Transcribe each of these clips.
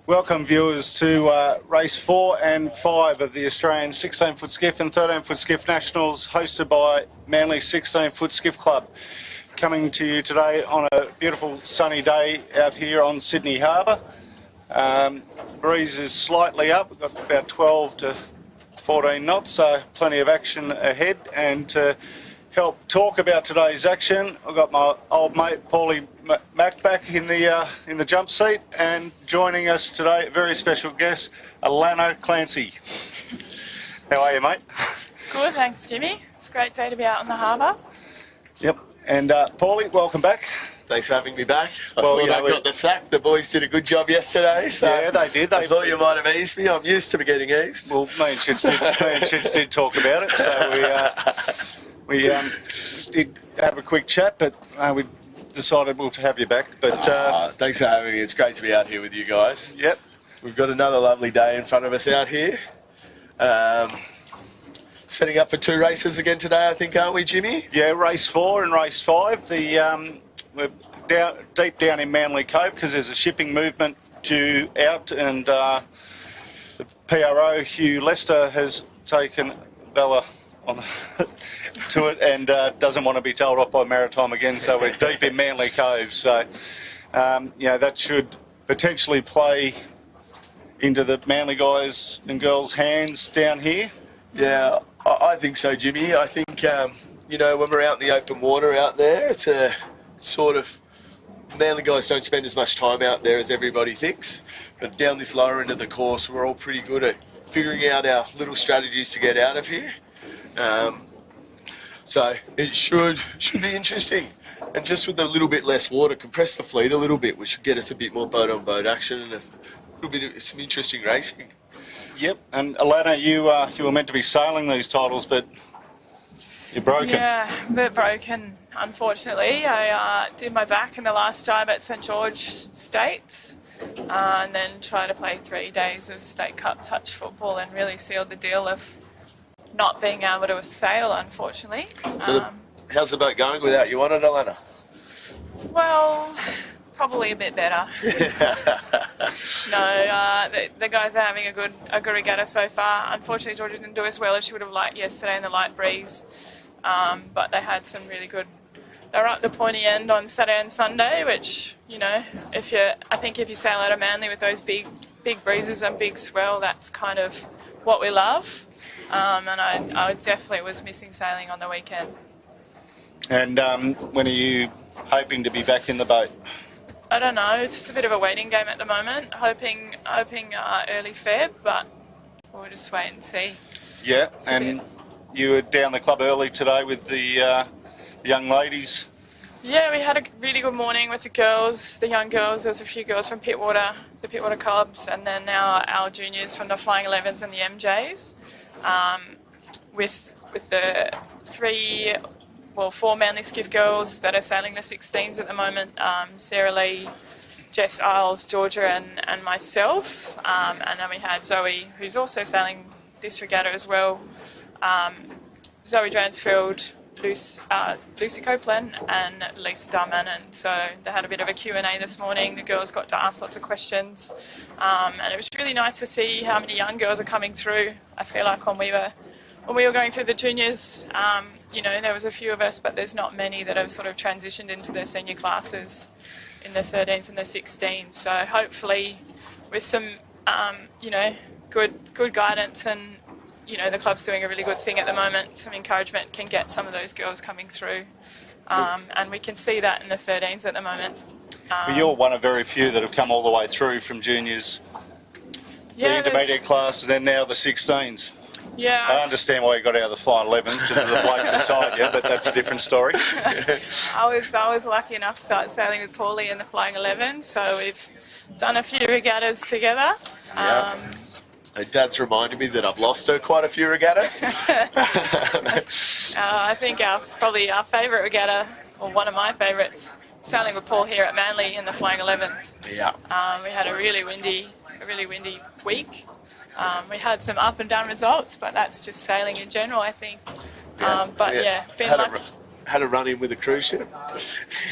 Welcome viewers to race 4 and 5 of the Australian 16-foot skiff and 13-foot skiff nationals, hosted by Manly 16-foot skiff club. Coming to you today on a beautiful sunny day out here on Sydney Harbour. Breeze is slightly up, we've got about 12 to 14 knots, so plenty of action ahead. And to help talk about today's action, I've got my old mate Paulie Mac back in the jump seat, and joining us today, a very special guest, Alana Clancy. How are you, mate? Good, thanks, Jimmy. It's a great day to be out on the harbour. Yep, and Paulie, welcome back. Thanks for having me back. I thought I got the sack. The boys did a good job yesterday. So yeah, they did. I thought you might have eased me. I'm used to getting eased. Well, me and Chits did talk about it, so we did have a quick chat, but we decided we'll have you back. But thanks for having me. It's great to be out here with you guys. Yep. We've got another lovely day in front of us out here. Setting up for 2 races again today, I think, aren't we, Jimmy? Yeah, race 4 and race 5. We're deep down in Manly Cove because there's a shipping movement due out, and the PRO, Hugh Lester, has taken Bella on to it and doesn't want to be told off by Maritime again, so we're deep in Manly Cove. So, that should potentially play into the Manly guys and girls' hands down here. Yeah, I think so, Jimmy. I think, when we're out in the open water out there, it's a sort of, Manly guys don't spend as much time out there as everybody thinks, but down this lower end of the course, we're all pretty good at figuring out our little strategies to get out of here. So it should be interesting. And just with a little bit less water, compress the fleet a little bit, which should get us a bit more boat-on-boat action and a little bit of some interesting racing. Yep, and Alana, you were meant to be sailing these titles, but you're broken. Yeah, a bit broken, unfortunately. I did my back in the last time at St George State, and then tried to play 3 days of State Cup touch football and really sealed the deal of not being able to sail, unfortunately. So how's the boat going without you on it, Alana? Well, probably a bit better. No, the guys are having a good regatta so far. Unfortunately, Georgia didn't do as well as she would have liked yesterday in the light breeze. But they had some really good. They were up the pointy end on Saturday and Sunday, which, I think if you sail out of Manly with those big breezes and big swell, that's kind of what we love. And I definitely was missing sailing on the weekend. And when are you hoping to be back in the boat? I don't know. It's just a bit of a waiting game at the moment. Hoping early Feb, but we'll just wait and see. Yeah, and you were down the club early today with the young ladies. Yeah, we had a really good morning with the girls, the young girls. There was a few girls from Pittwater, the Pittwater Cubs, and then now our juniors from the Flying 11s and the MJs. With the 4 Manly Skiff girls that are sailing the 16s at the moment, Sarah Lee, Jess Isles, Georgia and myself. And then we had Zoe, who's also sailing this regatta as well, Zoe Dransfield, Lucy Copeland and Lisa Darmanin. So they had a bit of a Q&A this morning. The girls got to ask lots of questions. And it was really nice to see how many young girls are coming through. I feel like when we were going through the juniors, there was a few of us, but there's not many that have sort of transitioned into their senior classes in the 13s and the 16s. So hopefully with some, good guidance and, the club's doing a really good thing at the moment, some encouragement can get some of those girls coming through. And we can see that in the 13s at the moment. Well, you're one of very few that have come all the way through from juniors, the intermediate class, and then now the 16s. Yeah, I understand why you got out of the Flying 11s because of the bloke beside you, but that's a different story. I was lucky enough to start sailing with Paulie in the Flying 11, so we've done a few regattas together. Yeah. Dad's reminded me that I've lost her quite a few regattas. I think probably our favourite regatta, or one of my favourites, sailing with Paul here at Manly in the Flying 11s. Yeah. We had a really windy week. We had some up and down results, but that's just sailing in general, I think. Been lucky. had a run in with a cruise ship.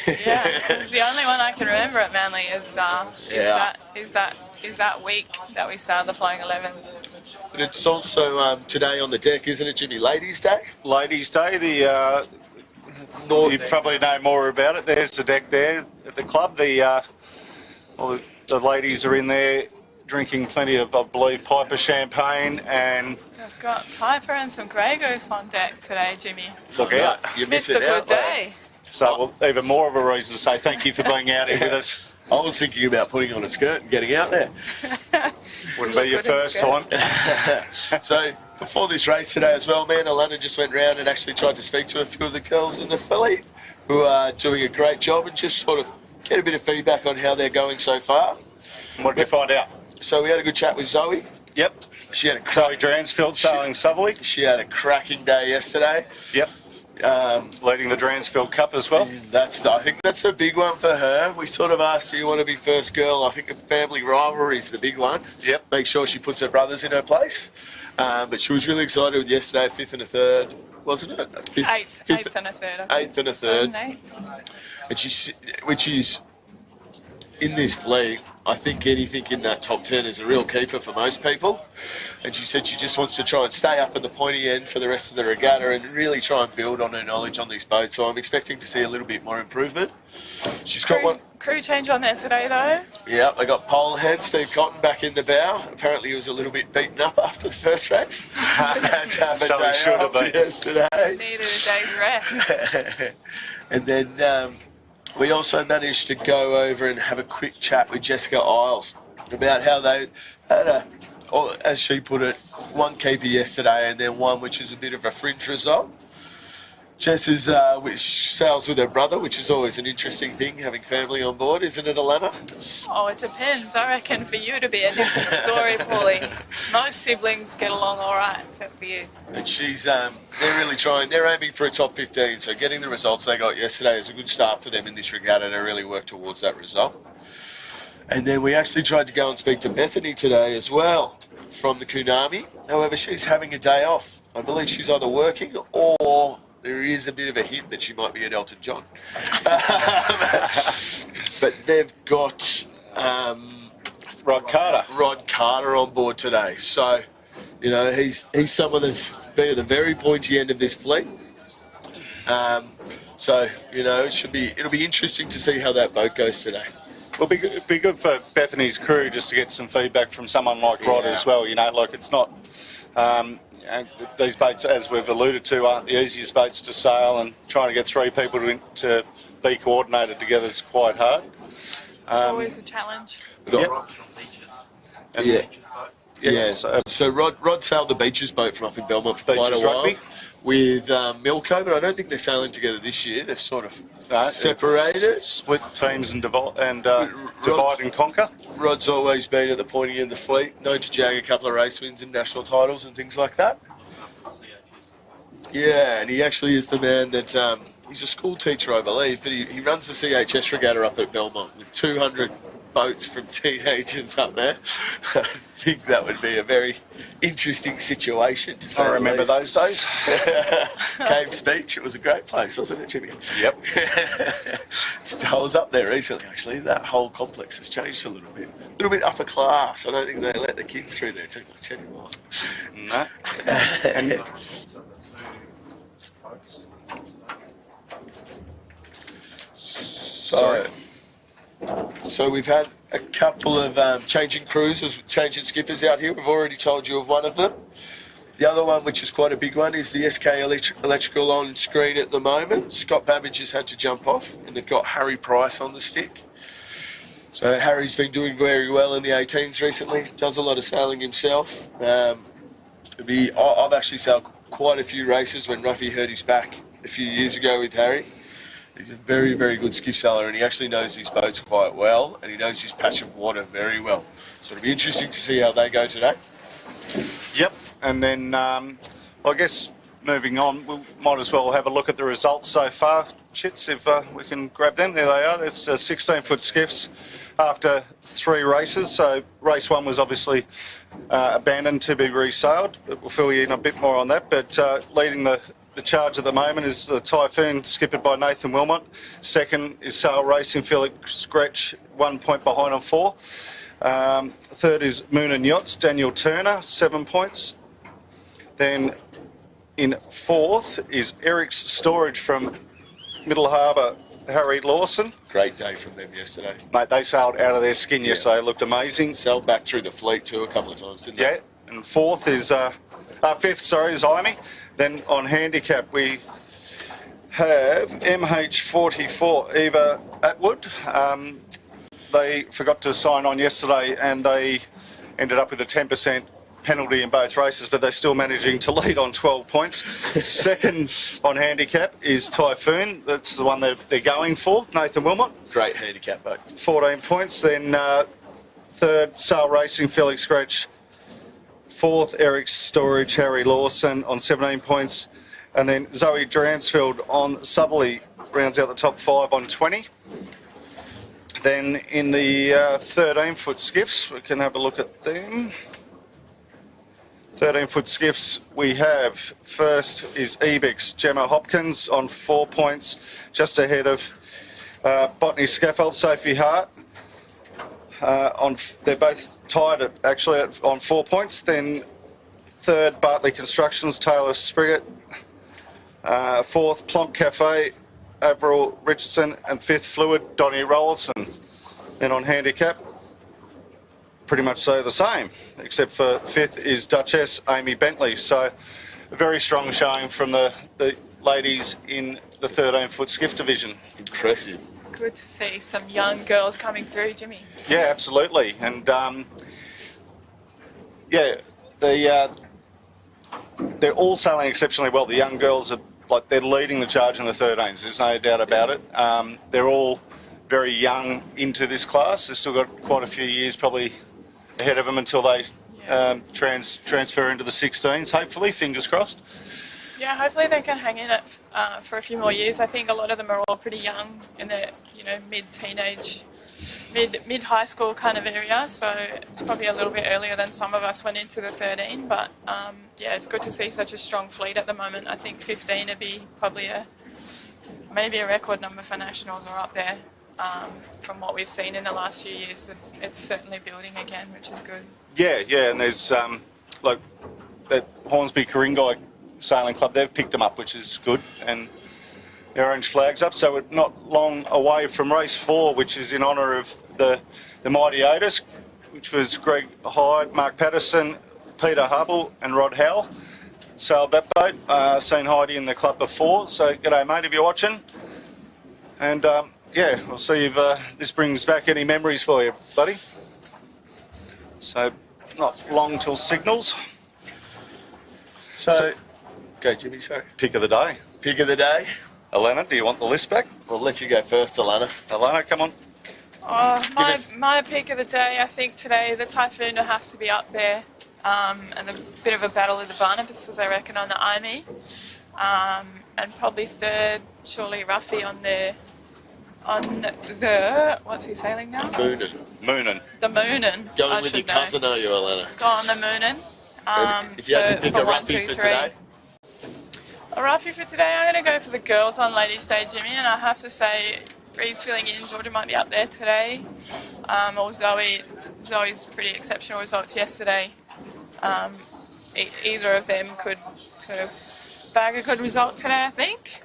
Yeah, it's the only one I can remember at Manly is that week that we sailed the Flying 11s. But it's also today on the deck, isn't it, Jimmy? Ladies' Day? Ladies' Day, you probably know more about it. There's the deck there at the club. All the ladies are in there drinking plenty of, I believe, Piper champagne, and I've got Piper and some Grey Goose on deck today, Jimmy. look out. You Missed miss a it out, good mate. day. So even more of a reason to say thank you for being out here with us. I was thinking about putting on a skirt and getting out there. Wouldn't be your first time. So before this race today as well, me and Alana just went round and actually tried to speak to a few of the girls in the filly who are doing a great job and just sort of get a bit of feedback on how they're going so far. What did you find out? So we had a good chat with Zoe. Yep. She had a Zoe Dransfield sailing Southerly. She had a cracking day yesterday. Yep. Leading the Dransfield Cup as well. I think that's a big one for her. We sort of asked, do you want to be first girl? I think a family rivalry is the big one. Yep. Make sure she puts her brothers in her place. But she was really excited with yesterday, 5th and a 3rd, wasn't it? Eighth and a third. 8th and a 3rd. 7th, 8th. And which is, in this fleet, I think anything in that top 10 is a real keeper for most people. And she said she just wants to try and stay up at the pointy end for the rest of the regatta and really try and build on her knowledge on these boats. So I'm expecting to see a little bit more improvement. She's got one. Crew change on there today, though. Yeah, they got pole head, Steve Cotton back in the bow. Apparently he was a little bit beaten up after the first race. Had to have a So he day should have off been. yesterday. Needed a day's rest. And then we also managed to go over and have a quick chat with Jessica Isles about how they had as she put it, one keeper yesterday and then one which is a bit of a fringe result. Jess is, which sails with her brother, which is always an interesting thing, having family on board, isn't it, Alana? Oh, it depends. I reckon for you to be a different story, Paulie. Most siblings get along all right, except for you. But she's, they're really trying. They're aiming for a top 15, so getting the results they got yesterday is a good start for them in this regatta to really work towards that result. And then we actually tried to go and speak to Bethany today as well from the Kunami. However, she's having a day off. I believe she's either working or there is a bit of a hint that she might be at Elton John. But they've got Rod Carter on board today. So, you know, he's someone that's been at the very pointy end of this fleet. So, you know, it'll be interesting to see how that boat goes today. Well, it'd be good for Bethany's crew just to get some feedback from someone like Rod as well. You know, like it's not... these boats, as we've alluded to, aren't the easiest boats to sail, and trying to get three people to be coordinated together is quite hard. It's always a challenge. So Rod sailed the Beaches boat from up in Belmont for quite a while with Milko, but I don't think they're sailing together this year. They've sort of separated. Split teams and divide and conquer. Rod's always been at the pointy end of the fleet, known to jag a couple of race wins and national titles and things like that. Yeah, and he actually is the man that, he's a school teacher, I believe, but he runs the CHS regatta up at Belmont with 200 boats from teenagers up there. I think that would be a very interesting situation to say. I remember those days. Caves Beach, it was a great place, wasn't it, Jimmy? Yep. I was up there recently, actually. That whole complex has changed a little bit upper class. I don't think they let the kids through there too much anymore. No. So we've had a couple of changing crews, changing skippers out here. We've already told you of one of them. The other one, which is quite a big one, is the SK Electrical on screen at the moment. Scott Babbage has had to jump off, and they've got Harry Price on the stick. So Harry's been doing very well in the 18s recently, does a lot of sailing himself. I've actually sailed quite a few races when Ruffy hurt his back a few years ago with Harry. He's a very, very good skiff sailor, and he actually knows his boats quite well, and he knows his patch of water very well. So it'll be interesting to see how they go today. Yep, and then I guess moving on, we might as well have a look at the results so far. Chits, if we can grab them. There they are. It's 16-foot skiffs after 3 races. So race 1 was obviously abandoned to be resailed. We'll fill you in a bit more on that. But leading the the charge at the moment is the Typhoon, skippered by Nathan Wilmot. Second is Sail Racing, Felix Scratch, 1 point behind on 4. Third is Moon and Yachts, Daniel Turner, 7 points. Then in fourth is Eric's Storage from Middle Harbour, Harry Lawson. Great day from them yesterday. Mate, they sailed out of their skin yesterday. It looked amazing. Sailed back through the fleet too a couple of times, didn't they? Yeah, and fifth, is Amy. Then on handicap we have MH44, Eva Atwood. They forgot to sign on yesterday and they ended up with a 10% penalty in both races, but they're still managing to lead on 12 points. Second on handicap is Typhoon. That's the one they're going for, Nathan Wilmot. Great handicap, mate. 14 points. Then third, Sail Racing, Felix Scratch. Fourth, Eric's Storage, Harry Lawson on 17 points. And then Zoe Dransfield on Southerly rounds out the top 5 on 20. Then in the 13-foot skiffs, we can have a look at them. 13-foot skiffs, we have first is Ebix, Gemma Hopkins on 4 points, just ahead of Botany Scaffold, Sophie Hart. They're both tied on 4 points. Then third, Bartley Constructions, Taylor Spriggett. Fourth, Plonk Cafe, Avril Richardson. And fifth, Fluid, Donnie Rollinson. Then on handicap, pretty much so the same, except for fifth is Duchess, Amy Bentley. So a very strong showing from the ladies in the 13-foot skiff division. Impressive. Good to see some young girls coming through, Jimmy. Yeah, absolutely. And they're all sailing exceptionally well. The young girls are they're leading the charge in the 13s. There's no doubt about it. They're all very young into this class. They've still got quite a few years probably ahead of them until they transfer into the 16s. Hopefully, fingers crossed. Yeah, hopefully they can hang in it for a few more years. I think a lot of them are all pretty young in the mid-teenage, mid-high school kind of area. So it's probably a little bit earlier than some of us went into the 13. But yeah, it's good to see such a strong fleet at the moment. I think 15 would be probably maybe a record number for nationals or up there. From what we've seen in the last few years, it's certainly building again, which is good. Yeah, and there's that Hornsby Ku-ring-gai Sailing Club, they've picked them up, which is good, and the orange flag's up, so we're not long away from race 4, which is in honour of the mighty Otis, which was Greg Hyde, Mark Patterson, Peter Hubble and Rod Howell. Sailed that boat, seen Heidi in the club before, so g'day mate if you're watching. And yeah, we'll see if this brings back any memories for you, buddy. So, not long till signals. So go, Jimmy, sorry. Pick of the day. Pick of the day. Alana, do you want the list back? We'll let you go first, Alana. Alana, come on. My pick of the day, I think today the Typhoon will have to be up there. And a bit of a battle of the Barnabas, I reckon, on the Army. And probably third, surely Ruffy on the what's he sailing now? Moonin. The Moonin. Going with your cousin, are you, Alana? Go on the Moonin. If you had to pick a Ruffy for today? A Ruffy for today, I'm going to go for the girls on Ladies' Day, Jimmy, and I have to say, Bree's filling in. Georgia might be up there today. Or Zoe's pretty exceptional results yesterday. Either of them could sort of bag a good result today, I think.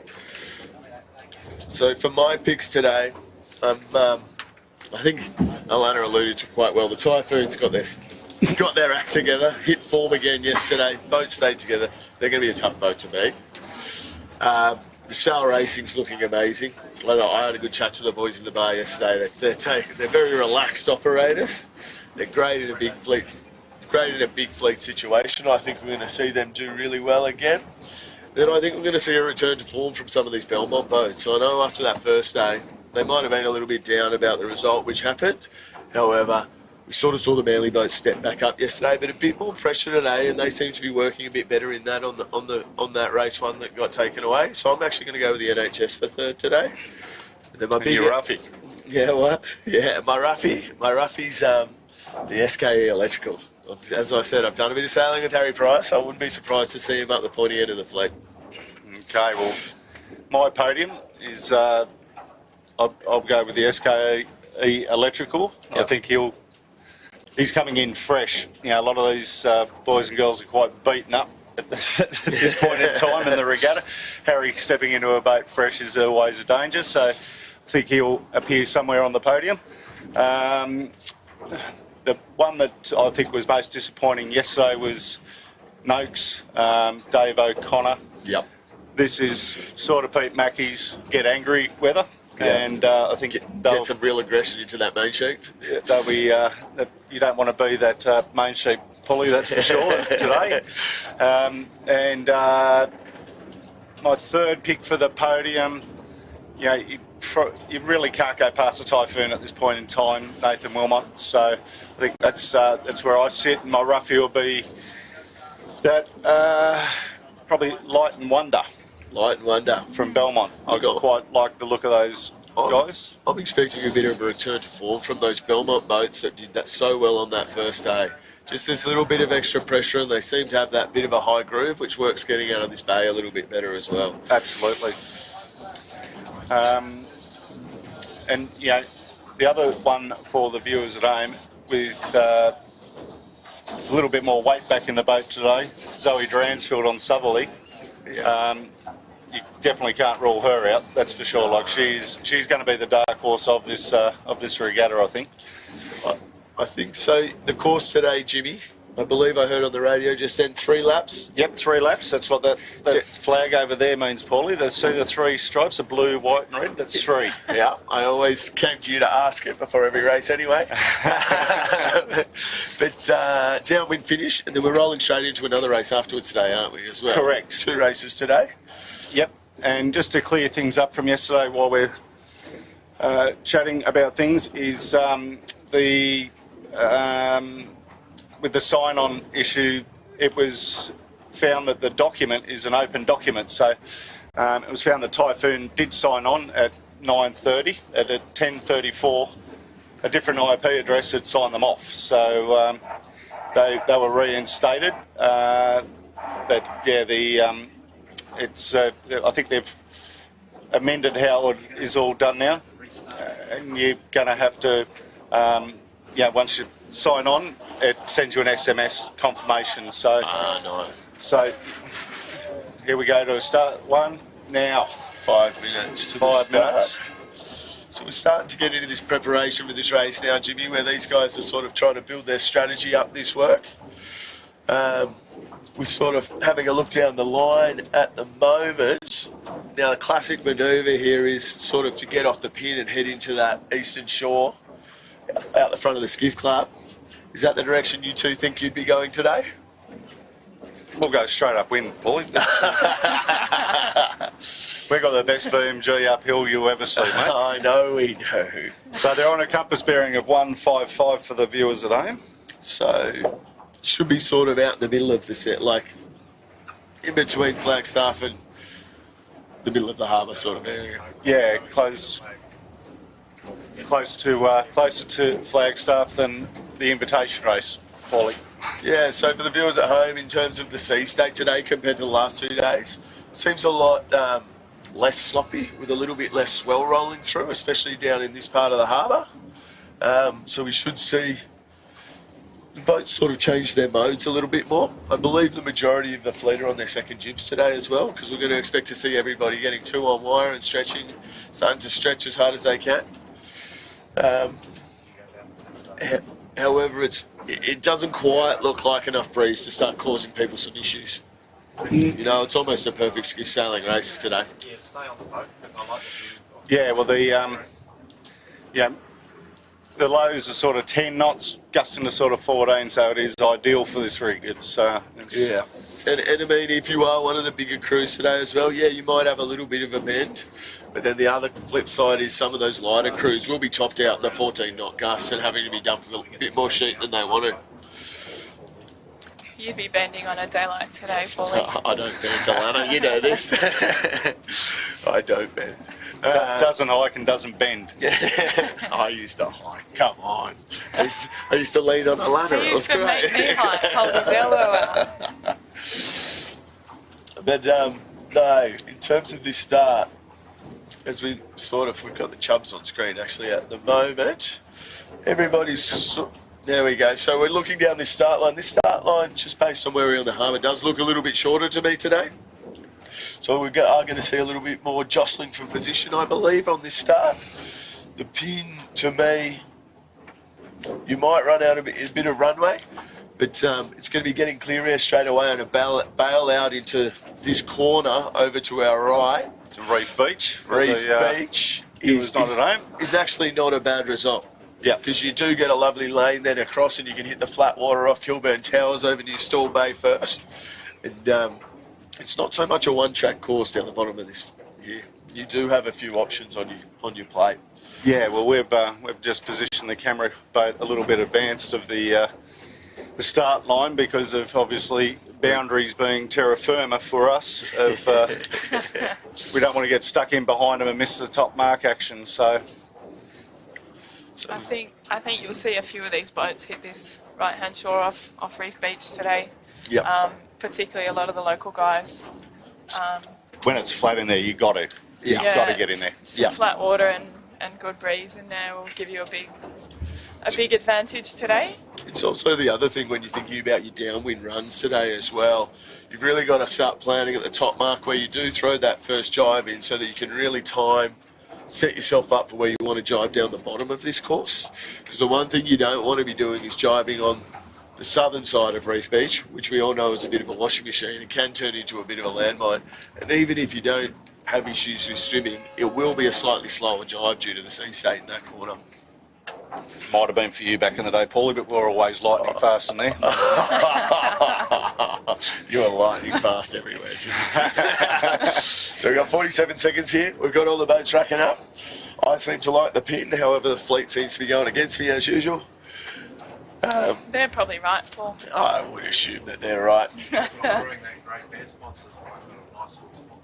So for my picks today, I think Alana alluded to quite well. The Typhoons got their act together, hit form again yesterday. Boat stayed together. They're going to be a tough boat to beat. The Sail Racing's looking amazing. I had a good chat to the boys in the bar yesterday. They're very relaxed operators. They're great in a big fleet. Great in a big fleet situation. I think we're going to see them do really well again. Then I think we're going to see a return to form from some of these Belmont boats. I know after that first day, they might have been a little bit down about the result which happened. However, we sort of saw the Manly boats step back up yesterday, but a bit more pressure today, and they seem to be working a bit better in that on that race one that got taken away. So I'm actually going to go with the NHS for third today. And then my big Ruffy. Yeah, what? Yeah, my Ruffy's the SKE Electrical. As I said, I've done a bit of sailing with Harry Price. I wouldn't be surprised to see him up the pointy end of the fleet. Okay, well, my podium is I'll go with the SKE Electrical. Yep. I think he's coming in fresh. You know, a lot of these boys and girls are quite beaten up at this point in time in the regatta. Harry stepping into a boat fresh is always a danger, so I think he'll appear somewhere on the podium. The one that I think was most disappointing yesterday was Noakes, Dave O'Connor. Yep. This is sort of Pete Mackey's get angry weather, and I think Get some real aggression into that main sheet. they'll be. You don't want to be that main sheet pulley, that's for sure today. And my third pick for the podium, you know, you really can't go past the Typhoon at this point in time, Nathan Wilmot. So I think that's where I sit, and my roughie will be that probably Light and Wonder. Light and Wonder From Belmont. I quite like the look of those guys. I'm expecting a bit of a return to form from those Belmont boats that did that so well on that first day. Just this little bit of extra pressure, and they seem to have that bit of a high groove, which works getting out of this bay a little bit better as well. Absolutely. And, you know, the other one for the viewers at home, with a little bit more weight back in the boat today, Zoe Dransfield on Southerly. Yeah. You definitely can't rule her out, that's for sure. Like she's going to be the dark horse of this regatta, I think. I think so. The course today, Jimmy, I believe I heard on the radio just then 3 laps. Yep, 3 laps. That's what that flag over there means, Paulie. See the 3 stripes, the blue, white and red? That's 3. Yeah, I always came to you to ask it before every race anyway. But downwind finish, and then we're rolling straight into another race afterwards today, aren't we, as well? Correct. 2 races today. Yep, and just to clear things up from yesterday while we're chatting about things is with the sign-on issue, it was found that the document is an open document. So it was found that Typhoon did sign on at 9:30. At 10:34, a different IP address had signed them off. So they were reinstated. But yeah, I think they've amended how it is all done now. And you're going to have to, once you sign on, it sends you an SMS confirmation. So, nice. So here we go to a start one now. 5 minutes to 5 the minutes. start. So we're starting to get into this preparation for this race now, Jimmy, where these guys are sort of trying to build their strategy up this work. We're sort of having a look down the line at the moment. Now, the classic manoeuvre here is sort of to get off the pin and head into that eastern shore out the front of the Skiff Club. Is that the direction you two think you'd be going today? We'll go straight upwind, Paulie. We've got the best VMG uphill you'll ever see, mate. I know we do. So they're on a compass bearing of 155 for the viewers at home. So should be sort of out in the middle of the set, like in between Flagstaff and the middle of the harbour sort of area. Yeah, closer to Flagstaff than the invitation race, Paulie. Yeah, so for the viewers at home, in terms of the sea state today compared to the last 2 days, seems a lot less sloppy, with a little bit less swell rolling through, especially down in this part of the harbour. So we should see the boats sort of change their modes a little bit more. I believe the majority of the fleet are on their second jibs today as well, because we're going to expect to see everybody getting 2 on wire and starting to stretch as hard as they can. However, it doesn't quite look like enough breeze to start causing people some issues. You know, it's almost a perfect skiff sailing race today. Yeah, stay on the boat. I like the view. Yeah, well, the lows are sort of 10 knots, gusting to sort of 14, so it is ideal for this rig. Yeah. And I mean, if you are one of the bigger crews today as well, yeah, you might have a little bit of a bend, but then the other flip side is some of those lighter crews will be topped out in the 14 knot gusts and having to be dumping a bit more sheet than they wanted. You'd be bending on a daylight today, Paulie. I don't bend, Alana, you know this. I don't bend. Doesn't hike and doesn't bend. I used to hike, come on. I used to lean on a ladder, He it was used to great. make me hike, hold his elbow out. But No, in terms of this start, as we've got the chubs on screen actually at the moment. There we go. So we're looking down this start line. This start line, just based on where we're on the harbour, does look a little bit shorter to me today. So we are going to see a little bit more jostling for position, I believe, on this start. The pin, to me, you might run out a bit of runway, but it's going to be getting clear air straight away and a bail out into this corner over to our right. To Reef Beach. Reef Beach is actually not a bad result. Yeah. Because you do get a lovely lane then across and you can hit the flat water off Kilburn Towers over near Stall Bay first. And it's not so much a one-track course down the bottom of this here. You do have a few options on your plate. Yeah, well, we've just positioned the camera boat a little bit advanced of the start line because of obviously boundaries being terra firma for us. We don't want to get stuck in behind them and miss the top mark action. So I think you'll see a few of these boats hit this right-hand shore off Reef Beach today. Yep. Particularly a lot of the local guys. When it's flat in there, you got to get in there. Some flat water and good breeze in there will give you a big advantage today. It's also the other thing when you're thinking about your downwind runs today as well. You've really got to start planning at the top mark where you do throw that first jibe in so that you can really set yourself up for where you want to jibe down the bottom of this course. Because the one thing you don't want to be doing is jibing on the southern side of Reef Beach, which we all know is a bit of a washing machine. It can turn into a bit of a landmine. And even if you don't have issues with swimming, it will be a slightly slower jibe due to the sea state in that corner. Might have been for you back in the day, Paulie, but we're always lightning fast in there. You're lightning fast everywhere, Jimmy. So we've got 47 seconds here. We've got all the boats racking up. I seem to like the pin, however the fleet seems to be going against me as usual. They're probably right, Paul. I would assume that they're right. Not brewing that great bear sponsors, I've got a nice little spot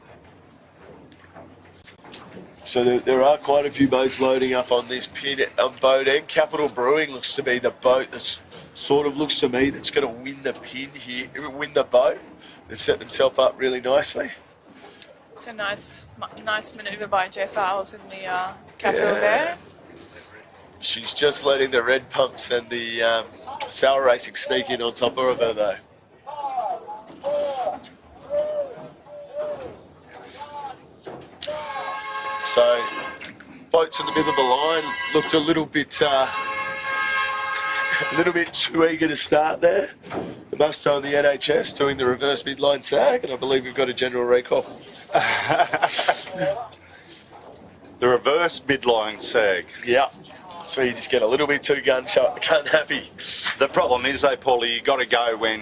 there. So there are quite a few boats loading up on this pin boat end. Capital Brewing looks to be the boat that sort of looks to me that's going to win the pin here, win the boat. They've set themselves up really nicely. It's a nice manoeuvre by Jess Isles in the Capital there. She's just letting the red pumps and the sail racing sneak in on top of her though. So, boats in the middle of the line looked a little bit too eager to start there. The Musto and the NHS doing the reverse midline sag, and I believe we've got a general recall. The reverse midline sag. Yeah. That's where you just get a little bit too gun happy. The problem is, though, Paulie, you got to go when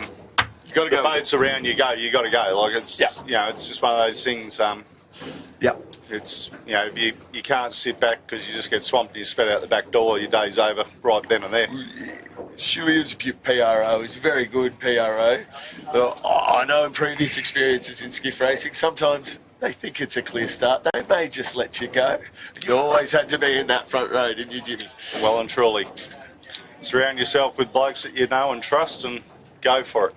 the boat's around. You got to go. Like it's it's just one of those things. It's you can't sit back because you just get swamped and you spit out the back door. Your day's over right then and there. Shuey is a PRO. He's a very good PRO. But I know in previous experiences in skiff racing, sometimes they think it's a clear start. They may just let you go. You always had to be in that front row, didn't you, Jimmy? Well and truly. Surround yourself with blokes that you know and trust and go for it.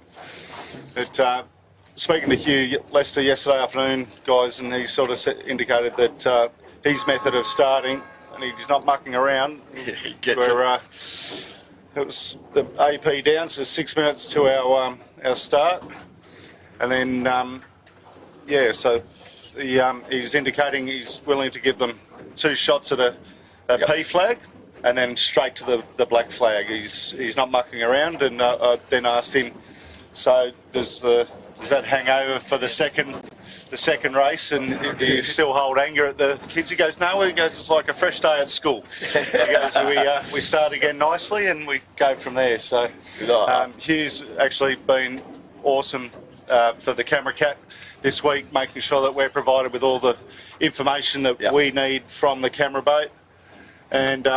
But speaking to Hugh Lester yesterday afternoon, guys, and he sort of indicated that his method of starting, and he's not mucking around. Yeah, he gets it. It was the AP down, so 6 minutes to our start. And then, so he's indicating he's willing to give them 2 shots at a P flag and then straight to the black flag. He's not mucking around, and I then asked him, so does that hang over for the second race, and do you still hold anger at the kids? He goes, no. He goes, it's like a fresh day at school. He goes, we start again nicely and we go from there. So Hugh's actually been awesome for the Camera Cat this week, making sure that we're provided with all the information that we need from the camera boat, and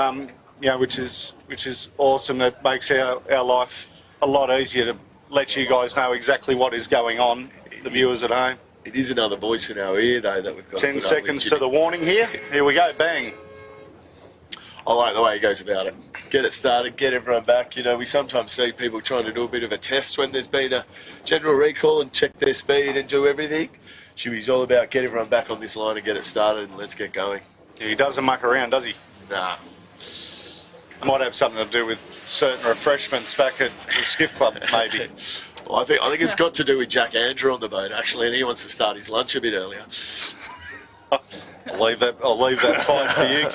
which is awesome. That makes our life a lot easier to let you guys know exactly what is going on, the viewers at home. It is another voice in our ear, though, that we've got. 10 seconds to the warning here. Here we go, bang. I like the way he goes about it. Get it started, get everyone back. We sometimes see people trying to do a bit of a test when there's been a general recall and check their speed and do everything. Jimmy's all about get everyone back on this line and get it started and let's get going. Yeah, he doesn't muck around, does he? Nah. Might have something to do with certain refreshments back at the Skiff Club, maybe. Well, I think it's got to do with Jack Andrew on the boat, actually, and he wants to start his lunch a bit earlier. I'll leave that fight for you.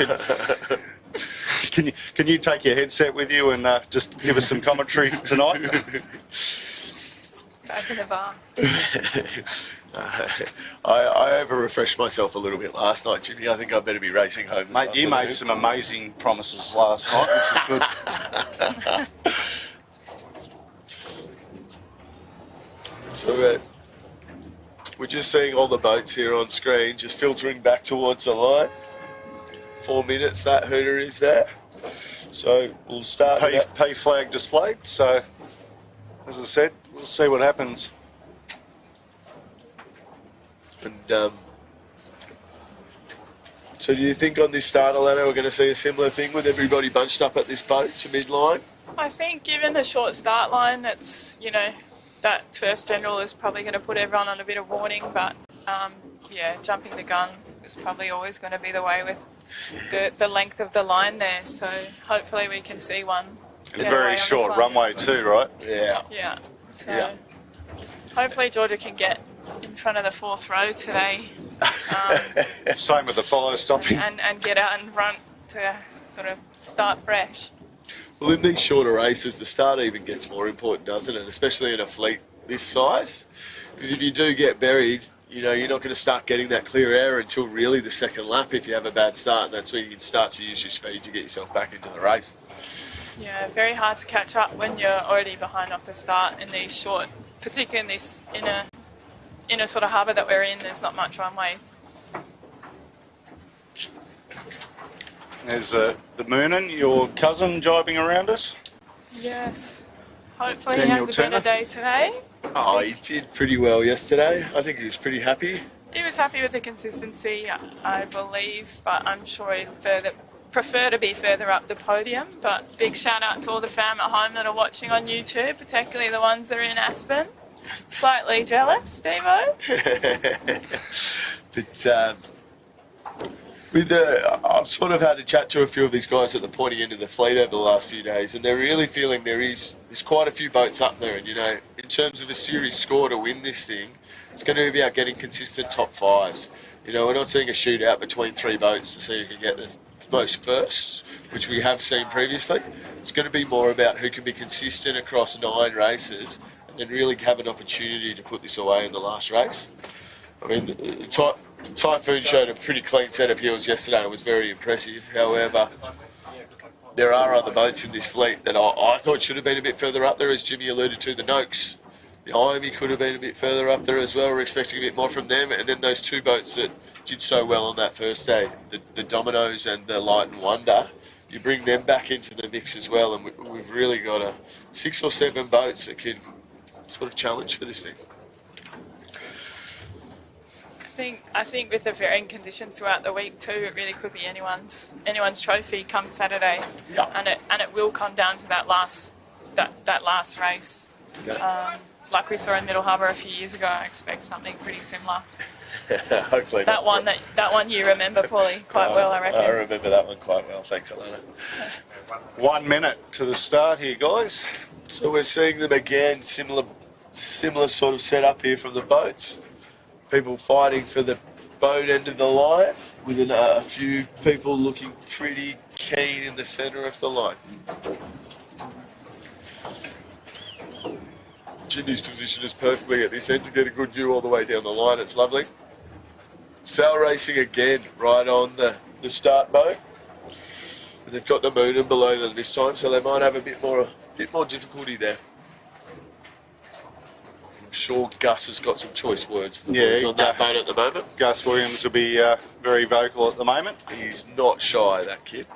Can you take your headset with you and just give us some commentary tonight? Back in the bar. I over-refreshed myself a little bit last night, Jimmy. I think I better be racing home this Mate, you afternoon. made some amazing promises last night, which is good. So we're just seeing all the boats here on screen, just filtering back towards the line. 4 minutes, that hooter is there. So we'll start with P flag displayed, so as I said, we'll see what happens. And so do you think on this start, Alana, we're going to see a similar thing with everybody bunched up at this boat to mid-line? I think given the short start line, it's, you know, that first general is probably going to put everyone on a bit of warning, but yeah, jumping the gun is probably always going to be the way with the length of the line there. So hopefully we can see one. And a very short runway too, right? Yeah. Yeah. So Yeah. hopefully Georgia can get in front of the fourth row today. Same with the follow stopping. and get out and run to sort of start fresh. Well, in these shorter races, the start even gets more important, doesn't it? Especially in a fleet this size. Because if you do get buried, you know, you're not going to start getting that clear air until really the second lap if you have a bad start, and that's when you can start to use your speed to get yourself back into the race. Yeah, very hard to catch up when you're already behind off the start in these short, particularly in this inner sort of harbour that we're in. There's not much runway. There's the Moonin, your cousin, jibing around us. Yes. Hopefully Daniel he has a Turner. better day today. Oh, he did pretty well yesterday. I think he was pretty happy. He was happy with the consistency, I believe, but I'm sure he'd prefer to be further up the podium. But big shout out to all the fam at home that are watching on YouTube, particularly the ones that are in Aspen. Slightly jealous, Steve-O. But I've sort of had a chat to a few of these guys at the pointy end of the fleet over the last few days, and they're really feeling there's quite a few boats up there, and you know, in terms of a series score to win this thing, it's going to be about getting consistent top fives. You know, we're not seeing a shootout between three boats to see who can get the most firsts, which we have seen previously. It's going to be more about who can be consistent across 9 races and then really have an opportunity to put this away in the last race. I mean, Typhoon showed a pretty clean set of heels yesterday. It was very impressive. However, there are other boats in this fleet that I thought should have been a bit further up there, as Jimmy alluded to. The Noakes, the Iamy could have been a bit further up there as well. We're expecting a bit more from them. And then those 2 boats that did so well on that first day, the Dominoes and the Light and Wonder, you bring them back into the mix as well. And we've really got 6 or 7 boats that can sort of challenge for this thing. I think with the varying conditions throughout the week too, it really could be anyone's trophy come Saturday. Yeah. And it will come down to that last race. Yeah. Like we saw in Middle Harbour a few years ago, I expect something pretty similar. Hopefully that one you remember, Paulie, quite well, I reckon. I remember that one quite well. Thanks, Alana. 1 minute to the start here, guys. So we're seeing them again, similar sort of setup here from the boats. People fighting for the boat end of the line, with a few people looking pretty keen in the centre of the line. Jimmy's position is perfectly at this end to get a good view all the way down the line. It's lovely. Sail racing again right on the start boat. And they've got the Moonin below them this time, so they might have a bit more difficulty there. I'm sure Gus has got some choice words for the boys on that boat at the moment. Gus Williams will be very vocal at the moment. He's not shy, that kid.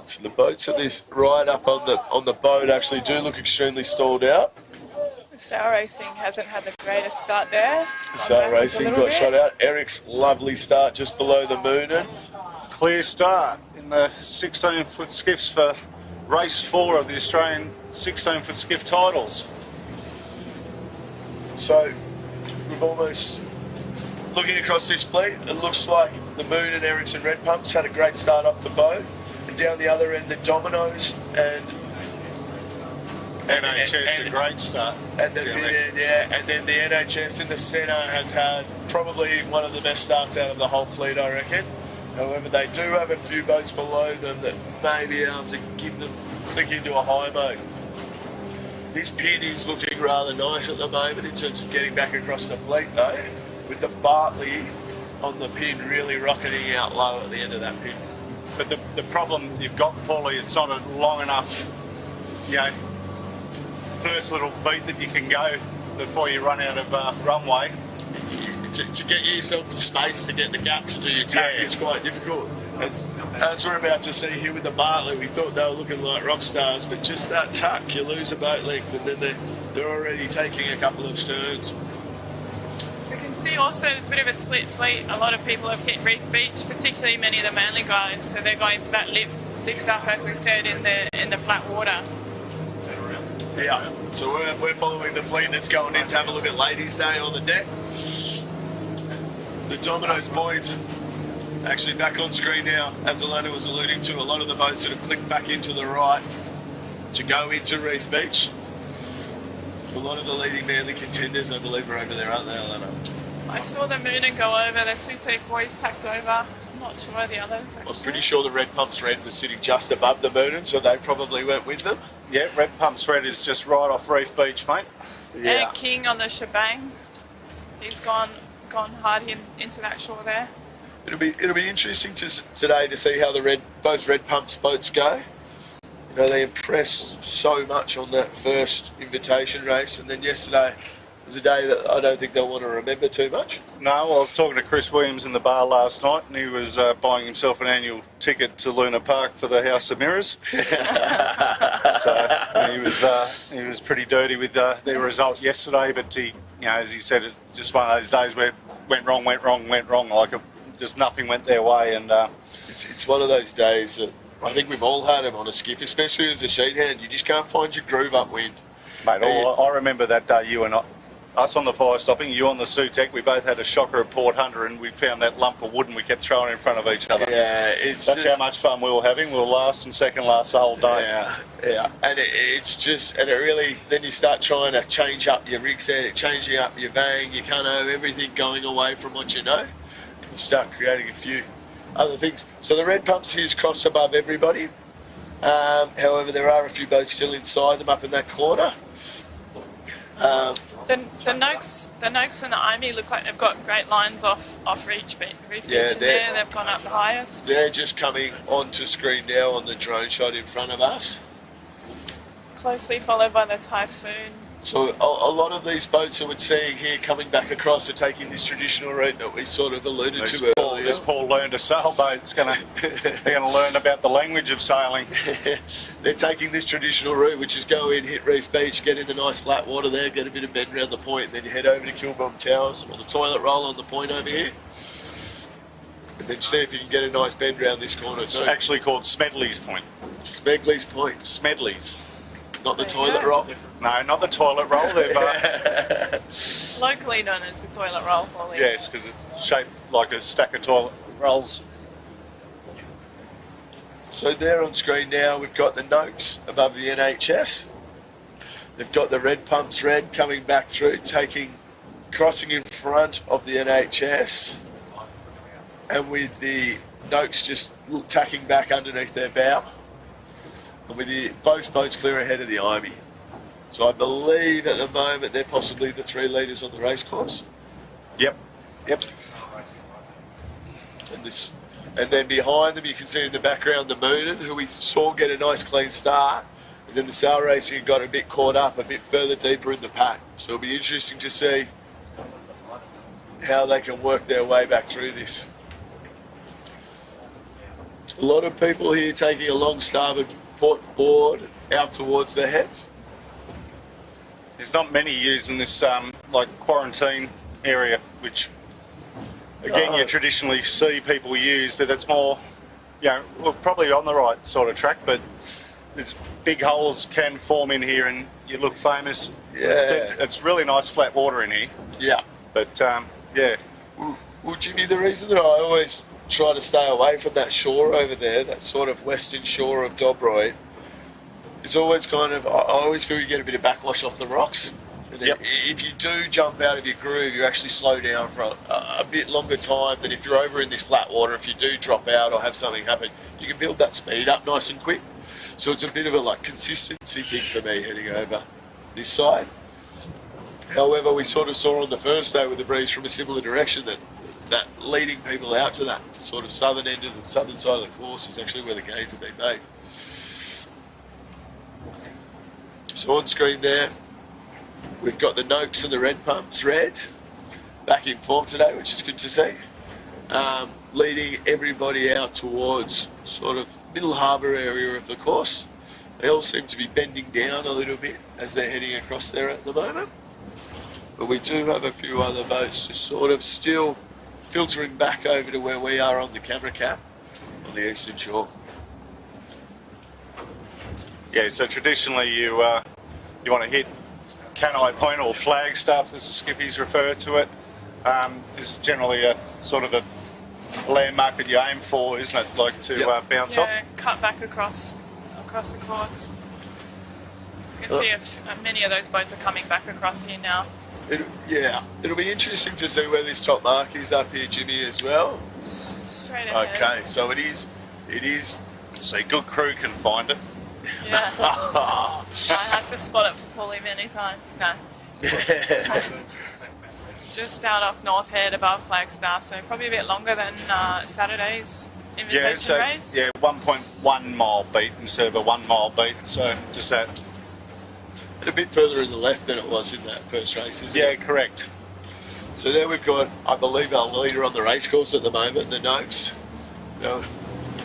So the boats at this right up on the boat actually do look extremely stalled out. The sail racing hasn't had the greatest start there. Sail racing got shot out. Eric's lovely start just below the Moonin. Clear start in the 16-foot skiffs for race 4 of the Australian 16-foot skiff titles. So we've almost, looking across this fleet, it looks like the Moon and Ericsson Red Pumps had a great start off the boat, and down the other end the Dominoes and NHS a great start. And then and then the NHS in the centre has had probably one of the best starts out of the whole fleet, I reckon. However, they do have a few boats below them that may be able to give them click into a high mode. This pin is looking rather nice at the moment in terms of getting back across the fleet though, with the Bartley on the pin really rocketing out low at the end of that pin. But the problem you've got, Paulie, it's not a long enough, you know, first little beat that you can go before you run out of runway. To get yourself the space to get the gap to do your tack is quite difficult. As we're about to see here with the Bartley, we thought they were looking like rock stars, but just that tuck, you lose a boat length and then they're already taking a couple of sterns. We can see also there's a bit of a split fleet. A lot of people have hit Reef Beach, particularly many of the Manly guys, so they're going for that lift up, as we said, in the flat water. Yeah, so we're following the fleet that's going in to have a look at Ladies' Day on the deck. The Dominoes boys are actually back on screen now. As Alana was alluding to, a lot of the boats that have clicked back into the right to go into Reef Beach. A lot of the leading Manly contenders, I believe, are over there, aren't they, Alana? I saw the Moonin go over, the Sutek boys tacked over. I'm not sure the others, actually. I'm pretty sure the Red Pumps Red was sitting just above the Moonin, so they probably went with them. Yeah, Red Pumps Red is just right off Reef Beach, mate. Yeah. And King on the shebang. He's gone hard into that shore there. It'll be interesting today to see how both Red Pumps boats go. You know, they impressed so much on that first invitation race, and then yesterday was a day that I don't think they'll want to remember too much. No, I was talking to Chris Williams in the bar last night, and he was buying himself an annual ticket to Luna Park for the House of Mirrors. So he was pretty dirty with their result yesterday, but he, you know, as he said, it's just one of those days where it went wrong, like just nothing went their way, and it's one of those days that I think we've all had them on a skiff, especially as a sheet hand. You just can't find your groove upwind. Mate, I remember that day you and us on the fire stopping, you on the Sutek, we both had a shocker at Port Hunter and we found that lump of wood and we kept throwing it in front of each other. Yeah, that's how much fun we were having. We were last and second last the whole day. Yeah. And it really, then you start trying to change up your rig set, changing up your bang, you can't have everything going away from what you know. You start creating a few other things. So the Red Pumps here's crossed above everybody. However, there are a few boats still inside them up in that corner. The Noakes and the Imy look like they've got great lines off Reef Beach, and there they've gone up the highest. They're just coming onto screen now on the drone shot in front of us. Closely followed by the Typhoon. So a lot of these boats that we're seeing here coming back across are taking this traditional route that we sort of alluded to earlier. As Paul learned a sailboat, they're going to learn about the language of sailing. They're taking this traditional route, which is go in, hit Reef Beach, get into nice flat water there, get a bit of bend around the point, and then you head over to Kilbom Towers, or the toilet roll on the point over here. And then see if you can get a nice bend around this corner. It's actually called Smedley's Point. Smedley's Point. Smedley's. Not the toilet roll. No, not the toilet roll. Locally known as the toilet roll, Paulie. Yes, because it's shaped like a stack of toilet rolls. So there on screen now, we've got the Noakes above the NHS. They've got the Red Pumps Red coming back through, crossing in front of the NHS, and with the Noakes just tacking back underneath their bow. And with both boats clear ahead of the Imy. So I believe at the moment they're possibly the three leaders on the race course. Yep. And then behind them you can see in the background the Moonin, who we saw get a nice clean start. And then the sail racing got a bit caught up, a bit further deeper in the pack. So it'll be interesting to see how they can work their way back through this. A lot of people here taking a long starboard port board out towards their heads. There's not many using this like quarantine area, which again you traditionally see people use, but that's more, you know, well, probably on the right sort of track, but there's big holes can form in here, and you look famous. Yeah. It's really nice flat water in here. Yeah. But yeah. Well, Jimmy, the reason that I always try to stay away from that shore over there, that sort of western shore of Dobroyd, is always kind of, I always feel you get a bit of backwash off the rocks. And then if you do jump out of your groove, you actually slow down for a bit longer time than if you're over in this flat water. If you do drop out or have something happen, you can build that speed up nice and quick. So it's a bit of a consistency thing for me heading over this side. However, we sort of saw on the first day with the breeze from a similar direction that leading people out to that sort of southern end of the southern side of the course is actually where the gains have been made. So on screen there, we've got the Noakes and the Red Pumps red back in form today, which is good to see. Leading everybody out towards sort of middle harbour area of the course. They all seem to be bending down a little bit as they're heading across there at the moment. But we do have a few other boats just sort of still filtering back over to where we are on the camera cap on the eastern shore. Yeah, so traditionally you want to hit Canai Point or Flagstaff, as the skippies refer to it. Is generally a sort of a landmark that you aim for, isn't it? Like to bounce off. Yeah, cut back across the course. You can see if many of those boats are coming back across here now. It'll be interesting to see where this top mark is up here, Jimmy, as well. Straight ahead. Okay, so it is. So a good crew can find it. Yeah. I had to spot it for Paulie many times. No. Just out off North Head above Flagstaff, so probably a bit longer than Saturday's invitation race. Yeah, 1.1 mile beat instead of a 1 mile beat, so just that. A bit further in the left than it was in that first race, isn't it? Yeah, correct. So there we've got, I believe, our leader on the race course at the moment, the Noakes.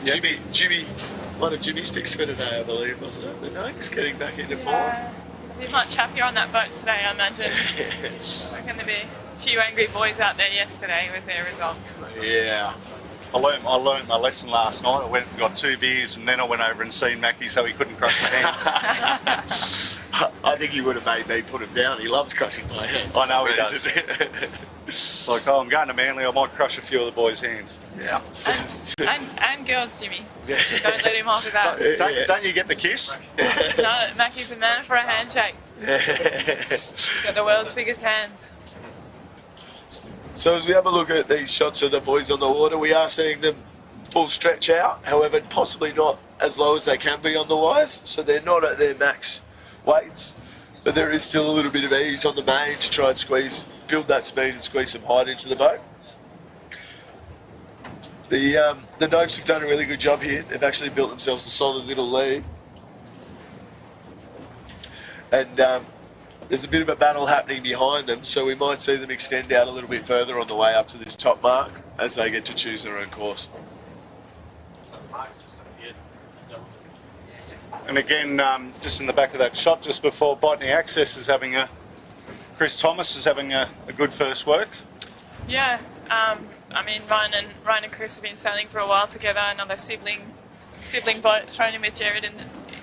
Jimmy, one of Jimmy's picks for today, I believe, wasn't it? The Noakes getting back into form. He's much happier on that boat today, I imagine. There's going to be a few angry boys out there yesterday with their results. Yeah. I learned my lesson last night. I went and got 2 beers, and then I went over and seen Mackie so he couldn't crush my hand. I think he would have made me put him down. He loves crushing my hands. I know he does. Like, I'm going to Manly, I might crush a few of the boys' hands. Yeah. And girls, Jimmy. Don't let him off with that. Don't you get the kiss? No, Mackie's a man for a handshake. Got the world's biggest hands. So as we have a look at these shots of the boys on the water, we are seeing them full stretch out, however possibly not as low as they can be on the wires, so they're not at their max weights, but there is still a little bit of ease on the main to try and build that speed and squeeze some height into the boat. The Noakes have done a really good job here. They've actually built themselves a solid little lead, and there's a bit of a battle happening behind them, so we might see them extend out a little bit further on the way up to this top mark as they get to choose their own course. And again, just in the back of that shot, just before Botany Access Chris Thomas is having a good first work. Yeah, I mean, Ryan and Chris have been sailing for a while together. Another sibling boat thrown in with Jared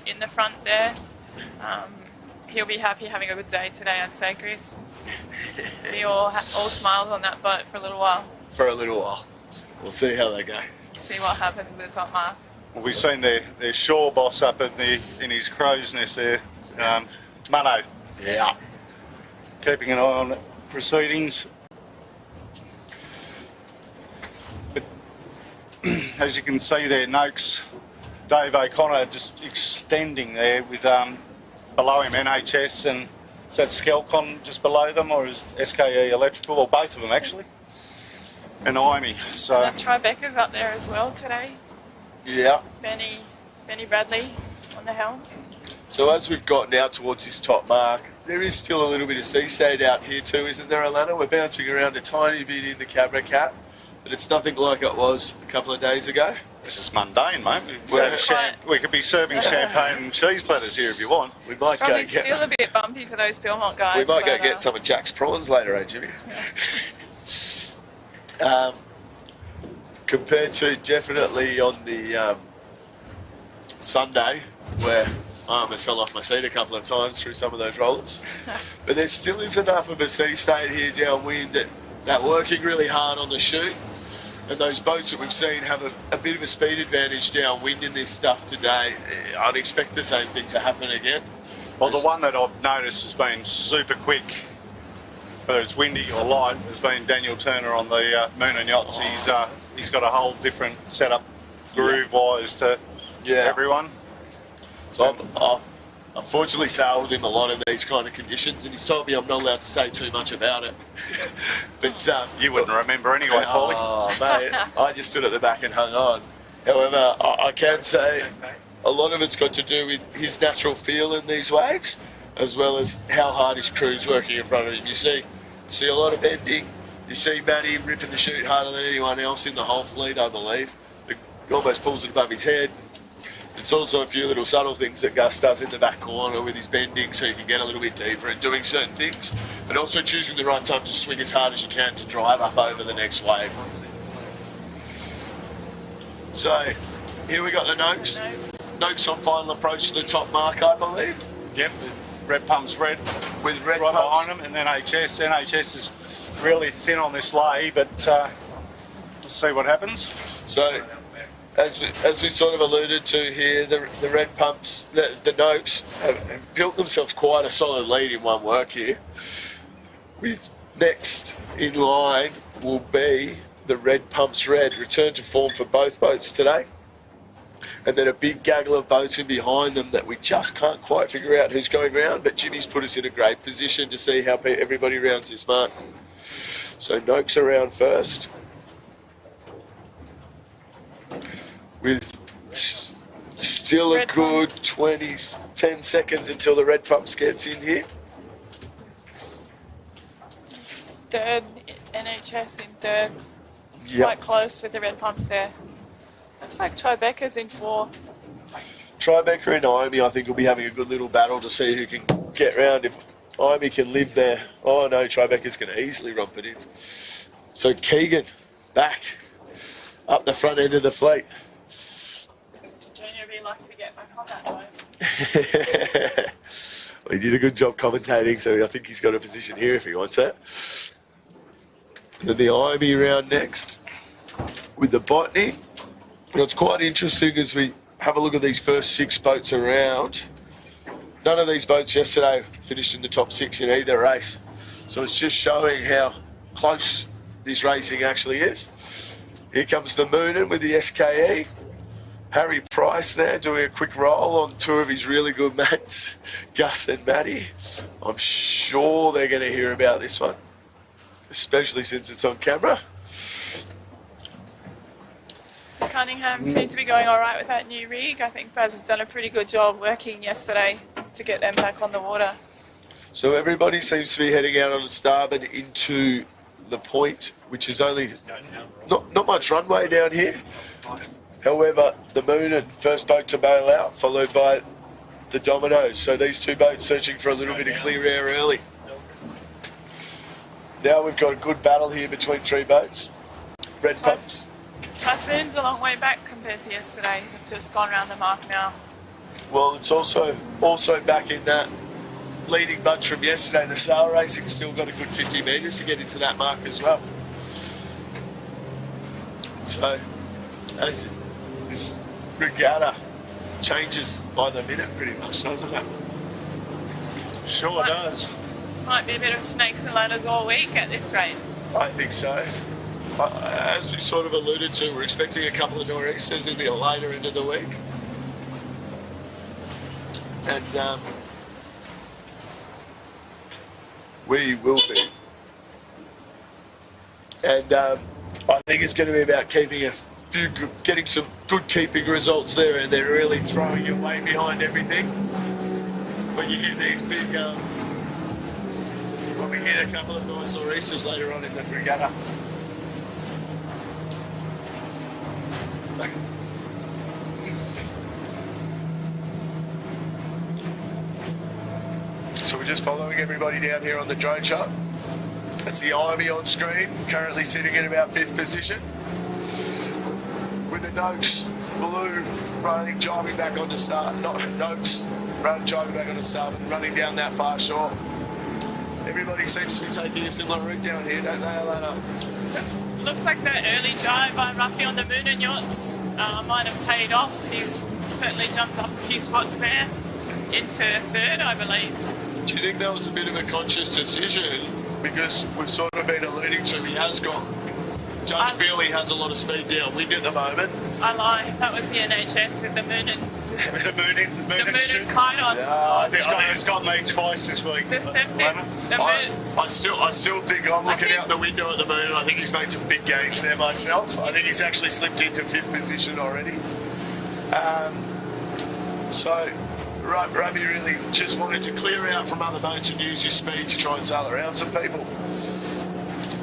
in the front there. He'll be happy having a good day today, I'd say, Chris. Be all smiles on that boat for a little while. For a little while. We'll see how they go. See what happens at the top mark. Well, we've seen their shore boss up in his crow's nest there, Mano. Yeah. Keeping an eye on the proceedings. But as you can see there, Noakes, Dave O'Connor just extending there with below him NHS, and is that Skelcon just below them, or is SKE Electrical, or both of them actually, and IME. So and Tribeca's up there as well today. Yeah. Benny Bradley on the helm. So as we've gotten out towards this top mark, there is still a little bit of seaside out here too, isn't there, Alana? We're bouncing around a tiny bit in the Cabra Cat, but it's nothing like it was a couple of days ago. This is mundane, mate. We could be serving champagne and cheese platters here if you want. We might probably still a bit bumpy for those Belmont guys. We might go get some of Jack's prawns later, Jimmy? Yeah. Compared to definitely on the Sunday, where I almost fell off my seat a couple of times through some of those rollers. But there still is enough of a sea state here downwind that working really hard on the chute. And those boats that we've seen have a bit of a speed advantage downwind in this stuff today. I'd expect the same thing to happen again. Well, the one that I've noticed has been super quick, whether it's windy or light, has been Daniel Turner on the Moon and Yachts. He's got a whole different setup, groove-wise, to everyone. So I've unfortunately sailed with him a lot in these kind of conditions, and he's told me I'm not allowed to say too much about it. But you wouldn't remember anyway, Paulie. Oh, mate, I just stood at the back and hung on. However, I can say a lot of it's got to do with his natural feel in these waves, as well as how hard his crew's working in front of him. You see a lot of bending. You see Matty ripping the chute harder than anyone else in the whole fleet, I believe. He almost pulls it above his head. It's also a few little subtle things that Gus does in the back corner with his bending, so you can get a little bit deeper and doing certain things, and also choosing the right time to swing as hard as you can to drive up over the next wave. So here we got the Noakes. Noakes on final approach to the top mark, I believe. Yep, red pumps red. With red right pumps behind them, and then NHS. NHS is really thin on this lay, but we'll see what happens. So, as we sort of alluded to here, the red pumps, the Noakes have built themselves quite a solid lead in one work here. With next in line will be the red pumps red, return to form for both boats today. And then a big gaggle of boats in behind them that we just can't quite figure out who's going round, but Jimmy's put us in a great position to see how everybody rounds this mark. So Noakes around first, with still a good 10 seconds until the red pumps gets in here. Third, NHS in third. Yep. Quite close with the red pumps there. Looks like Tribeca's in fourth. Tribeca and Iamy, I think, will be having a good little battle to see who can get round. If Iamy can live there, oh no, Tribeca's going to easily romp it in. So Keegan back up the front end of the fleet. Junior would be lucky to get back on that boat. Well, he did a good job commentating, so I think he's got a position here if he wants that. And then the Iamy round next with the Botany. And it's quite interesting as we have a look at these first 6 boats around. None of these boats yesterday finished in the top 6 in either race. So it's just showing how close this racing actually is. Here comes the Moonin with the SKE. Harry Price there doing a quick roll on 2 of his really good mates, Gus and Matty. I'm sure they're going to hear about this one, especially since it's on camera. Cunningham seems to be going all right with that new rig. I think Baz has done a pretty good job working yesterday to get them back on the water. So everybody seems to be heading out on the starboard into the point, which is only not much runway down here. However, the Moonin, first boat to bail out, followed by the Dominoes. So these 2 boats searching for a little bit of clear air early. Now we've got a good battle here between 3 boats. Red pumps. Typhoon's a long way back compared to yesterday. They've just gone around the mark now. Well, it's also back in that leading bunch from yesterday. The sail racing's still got a good 50 metres to get into that mark as well. So, as this regatta changes by the minute pretty much, doesn't it? Sure does. Might be a bit of snakes and ladders all week at this rate. I think so. As we sort of alluded to, we're expecting a couple of nor'easters in the later end of the week. And we will be. And I think it's going to be about getting some good keeping results there, and they're really throwing you way behind everything. When you hit these big, when we hit a couple of nice nor'easters later on in the regatta. So we're just following everybody down here on the drone shot. That's the Iamy on screen, currently sitting in about 5th position. With the Noakes Blue running, driving back onto start, Noakes driving back onto start and running down that far shore. Everybody seems to be taking a similar route down here, don't they, Alana? Looks like the early drive by Ruffy on the Moon and Yachts might have paid off. He's certainly jumped up a few spots there into third, I believe. Do you think that was a bit of a conscious decision? Because we've sort of been alluding to he has got... Judge feel he has a lot of speed downwind at the moment. I lie. That was the NHS with the Moon and... the moon and Clyde on. Yeah, it's got me twice this week. I still think I'm looking out the window at the Moon. I think he's made some big gains there myself. I think he's actually slipped into 5th position already. So Ravi really just wanted to clear out from other boats and use his speed to try and sail around some people.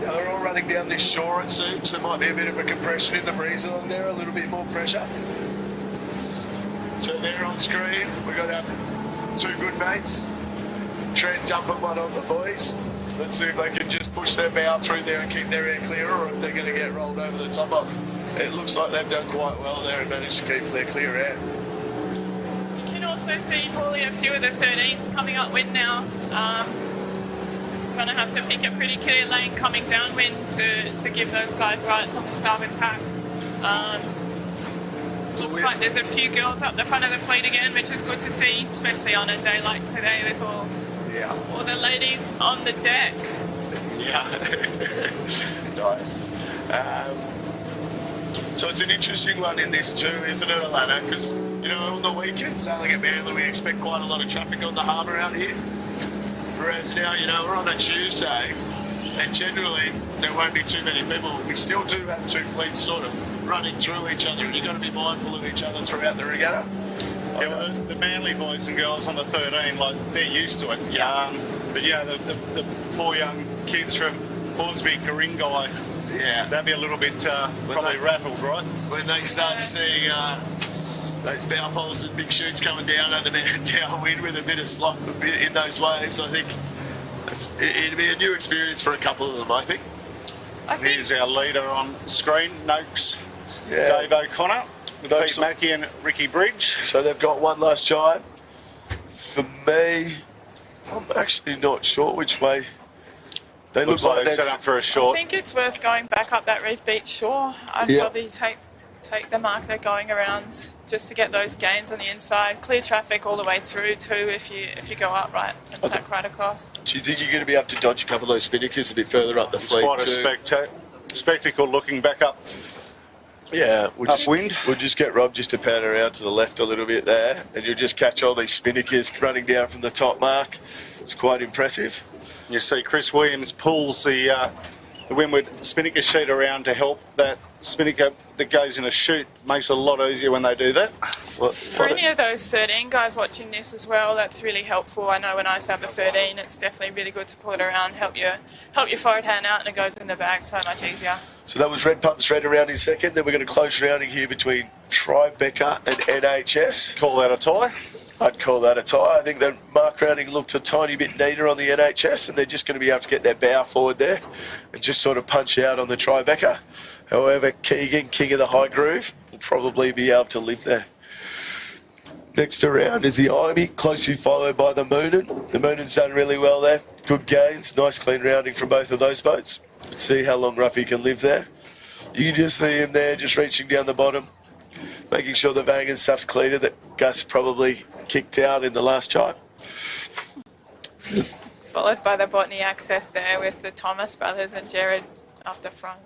Now they're all running down this shore, it seems. There might be a bit of a compression in the breeze along there, a little bit more pressure. So there on screen, we've got our 2 good mates. Trent dumping one on the boys. Let's see if they can just push their bow through there and keep their air clear, or if they're going to get rolled over the top of. It looks like they've done quite well there and managed to keep their clear air. You can also see, Paulie, a few of the 13s coming upwind now. Going to have to pick a pretty clear lane coming downwind to give those guys rights on the starboard tack. Looks like there's a few girls up the front of the fleet again, which is good to see, especially on a day like today with all the ladies on the deck. Yeah, nice. So it's an interesting one in this too, isn't it, Alana? Because, you know, on the weekend sailing at Manly, we expect quite a lot of traffic on the harbour out here. Whereas now, you know, we're on a Tuesday, and generally there won't be too many people. We still do have 2 fleets sort of running through each other, and you've got to be mindful of each other throughout the regatta. Yeah, well, the Manly boys and girls on the 13, like, they're used to it. But yeah, the poor young kids from Hornsby, Karingai, they'll be a little bit probably rattled, right? When they start seeing those bow poles and big chutes coming down at the downwind with a bit of slop in those waves, I think it'd be a new experience for a couple of them, I think. Here's our leader on screen, Noakes, Dave O'Connor, Pete Mackey and Ricky Bridge. So they've got one last jibe. For me, I'm actually not sure which way. They look like they're set up for a short. I think it's worth going back up that Reef Beach shore. I'd probably take the mark they're going around just to get those gains on the inside. Clear traffic all the way through too if you go up right and tack right across. Do you think you're going to be able to dodge a couple of those spinnakers a bit further up the fleet? It's quite a spectacle looking back up. Yeah, upwind. We'll just get Rob just to pan around to the left a little bit there, and you'll just catch all these spinnakers running down from the top mark. It's quite impressive. You see Chris Williams pulls the windward spinnaker sheet around to help that spinnaker that goes in a chute. Makes it a lot easier when they do that. For any of those 13 guys watching this as well, that's really helpful. I know when I sail the 13, it's definitely really good to pull it around, help your forward hand out, and it goes in the bag so much easier. So that was Red Pumps Red around in second. Then we're going to close rounding here between Tribeca and NHS. Call that a tie? I'd call that a tie. I think the mark rounding looked a tiny bit neater on the NHS, and they're just going to be able to get their bow forward there and just sort of punch out on the Tribeca. However, Keegan, king of the high groove, will probably be able to live there. Next around is the Imey, closely followed by the Moonin. The Moonin's done really well there. Good gains, nice clean rounding from both of those boats. Let's see how long Ruffy can live there. You can just see him there, just reaching down the bottom, making sure the Vang and stuff's cleared, that Gus probably kicked out in the last jibe. Followed by the Botany access there with the Thomas brothers and Jared up the front,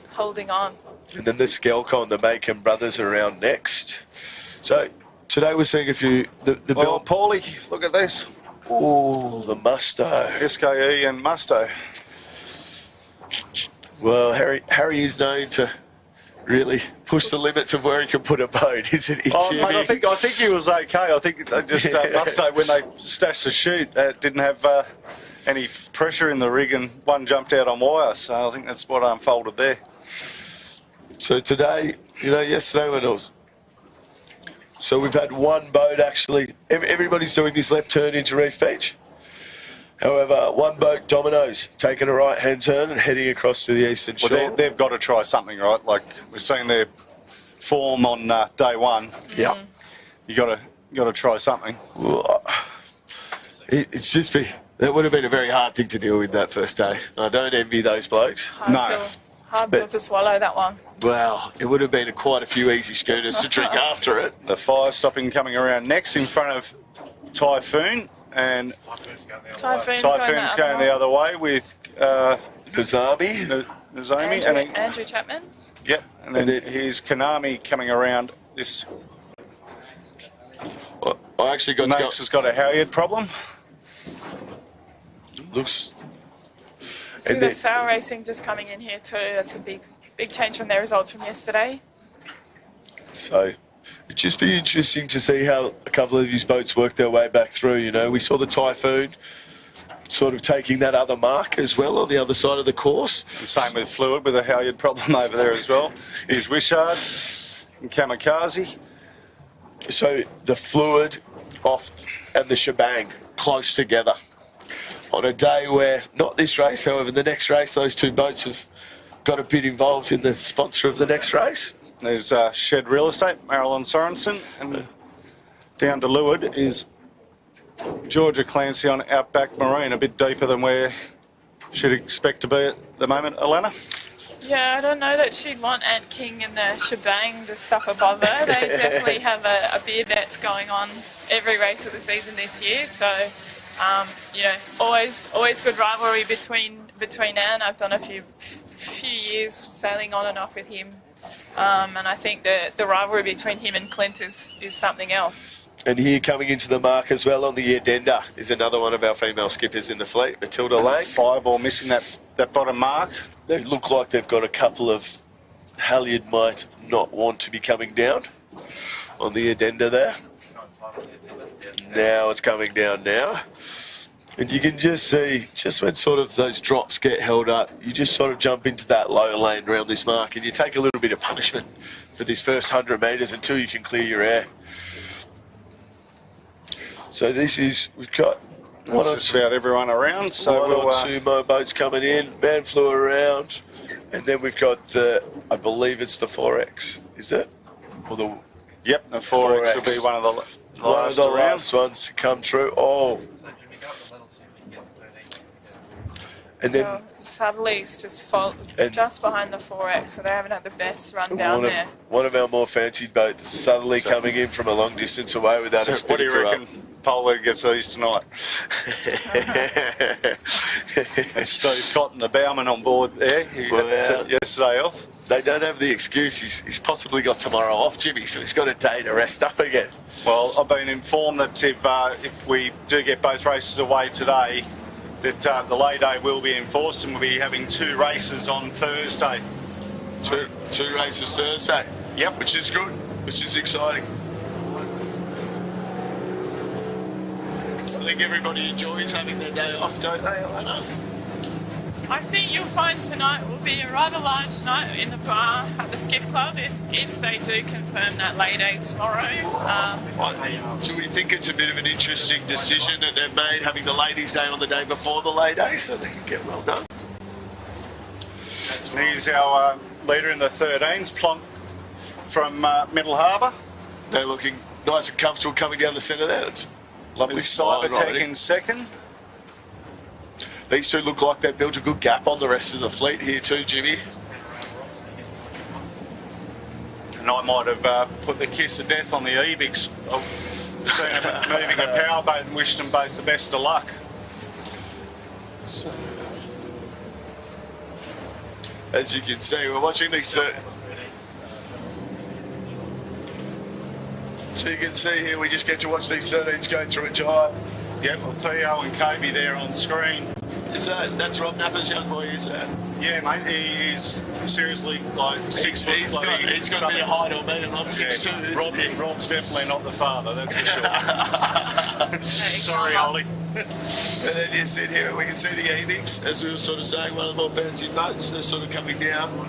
holding on. And then the Skelcon, the Macon brothers are around next. So today we're seeing a few... Well, Paulie, look at this. Oh, the Musto. SKE and Musto. Well, Harry is known to really push the limits of where he can put a boat, isn't he, Jimmy? Mate, I think he was okay. I think they just Musto, when they stashed the chute, didn't have any pressure in the rig, and one jumped out on wire. So I think that's what unfolded there. So today, you know, yesterday when it was... So we've had one boat actually. Everybody's doing this left turn into Reef Beach. However, one boat, Domino's, taking a right-hand turn and heading across to the eastern shore. Well, they've got to try something, right? Like we're seeing their form on day one, Yeah. you got to try something. Well, it's just that would have been a very hard thing to deal with that first day. I don't envy those blokes. Hard pill to swallow, that one. Well, it would have been quite a few easy schooners to drink after it. The 5 stopping coming around next in front of Typhoon, and Typhoon's going the other way with Nazami. Nozomi. Andrew Chapman. Yep, and then here's Konami coming around. This I actually got Max has got a halyard problem. Looks. See the sail racing just coming in here too. That's a big change from their results from yesterday. So it'd just be interesting to see how a couple of these boats work their way back through. You know, we saw the Typhoon sort of taking that other mark as well on the other side of the course. And same with Fluid with a halyard problem over there as well. Here's Wishard and Kamikaze. So the Fluid off and the Shebang close together on a day where, not this race, however, the next race, those two boats have got a bit involved in the sponsor of the next race. There's Shed Real Estate, Marilyn Sorensen, and down to leeward is Georgia Clancy on Outback Marine, a bit deeper than where she'd expect to be at the moment. Alana? Yeah, I don't know that she'd want Ant King and the Shebang to stuff above her. They definitely have a beer bets going on every race of the season this year. So, you know, always good rivalry between Ant. I've done a few years sailing on and off with him, and I think the rivalry between him and Clint is something else. And here coming into the mark as well on the Addenda is another one of our female skippers in the fleet, Matilda Lane. Fireball missing that bottom mark. They look like they've got a couple of halyard might not want to be coming down on the Addenda there. Now it's coming down now. And you can just see, just when sort of those drops get held up, you just sort of jump into that low lane around this mark and you take a little bit of punishment for this first 100 metres until you can clear your air. So we've got just about everyone around. So one or two more boats coming in, man flew around, and then we've got I believe it's the 4X, is it? Or yep, the 4X will be one of the last ones to come through. Oh. And then Sutherly's just behind the 4X, so they haven't had the best run down there. One of our more fancied boats, Sutherly coming in from a long distance away without a spinnaker. What do you reckon Polo gets these tonight? And Steve Cotton, the bowman, on board there. He set yesterday off. They don't have the excuse. He's possibly got tomorrow off, Jimmy, so he's got a day to rest up again. Well, I've been informed that if we do get both races away today, that the lay day will be enforced and we'll be having 2 races on Thursday. Two races Thursday? Yep. Which is good, which is exciting. I think everybody enjoys having their day off, don't they, Alana? I think you'll find tonight will be a rather large night in the bar at the Skiff Club if they do confirm that lay day tomorrow. Do we think it's a bit of an interesting decision that they've made, having the ladies' day on the day before the lay day, so they can get well done? Here's our leader in the 13s, Plonk from Middle Harbour. They're looking nice and comfortable coming down the centre there. That's lovely. Cybertech in second. These two look like they've built a good gap on the rest of the fleet here too, Jimmy. And I might have put the kiss of death on the Ebix. I've seen them moving a powerboat and wished them both the best of luck. So, as you can see, we're watching these two. So you can see here, we just get to watch these 13s go through a jibe. Yeah, well, Theo and Kobe there on screen. That's Rob Napper's young boy, is that? Yeah, mate, he is seriously like 6 foot. He's got a bit of height on me, and I'm 6'2", isn't he? Rob's definitely not the father, that's for sure. Sorry, Ollie. And then you sit here and we can see the Ebix, as we were sort of saying, one of the more fancy boats. They're sort of coming down.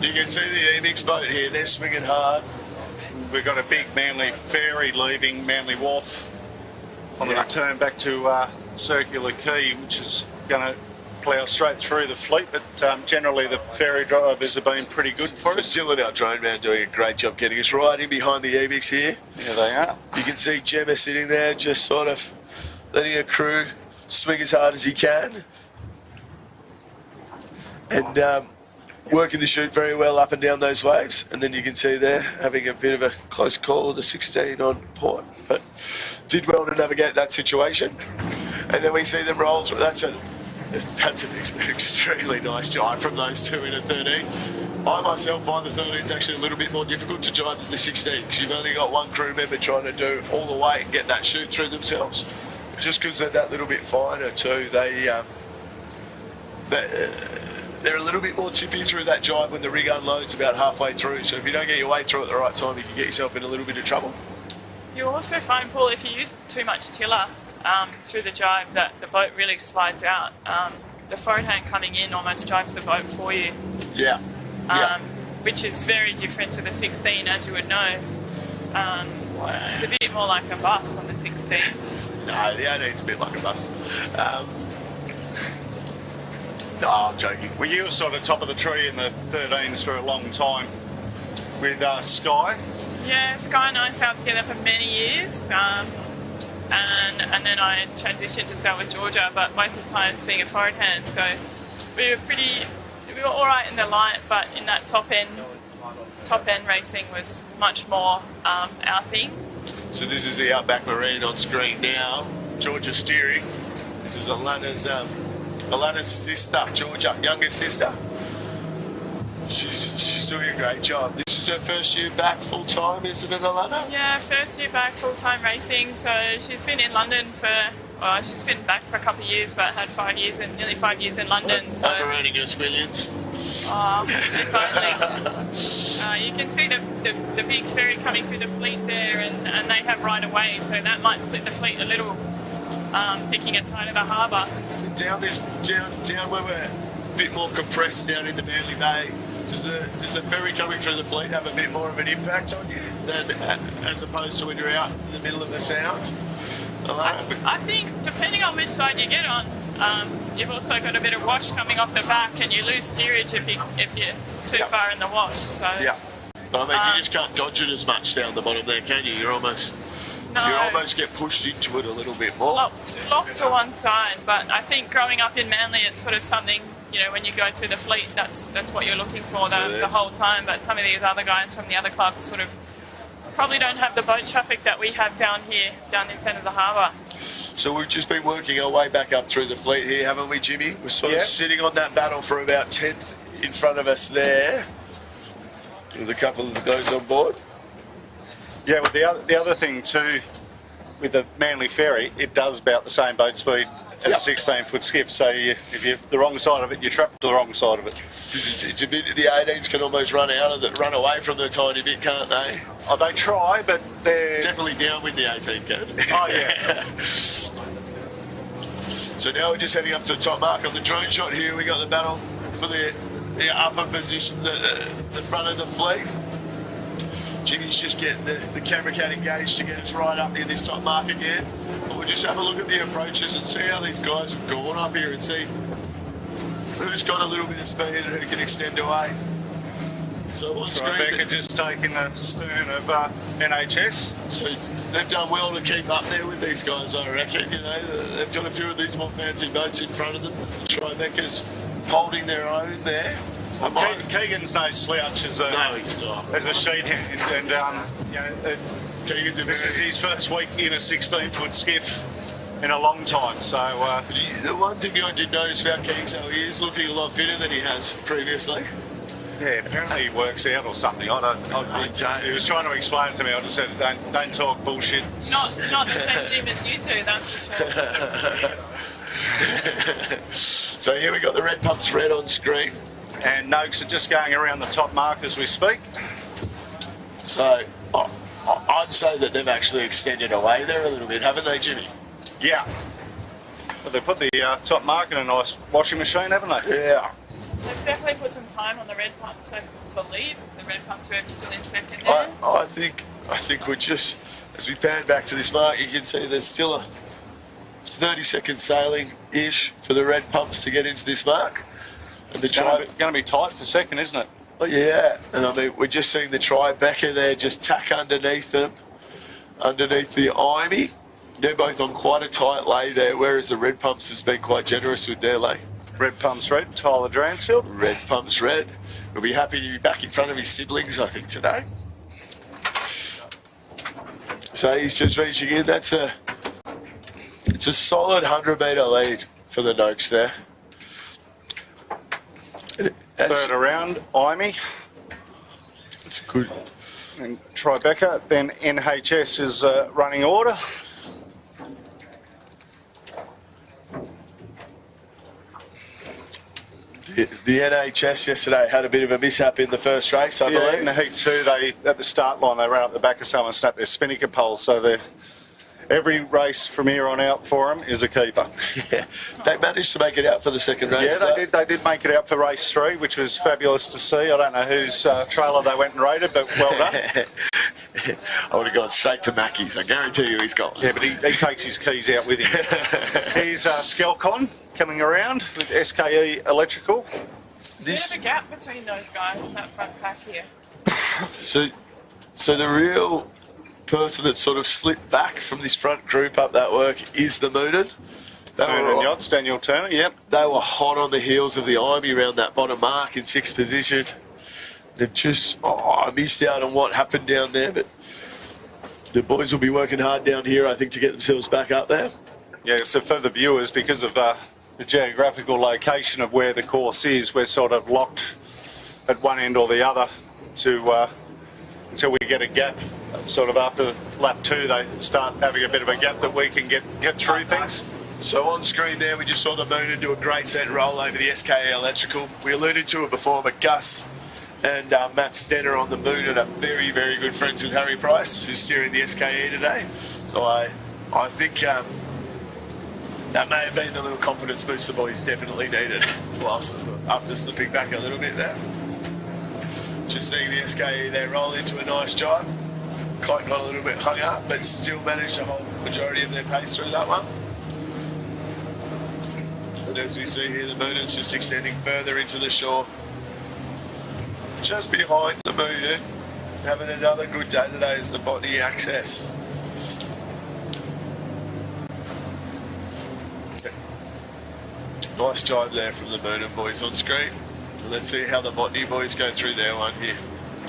You can see the Ebix boat here, they're swinging hard. We've got a big Manly ferry leaving Manly Wharf on the return back to Circular Quay, which is going to plough straight through the fleet, but generally the ferry drivers have been pretty good for us. Dylan, our drone man, doing a great job getting us right in behind the Ebix here. Yeah, they are. You can see Gemma sitting there, just sort of letting her crew swing as hard as he can. And working the chute very well up and down those waves. And then you can see there having a bit of a close call with the 16 on port, but did well to navigate that situation. And then we see them roll through. That's an extremely nice jibe from those two in a 13. I myself find the 13 is actually a little bit more difficult to jibe than the 16 because you've only got one crew member trying to do all the way and get that chute through themselves. Just because they're that little bit finer too, they're a little bit more tippy through that jibe when the rig unloads about halfway through. So if you don't get your way through at the right time, you can get yourself in a little bit of trouble. You also find, Paul, if you use too much tiller through the jibe, that the boat really slides out. The forward hand coming in almost drives the boat for you. Yeah. Which is very different to the 16, as you would know. It's a bit more like a bus on the 16. No, the 18's a bit like a bus. No, I'm joking. Well, you were sort of top of the tree in the 13s for a long time with Sky. Yeah, Sky and I sailed together for many years. And then I transitioned to sail with Georgia, but both the times being a forward hand. So we were all right in the light, but in that top end racing was much more our thing. So this is the Outback Marine on screen now. Georgia steering. This is Alana's sister, Georgia, younger sister. She's doing a great job. This is her first year back full time, isn't it, Alana? Yeah, first year back full time racing. So she's been in London she's been back for a couple of years, but had nearly 5 years in London. So earning her squillions. Oh, if only. You can see the big ferry coming through the fleet there, and they have right of way, so that might split the fleet a little, picking at side of the harbour. Down where we're a bit more compressed down in the Manly Bay, does the ferry coming through the fleet have a bit more of an impact on you than as opposed to when you're out in the middle of the sound? I think depending on which side you get on, you've also got a bit of wash coming off the back, and you lose steerage if you're too far in the wash. So yeah, but I mean you just can't dodge it as much down the bottom there, can you? You almost get pushed into it a little bit more. Locked to one side, but I think growing up in Manly, it's sort of something, you know, when you go through the fleet, that's what you're looking for the whole time. But some of these other guys from the other clubs sort of probably don't have the boat traffic that we have down this end of the harbour. So we've just been working our way back up through the fleet here, haven't we, Jimmy? We're sort of sitting on that battle for about 10th in front of us there, with a couple of the guys on board. Yeah, well, the other thing too, with the Manly ferry, it does about the same boat speed as a 16-foot skiff. So if you're the wrong side of it, you're trapped to the wrong side of it. It's a bit. The 18s can almost run away from the tiny bit, can't they? Oh, they try, but they're definitely downwind the 18 can. Oh yeah. So now we're just heading up to the top mark on the drone shot here. We got the battle for the upper position, the front of the fleet. Jimmy's just getting the camera cat engaged to get us right up near this top mark again. But we'll just have a look at the approaches and see how these guys have gone up here and see who's got a little bit of speed and who can extend away. So on screen, Rebecca just taking the stern of NHS. So they've done well to keep up there with these guys, I reckon. You know, they've got a few of these more fancy boats in front of them. Tribeca's holding their own there. Keegan's no slouch as a sheet hand, and you know, this is his first week in a 16-foot skiff in a long time. So the one thing I did notice about Keegan, so he is looking a lot fitter than he has previously. Yeah, apparently he works out or something. I don't. He was trying to explain it to me. I just said, don't talk bullshit. Not the same gym as you two, that's for sure. So here we got the red pumps red on screen. And Noakes are just going around the top mark as we speak. So I'd say that they've actually extended away there a little bit, haven't they, Jimmy? Yeah. But they put the top mark in a nice washing machine, haven't they? Yeah. They've definitely put some time on the red pumps. I believe the red pumps are still in second there. I think we're just, as we pan back to this mark, you can see there's still 30-second sailing-ish for the red pumps to get into this mark. And the It's going to be tight for second, isn't it? Oh, yeah, and I mean, we're just seeing the Tribeca there just tack underneath them, underneath the Imey. They're both on quite a tight lay there, whereas the red pumps has been quite generous with their lay. Red pumps red, Tyler Dransfield. Red pumps red. He'll be happy to be back in front of his siblings, I think, today. So he's just reaching in. It's a solid 100-metre lead for the Noakes there. Third around, Imey. It's good. And Tribeca. Then NHS is running order. The NHS yesterday had a bit of a mishap in the first race, I believe. In the heat 2, at the start line, they ran up the back of someone and snapped their spinnaker pole. So every race from here on out for them is a keeper. Yeah, they managed to make it out for the second race. Yeah, they did make it out for race 3, which was fabulous to see. I don't know whose trailer they went and raided, but well done. I would have gone straight to Mackey's. I guarantee you he's got. Yeah, but he takes his keys out with him. Here's Skelcon coming around with SKE Electrical. There's a gap between those guys, that front pack here. So the real person that sort of slipped back from this front group up that work is the Moonin. Moonin Yachts, Daniel Turner, yep. They were hot on the heels of the Imey around that bottom mark in 6th position. They've just missed out on what happened down there, but the boys will be working hard down here, I think, to get themselves back up there. Yeah, so for the viewers, because of the geographical location of where the course is, we're sort of locked at one end or the other until we get a gap. Sort of after lap 2, they start having a bit of a gap that we can get through things. So on screen there, we just saw the Moonin do a great set and roll over the SKE Electrical. We alluded to it before, but Gus and Matt Stenner on the Moonin are very, very good friends with Harry Price, who's steering the SKE today. So I think that may have been the little confidence boost the boys definitely needed after slipping back a little bit there. Just seeing the SKE there roll into a nice jibe. Quite got a little bit hung up, but still managed to hold the majority of their pace through that one. And as we see here, the Moonin's just extending further into the shore. Just behind the Moonin, having another good day today is the Botany Access. Nice jibe there from the Moonin boys on screen. And let's see how the Botany boys go through their one here.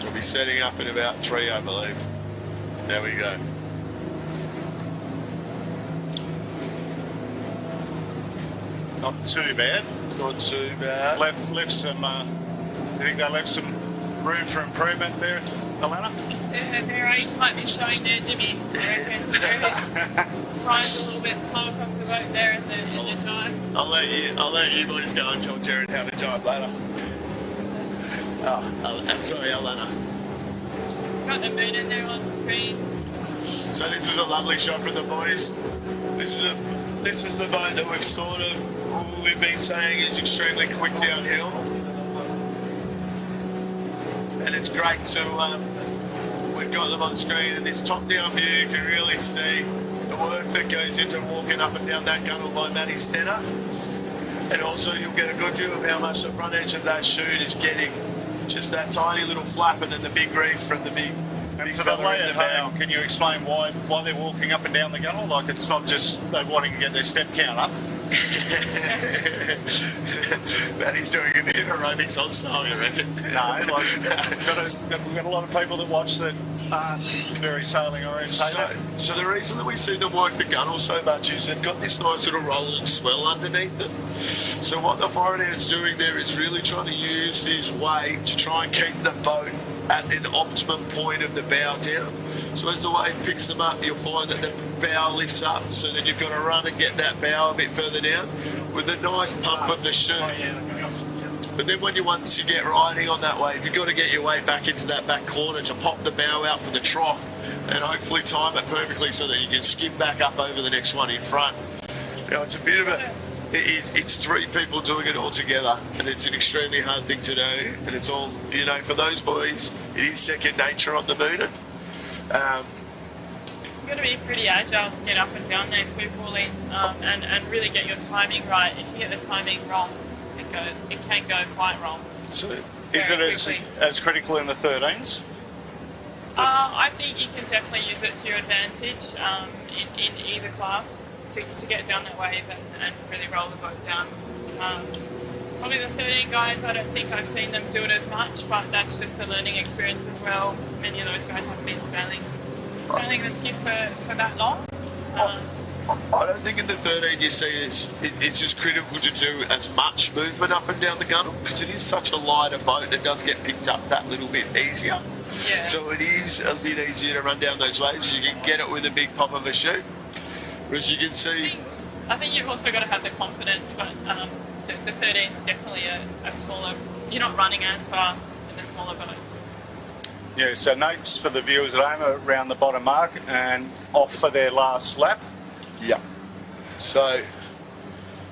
We'll be setting up in about 3, I believe. There we go. Not too bad. Not too bad. Left some. I think they left some room for improvement there, Alana. Their age might be showing there, Jimmy. I reckon it's rise a little bit slow across the boat there in the jibe. I'll let you boys go and tell Jared how to jibe later. Sorry, Alana. Got the Moonin there on screen. So this is a lovely shot from the boys. This is the boat that we've been saying is extremely quick downhill, and it's great to we've got them on screen. And this top-down view, you can really see the work that goes into walking up and down that gunnel by Matty Stenner, and also you'll get a good view of how much the front edge of that chute is getting. Just that tiny little flap and then the big reef from the big for the lay at home, can you explain why they're walking up and down the gunnel? Like, it's not just they wanting to get their step count up. Matty's doing a bit of aerobics on style, I reckon. No, we've got a lot of people that watch that aren't very sailing orientated. So the reason that we see them work the gunnel so much is they've got this nice little rolling swell underneath them. So what the foreigner's doing there is really trying to use this weight to try and keep the boat at an optimum point of the bow down. So as the wave picks them up, you'll find that the bow lifts up, so then you've got to run and get that bow a bit further down with a nice pump of the chute. But then once you get riding on that wave, you've got to get your way back into that back corner to pop the bow out for the trough and hopefully time it perfectly so that you can skip back up over the next one in front. You know, it's a bit of it's 3 people doing it all together, and it's an extremely hard thing to do, and it's all, you know, for those boys, it is second nature on the Moonin. got to be pretty agile to get up and down there too, Paulie, and really get your timing right. If you get the timing wrong, it can go quite wrong. So is it as critical in the 13s? I think you can definitely use it to your advantage in either class to get down that wave and really roll the boat down. Probably the 13 guys, I don't think I've seen them do it as much, but that's just a learning experience as well. Many of those guys haven't been sailing the skiff for that long. I don't think in the 13 you see it's just critical to do as much movement up and down the gunnel because it is such a lighter boat and it does get picked up that little bit easier. Yeah. So it is a bit easier to run down those waves. You can get it with a big pop of a chute. Whereas you can see... I think you've also got to have the confidence, but the 13 is definitely a smaller... You're not running as far in a smaller boat. Yeah, so notes for the viewers at home around the bottom mark and off for their last lap. Yeah. So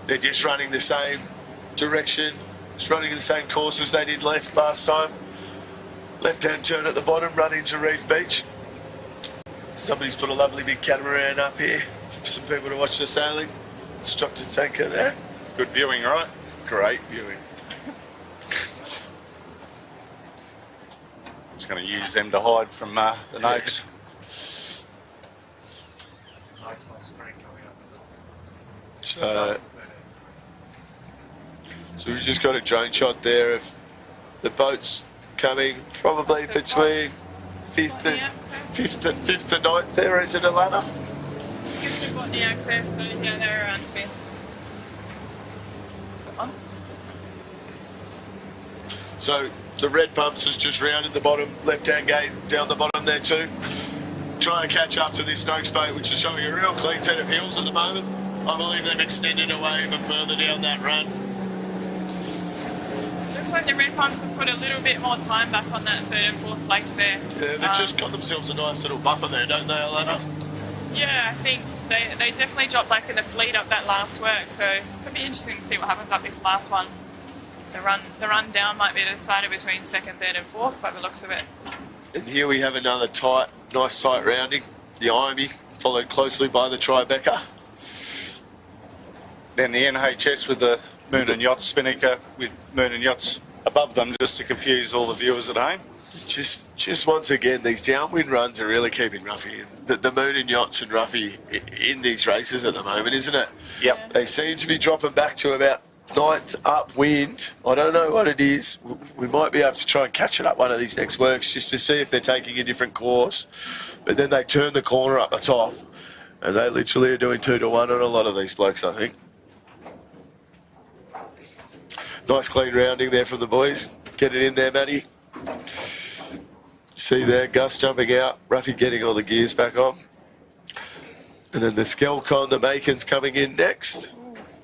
they're just running the same direction, just running the same course as they did last time. Left-hand turn at the bottom, run into Reef Beach. Somebody's put a lovely big catamaran up here for some people to watch the sailing. Structed tanker there. Good viewing, right? Great viewing. Just going to use them to hide from the notes. Lights on screen coming up. So we've just got a drone shot there of the boats coming probably between fifth and ninth there, is it a ladder? If you've got the access, so yeah, they're around fifth. Is it on? So the red pumps is just round in the bottom, left-hand gate down the bottom there too. Trying to catch up to this Noakes boat, which is showing a real clean set of hills at the moment. I believe they've extended away even further down that run. Looks like the red pumps have put a little bit more time back on that third and fourth place there. Yeah, they've just got themselves a nice little buffer there, don't they, Alana? Yeah, I think they definitely dropped back in the fleet up that last work, so it could be interesting to see what happens up this last one. The run down might be decided between second, third and fourth by the looks of it. And here we have another nice tight rounding. The Irony, followed closely by the Tribeca. Then the NHS with the Moon and Yachts spinnaker with Moon and Yachts above them, just to confuse all the viewers at home. Just once again, these downwind runs are really keeping Ruffy in. The Moon and Yachts and Ruffy in these races at the moment, isn't it? Yep. They seem to be dropping back to about ninth upwind. I don't know what it is. We might be able to try and catch it up one of these next works just to see if they're taking a different course. But then they turn the corner up the top and they literally are doing 2 to 1 on a lot of these blokes, I think. Nice clean rounding there from the boys. Get it in there, Matty. See there, Gus jumping out, Ruffy getting all the gears back on. And then the Skelcon, the Macon's coming in next.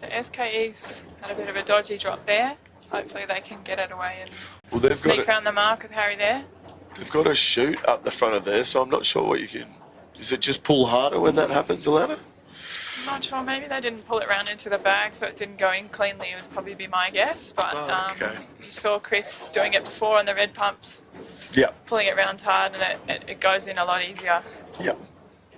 The SKE's had a bit of a dodgy drop there. Hopefully they can get it away and sneak around the mark with Harry there. They've got a chute up the front of there, so I'm not sure what you can... Does it just pull harder when that happens, Alana? I'm not sure, maybe they didn't pull it round into the bag so it didn't go in cleanly, would probably be my guess. But okay. You saw Chris doing it before on the red pumps. Yep. Pulling it round hard and it goes in a lot easier. Yep.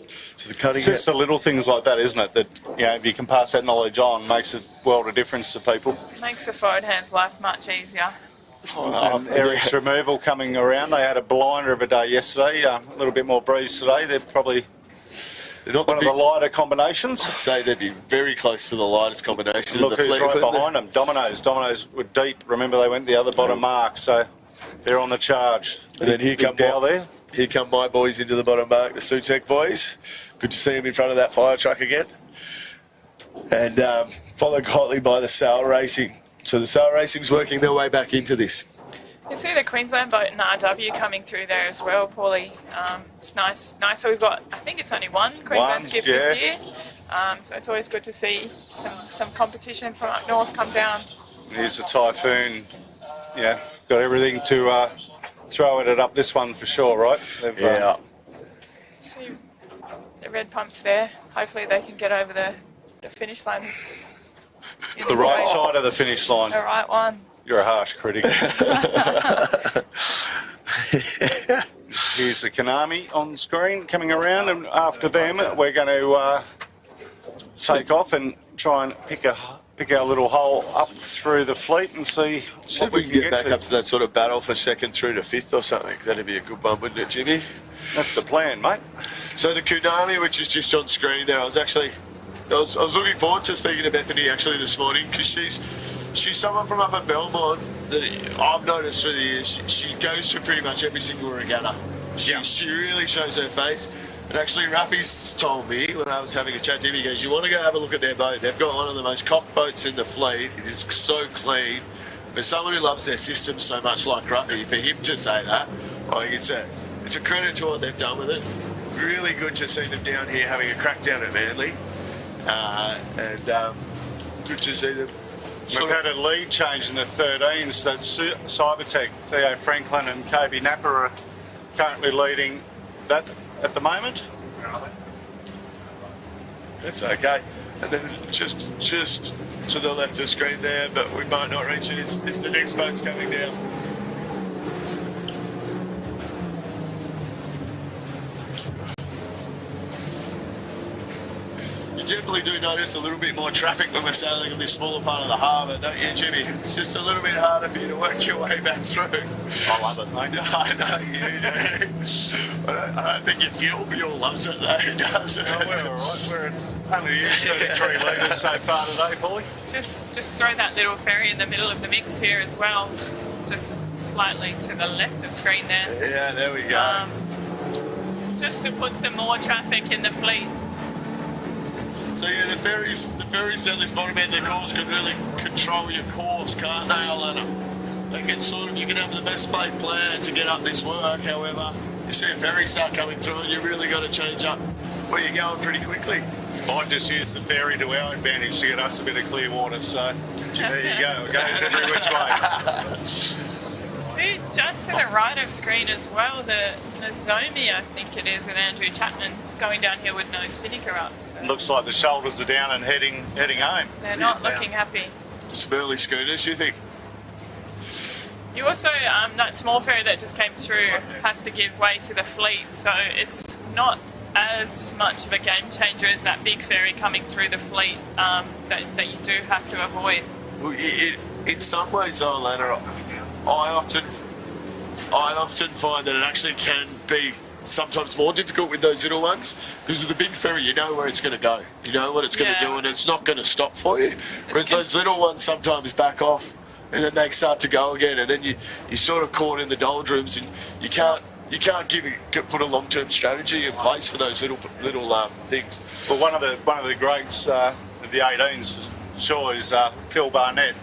So the cutting... It's just the little things like that, isn't it? That, you know, if you can pass that knowledge on, makes a world of difference to people. Makes the forward hand's life much easier. And Eric's removal coming around. They had a blinder of a day yesterday, a little bit more breeze today. They're probably not one of the lighter combinations. I'd say they'd be very close to the lightest combination. Look who's right behind them. Dominoes. Dominoes were deep. Remember, they went the other bottom mark, so they're on the charge. And then here come my boys into the bottom mark, the Sutek boys. Good to see them in front of that fire truck again. And followed hotly by the Sail Racing. So the Sail Racing's working their way back into this. You can see the Queensland boat and RW coming through there as well, Paulie. It's nice. So we've got, I think it's only one Queensland Skiff this year. So it's always good to see some competition from up north come down. Here's the Typhoon. Yeah, got everything to throw at it up this one for sure, right? Yeah. See the red pumps there. Hopefully they can get over the finish line. The right side of the finish line. The right one. You're a harsh critic. Here's the Konami on screen coming around, and after them we're going to take off and try and pick our little hole up through the fleet and see if we can get back up to that sort of battle for second through to fifth or something. That'd be a good one, wouldn't it, Jimmy? That's the plan, mate. So the Konami, which is just on screen there, I was looking forward to speaking to Bethany actually this morning, because she's someone from up at Belmont that I've noticed through the years. She goes to pretty much every single regatta. She really shows her face. And actually, Ruffy's told me when I was having a chat to him, he goes, "You want to go have a look at their boat? They've got one of the most cocked boats in the fleet. It is so clean." For someone who loves their system so much like Ruffy, for him to say that, I think it's a credit to what they've done with it. Really good to see them down here having a crack down at Manly. Good to see them. We've had a lead change in the 13s. That's Cybertech. Theo Franklin and KB Napper are currently leading that at the moment. That's okay. And then just to the left of the screen there, but we might not reach it. It's the next boat's coming down. You definitely do notice a little bit more traffic when we're sailing in this smaller part of the harbour, don't you, Jimmy? It's just a little bit harder for you to work your way back through. I love it, mate. I know you do. I don't think your fuel loves it though, does it? Well, we're all right. We're at only used 33 litres so far today, Paulie. Just throw that little ferry in the middle of the mix here as well, just slightly to the left of screen there. Yeah, there we go. Just to put some more traffic in the fleet. So yeah, the ferries at this bottom end of the course can really control your course, can't they, Alana? They can you can have the best laid plan to get up this work, however, you see a ferry start coming through and you really got to change up where you're going pretty quickly. I just use the ferry to our advantage to get us a bit of clear water, so there you go. It goes every which way. See, just to the right of screen as well, the Nozomi, I think it is, with Andrew Chapman's going down here with no spinnaker up. So. Looks like the shoulders are down and heading home. They're not looking happy. Some early schooners, you think? You also, that small ferry that just came through has to give way to the fleet, so it's not as much of a game changer as that big ferry coming through the fleet that you do have to avoid. Well, in some ways, though, Alana, I often find that it actually can be sometimes more difficult with those little ones, because with the big ferry you know where it's going to go, you know what it's going to do, and it's not going to stop for you. Whereas those little ones sometimes back off and then they start to go again, and then you're sort of caught in the doldrums, and you can't put a long-term strategy in place for those little things. Well, one of the greats of the 18s, sure, is Phil Barnett.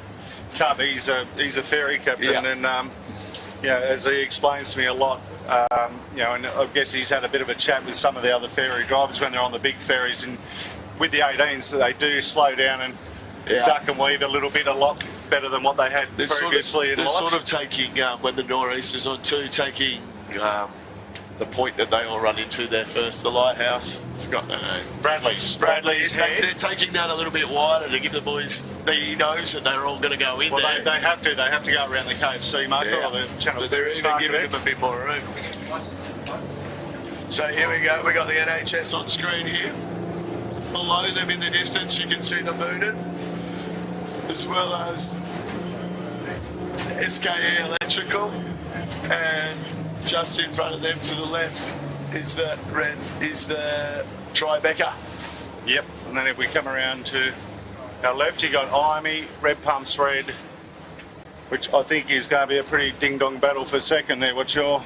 He's a ferry captain, and as he explains to me a lot, and I guess he's had a bit of a chat with some of the other ferry drivers when they're on the big ferries, and with the 18s, they do slow down and duck and weave a lot better than what they had previously in life. They're sort of taking, when the nor'easter's on too, taking the point that they all run into there first, the lighthouse. I forgot their name. Bradley's head. They're taking that a little bit wider to give the boys. He knows that they're all going to go in there. They have to go around the KFC marker or the Channel. But they're even giving them a bit more room. So here we go. We got the NHS on screen here. Below them in the distance, you can see the Moonin, as well as SKE Electrical, and just in front of them to the left is the Tribeca. Yep, and then if we come around to our left, you got Iamy, Red Pumps Red, which I think is going to be a pretty ding-dong battle for second there. What's your...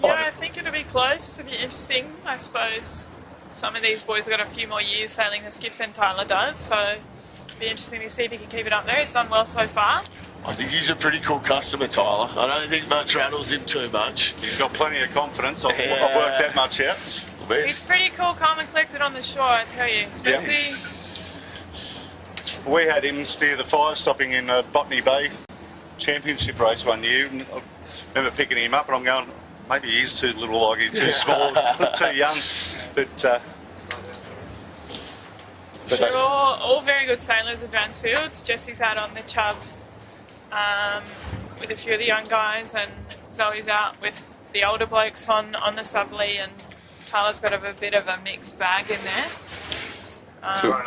Yeah, I think it'll be close. It'll be interesting, I suppose. Some of these boys have got a few more years sailing the Skiff than Tyler does, so it'll be interesting to see if he can keep it up there. He's done well so far. I think he's a pretty cool customer, Tyler. I don't think much rattles him too much. He's got plenty of confidence. I've worked that much out. He's pretty cool, calm and collected on the shore, I tell you. Especially... We had him steer the fire stopping in a Botany Bay Championship race one year. I remember picking him up and I'm going, maybe he's too little, like he's too small, too young. But they're all very good sailors at Dransfields. Jesse's out on the chubs with a few of the young guys, and Zoe's out with the older blokes on the subly, and Tyler's got a bit of a mixed bag in there.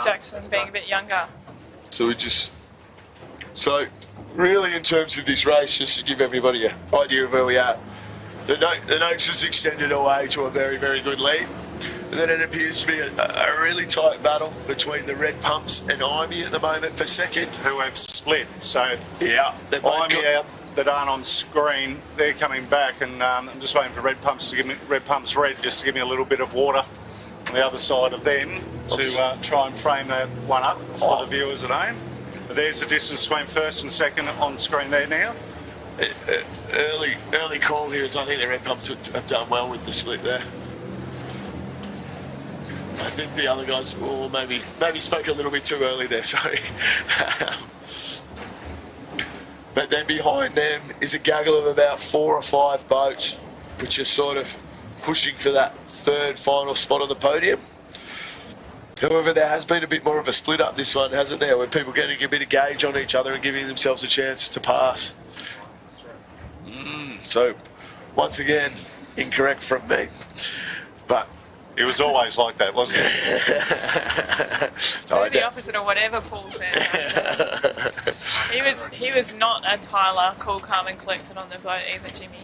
Jackson being a bit younger. So really in terms of this race, just to give everybody an idea of where we are, the Noakes has extended away to a very, very good lead. And then it appears to be a really tight battle between the Red Pumps and Imey at the moment for second. Who have split, so yeah, Imey out that aren't on screen, they're coming back, and I'm just waiting for Red Pumps Red just to give me a little bit of water on the other side of them to try and frame that one up for the viewers at home. But there's the distance between first and second on screen there now. Early call here is I think the Red Pumps have done well with the split there. I think the other guys maybe spoke a little bit too early there, sorry. But then behind them is a gaggle of about 4 or 5 boats, which are sort of pushing for that third final spot on the podium. However, there has been a bit more of a split up this one, hasn't there, where people getting a bit of gauge on each other and giving themselves a chance to pass. So, once again, incorrect from me. But it was always like that, wasn't it? The opposite of whatever Paul said. He was not a Tyler, cool, calm and collected on the boat either, Jimmy.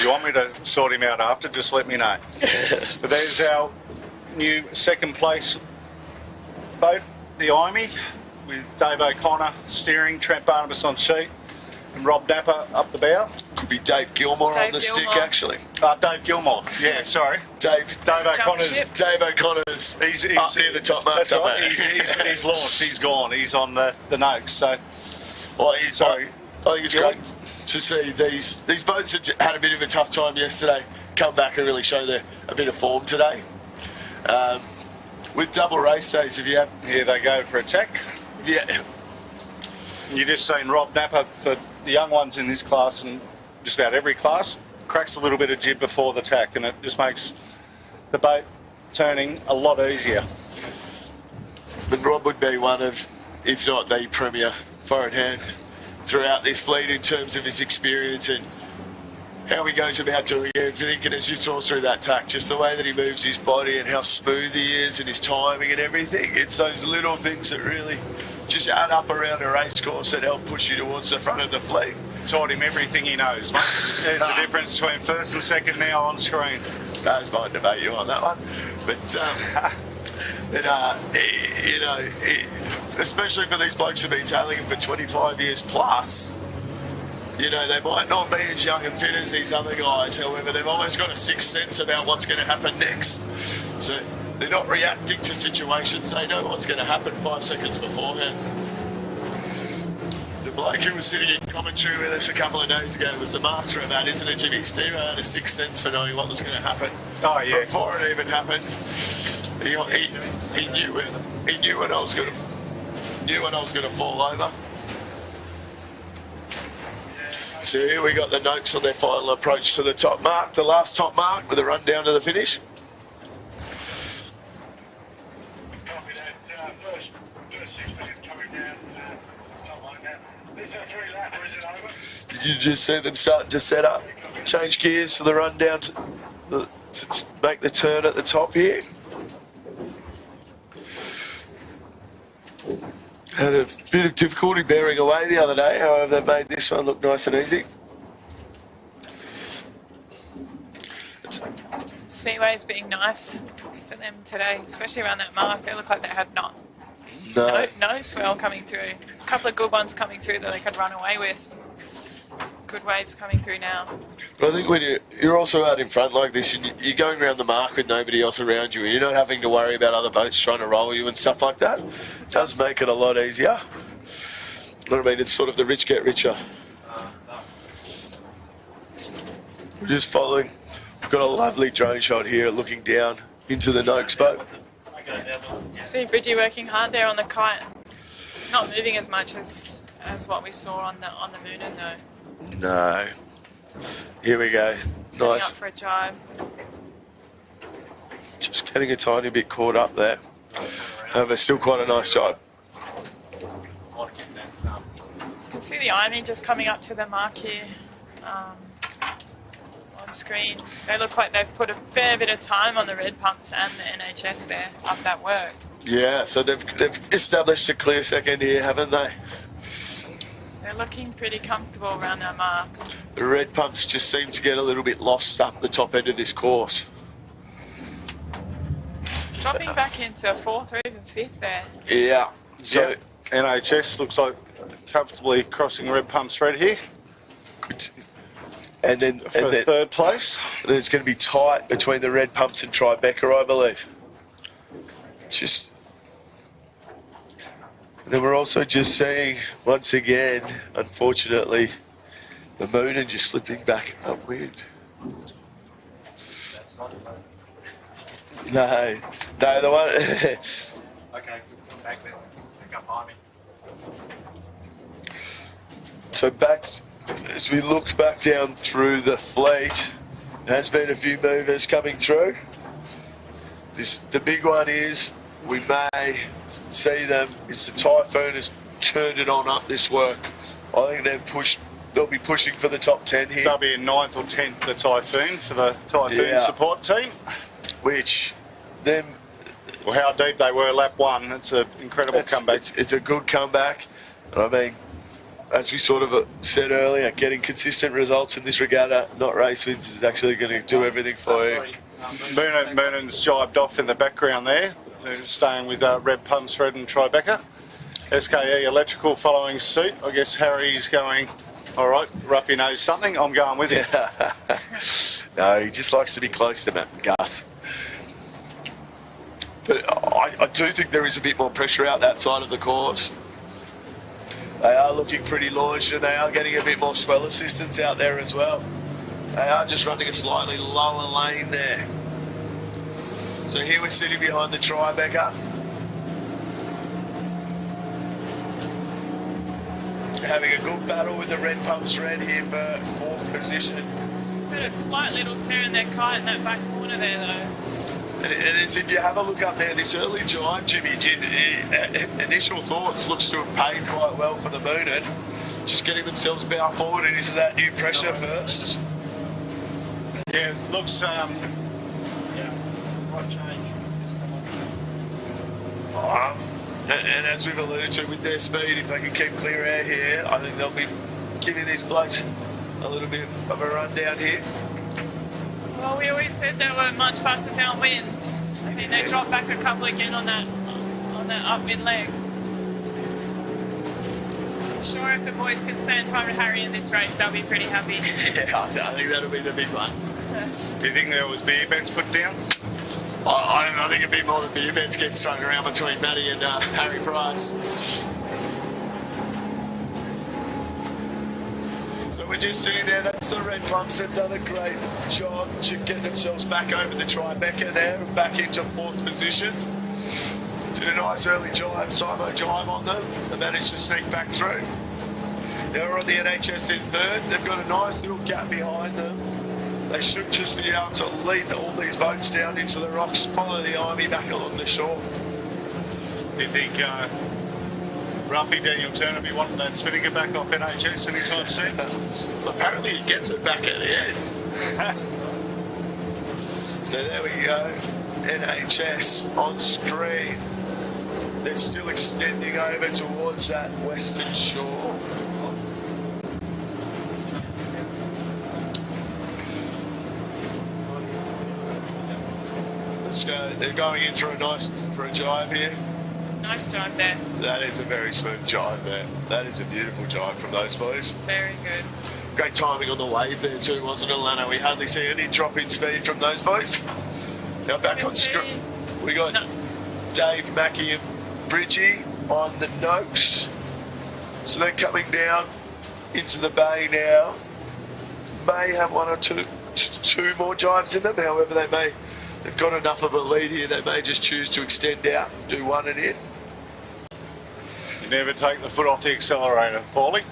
You want me to sort him out after? Just let me know. But there's our new second place boat, the Imey, with Dave O'Connor steering, Trent Barnabas on sheet, and Rob Napper up the bow. Could be Dave Gilmore on the stick, actually. Dave Gilmore, yeah, sorry. Dave O'Connor's. He's near the top mark. That's right. He's launched. He's gone. He's on the Noakes. So, sorry. I think it's great to see these boats that had a bit of a tough time yesterday come back and really show a bit of form today. With double race days, if you have. Here they go for attack. Yeah. You just seen Rob Napper for the young ones in this class and just about every class cracks a little bit of jib before the tack, and it just makes the boat turning a lot easier. But Rob would be one of, if not the premier forward hand throughout this fleet in terms of his experience and how he goes about doing everything. And as you saw through that tack, just the way that he moves his body and how smooth he is and his timing and everything, it's those little things that really just add up around a race course that help push you towards the front of the fleet. Taught him everything he knows, mate. There's the difference between first and second now on screen. That's my debate you on that one. But, especially for these blokes who've been sailing for 25 years plus, they might not be as young and fit as these other guys. However, they've almost got a sixth sense about what's going to happen next. So they're not reacting to situations. They know what's going to happen 5 seconds beforehand. The bloke who was sitting in commentary with us a couple of days ago was the master of that, isn't it, Jimmy? Steve had a sixth sense for knowing what was going to happen. Oh, yeah. Before it even happened, he knew when I was going to fall over. So here we got the Noakes on their final approach to the top mark, the last top mark, with a run down to the finish. You just see them starting to set up, change gears for the run down to make the turn at the top here. Had a bit of difficulty bearing away the other day, however they've made this one look nice and easy. Seaway's being nice for them today, especially around that mark. They look like they had no swell coming through. A couple of good ones coming through that they could run away with. Good waves coming through now. But I think when you're also out in front like this, and you're going around the mark with nobody else around you, and you're not having to worry about other boats trying to roll you and stuff like that, it does make it a lot easier. I mean, it's sort of the rich get richer. We're just following. We've got a lovely drone shot here looking down into the Noakes boat. See Bridgie working hard there on the kite. Not moving as much as what we saw on the Moonin though. No. Here we go. Setting Nice. up for a jibe. Just getting a tiny bit caught up there. However, still quite a nice job. You can see the Imey just coming up to the mark here. on screen. They look like they've put a fair bit of time on the red pumps and the NHS there up that work. Yeah, so they've established a clear second here, haven't they? They're looking pretty comfortable around that mark. The red pumps just seem to get a little bit lost up the top end of this course. Dropping back into fourth or even fifth there. Yeah. So Yep. NHS looks like comfortably crossing red pumps red here good. And then for third place. it's going to be tight between the red pumps and Tribeca, I believe. Just. Then we're also just seeing, once again, unfortunately, the Moonen just slipping back upwind. That's not a phone. No, the one. Okay, come back then. Pick up behind me. So back, as we look back down through the fleet, there has been a few movers coming through. The big one is, we may see them, is the Typhoon has turned it on up this work. I think they'll be pushing for the top 10 here. They'll be in 9th or 10th, the Typhoon, for the Typhoon support team. Which, them... Well, how deep they were lap one, it's an incredible comeback. It's a good comeback. I mean, as we sort of said earlier, getting consistent results in this regatta, not race wins, is actually going to do everything for you. Moonen's jibed off in the background there. They're staying with red pumps, red and Tribeca. SKE Electrical following suit. I guess Harry's going, all right, Ruffy knows something, I'm going with him. No, he just likes to be close to Matt Gus. But I do think there is a bit more pressure out that side of the course. They are looking pretty launched and they are getting a bit more swell assistance out there as well. They are just running a slightly lower lane there. So here we're sitting behind the Tribeca. Having a good battle with the red pumps red here for 4th position. Got a slight little tear in their kite in that back corner there though. And as if you have a look up there, this early drive, Jimmy, initial thoughts looks to have paid quite well for the Moonen. Just getting themselves bow forward and into that new pressure first. Yeah, looks... Yeah, right change. And as we've alluded to with their speed, if they can keep clear air here, I think they'll be giving these blokes a little bit of a run down here. Well, we always said they were much faster downwind. I think they dropped back a couple again on that upwind leg. I'm sure if the boys can stay in front of Harry in this race, they'll be pretty happy. Yeah, I think that'll be the big one. Do you think there was beer bets put down? I think a bit more than beer bets get strung around between Matty and Harry Price. So we're just sitting there, that's the red pumps. They've done a great job to get themselves back over the Tribeca there and back into 4th position. Did a nice early jibe, Simo jibe on them. They managed to sneak back through. Now we're on the NHS in 3rd. They've got a nice little gap behind them. They should just be able to lead all these boats down into the rocks, follow the Army back along the shore. Do you think Ruffy, Daniel Turner, be wanting that spinnaker back off NHS anytime soon? Well, apparently he gets it back at the end. So there we go, NHS on screen. They're still extending over towards that western shore. Let's go. They're going in for a jibe here. Nice job there. That is a very smooth jibe there. That is a beautiful jibe from those boys. Very good. Great timing on the wave there too, wasn't it, Lana? We hardly see any drop in speed from those boys. Now back on screen, we got Dave, Mackie and Bridgie on the Noakes. So they're coming down into the bay now. May have one or two more jibes in them. However, they've got enough of a lead here. They may just choose to extend out and do one and in. You never take the foot off the accelerator, Paulie.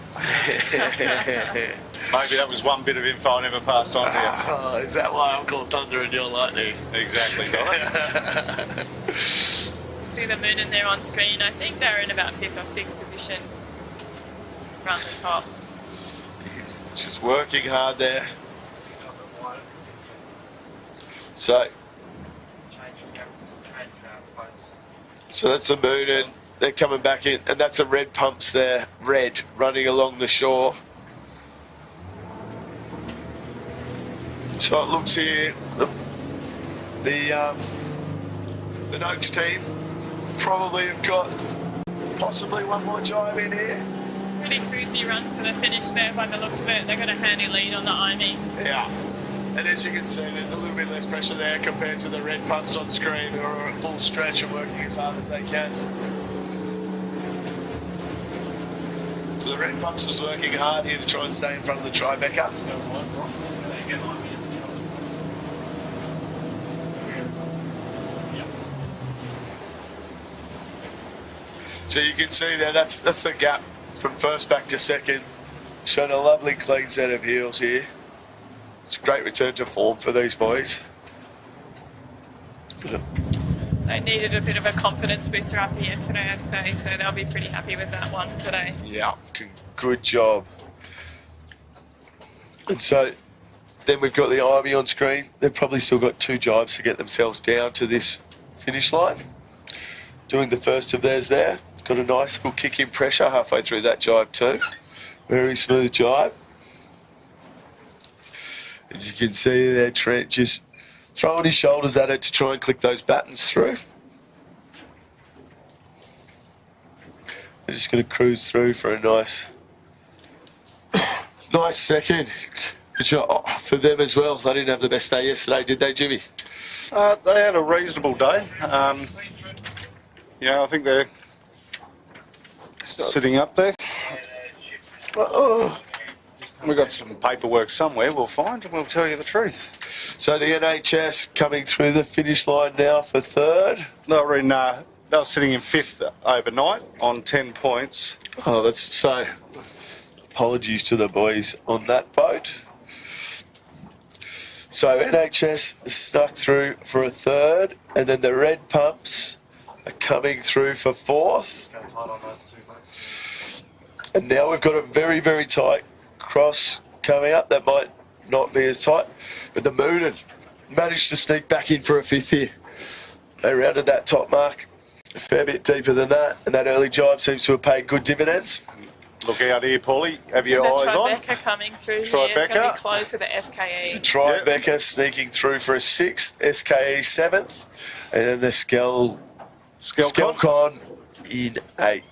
Maybe that was one bit of info I never passed on to you. Oh, is that why I'm called Thunder and you're Lightning? Exactly. See the Moonen there on screen. I think they're in about 5th or 6th position around the top. He's just working hard there. So that's the moon, and they're coming back in, and that's the red pumps there, red, running along the shore. So it looks here, the Noakes team probably have got possibly one more jibe in here. Pretty cruisy run to the finish there by the looks of it. They've got a handy lead on the IME. Yeah, and as you can see, there's a little bit less pressure there compared to the red pumps on screen, who are at full stretch and working as hard as they can. So the red pumps is working hard here to try and stay in front of the Tribeca. So you can see there, that's the gap from first back to second. Showing a lovely clean set of heels here. It's a great return to form for these boys. They needed a bit of a confidence booster after yesterday, I'd say, so they'll be pretty happy with that one today. Yeah, good job. And so then we've got the Ivy on screen. They've probably still got 2 jibes to get themselves down to this finish line. Doing the first of theirs there. Got a nice little kick in pressure halfway through that jibe too. Very smooth jibe. As you can see there, Trent just throwing his shoulders at it to try and click those battens through. They're just going to cruise through for a nice second. Good job for them as well. They didn't have the best day yesterday, did they, Jimmy? They had a reasonable day. Yeah, I think they're sitting up there. We've got some paperwork somewhere we'll find and we'll tell you the truth. So the NHS coming through the finish line now for third. They were sitting in 5th overnight on 10 points. Oh, that's so. Apologies to the boys on that boat. So NHS snuck through for a third, and then the red pumps are coming through for 4th. And now we've got a very, very tight cross coming up. That might not be as tight, but the Moonin managed to sneak back in for a 5th here. They rounded that top mark a fair bit deeper than that, and that early jibe seems to have paid good dividends. Look out here, Paulie. Have your the eyes on. Tribeca coming through here. It's going to be close with the SKE. The Tribeca sneaking through for a 6th, SKE 7th, and then the Skelcon in 8th,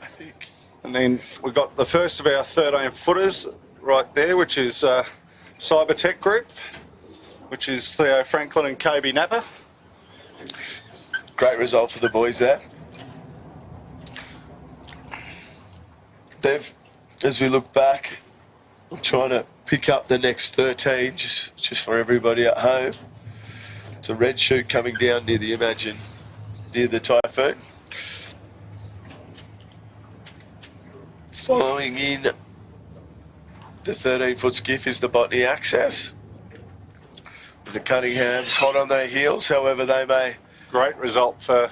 I think. And then we've got the first of our 13 footers right there, which is Cybertech Group, which is Theo Franklin and KB Napa. Great result for the boys there. They've, as we look back, I'm trying to pick up the next 13 just for everybody at home. It's a red chute coming down near the near the Typhoon. Following in the 13-foot skiff is the Botany Access. With the Cunninghams hot on their heels, however they may. Great result for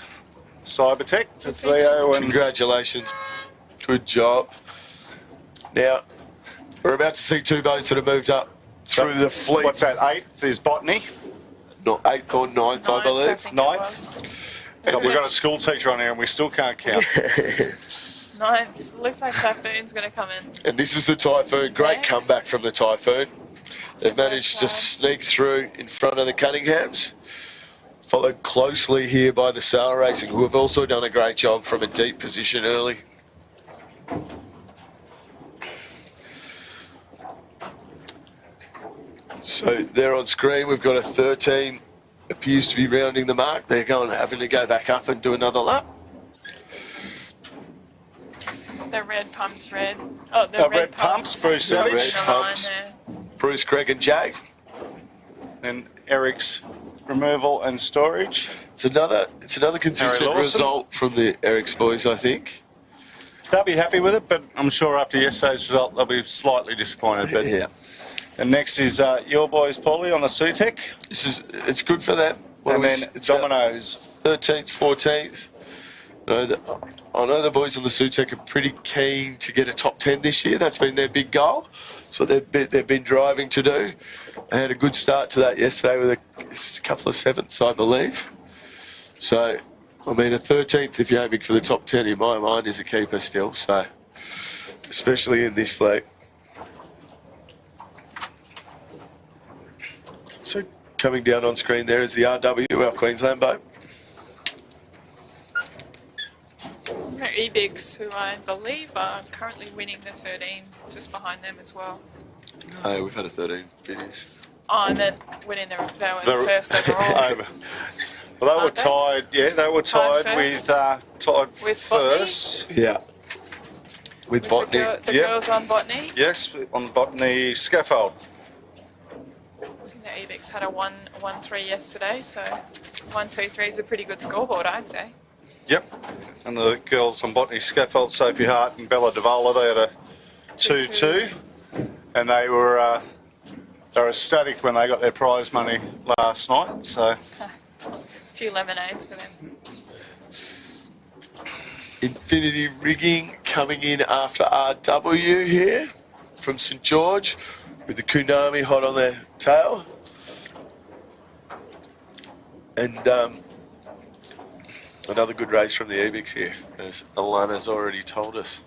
Cybertech, for Theo. And congratulations. Good job. Now, we're about to see 2 boats that have moved up through the fleet. What's that, 8th is Botany? Not 8th or 9th, I believe. 9th. So we've got a school teacher on here and we still can't count. 9th. Looks like Typhoon's going to come in. And this is the Typhoon. Great Next. comeback from the Typhoon. They've managed to sneak through in front of the Cunninghams. Followed closely here by the Sail Racing, who have also done a great job from a deep position early. So there on screen, we've got a 13. Appears to be rounding the mark. They're having to go back up and do another lap. The red pumps red. Oh, the red pumps, Bruce The Savage. red pumps, Bruce, Greg and Jag. And Eric's removal and storage. It's another consistent result from the Eric's boys, I think. They'll be happy with it, but I'm sure after yesterday's result they'll be slightly disappointed. But Yeah. And next is your boys, Paulie, on the Sutec. It's good for them. And then Domino's. 13th, 14th. I know the boys on the Sutek are pretty keen to get a top 10 this year. That's been their big goal. That's what they've been driving to do. They had a good start to that yesterday with a couple of sevenths, I believe. So, I mean, a 13th, if you're aiming for the top 10, in my mind, is a keeper still. So, especially in this fleet. So, coming down on screen there is the RW, our Queensland boat. Ebigs, who I believe are currently winning the 13, just behind them as well. No, we've had a 13 finish. Oh, I meant winning they were first overall. Well, they were tied. Yeah, they were tied with first. Yeah. With Botany. The girls on Botany. Yes, on the Botany scaffold. I think the Ebigs had a 1-3 yesterday, so 1-2-3 is a pretty good scoreboard, I'd say. Yep, and the girls on Botany scaffold, Sophie Hart and Bella Devola, they had a 2-2, and they were ecstatic when they got their prize money last night. So a few lemonades for them. Infinity Rigging coming in after RW here from St George with the Kunami hot on their tail. And another good race from the Ebics here, as Alana's already told us.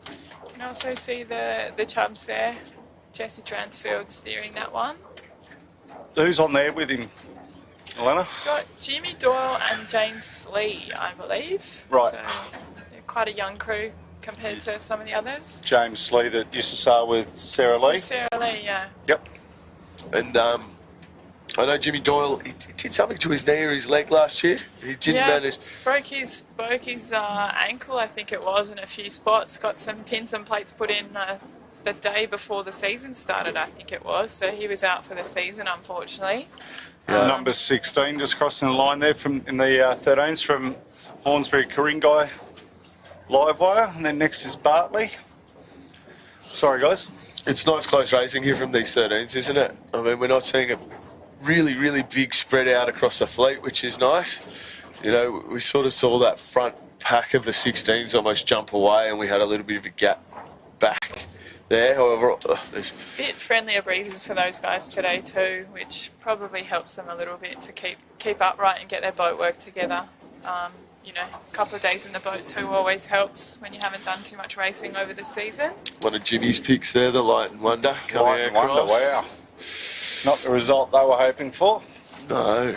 You can also see the chubs there. Jesse Transfield steering that one. who's on there with him, Alana? He's got Jimmy Doyle and James Lee, I believe. Right. So they're quite a young crew compared to some of the others. James Lee that used to sail with Sarah Lee. Sarah Lee, yeah. Yep. And I know Jimmy Doyle, he did something to his knee or his leg last year. He didn't manage. Broke his ankle, I think it was, in a few spots. Got some pins and plates put in the day before the season started, I think it was. So he was out for the season, unfortunately. Number 16 just crossing the line there in the 13s from Hornsby Karingai live wire. And then next is Bartley. Sorry, guys. It's nice close racing here from these 13s, isn't it? I mean, we're not seeing a really, really big spread out across the fleet, which is nice. You know, we sort of saw that front pack of the 16s almost jump away, and we had a little bit of a gap back there. However, there's A bit friendlier breezes for those guys today too, which probably helps them a little bit to keep upright and get their boat work together. You know, a couple of days in the boat too always helps when you haven't done too much racing over the season. one of Jimmy's picks there, the Light and Wonder coming Light and Wonder, across. wow. Not the result they were hoping for. No.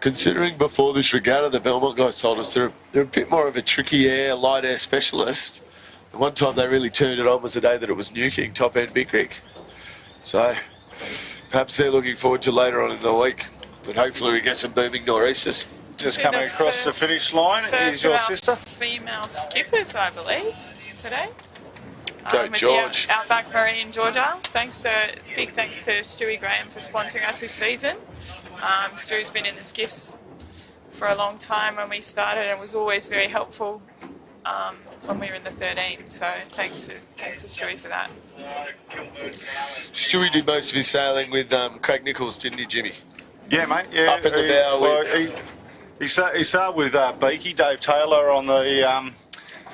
Considering before this regatta, the Belmont guys told us they're a bit more of a tricky air, light air specialist. The one time they really turned it on was the day that it was nuking top end Big Rig. So perhaps they're looking forward to later on in the week. But hopefully we get some booming nor'easters. Just coming across the finish line is your sister. Female skippers, I believe, today. Go with George. The Outback Marine Georgia. Big thanks to Stewie Graham for sponsoring us this season. Stewie's been in the skiffs for a long time when we started and was always very helpful when we were in the 13. So thanks to Stewie for that. Stewie did most of his sailing with Craig Nichols, didn't he, Jimmy? Yeah, mate. Yeah. Up in the bow. He sailed with Beaky, Dave Taylor, on the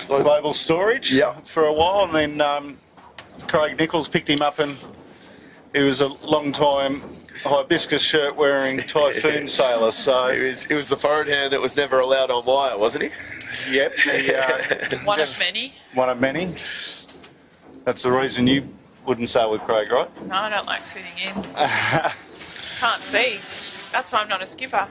Global Storage for a while, and then Craig Nichols picked him up, and he was a long-time hibiscus shirt-wearing typhoon sailor. So He was the forward hand that was never allowed on wire, wasn't he? Yep. One of many. One of many. That's the reason you wouldn't sail with Craig, right? No, I don't like sitting in. Can't see. That's why I'm not a skipper.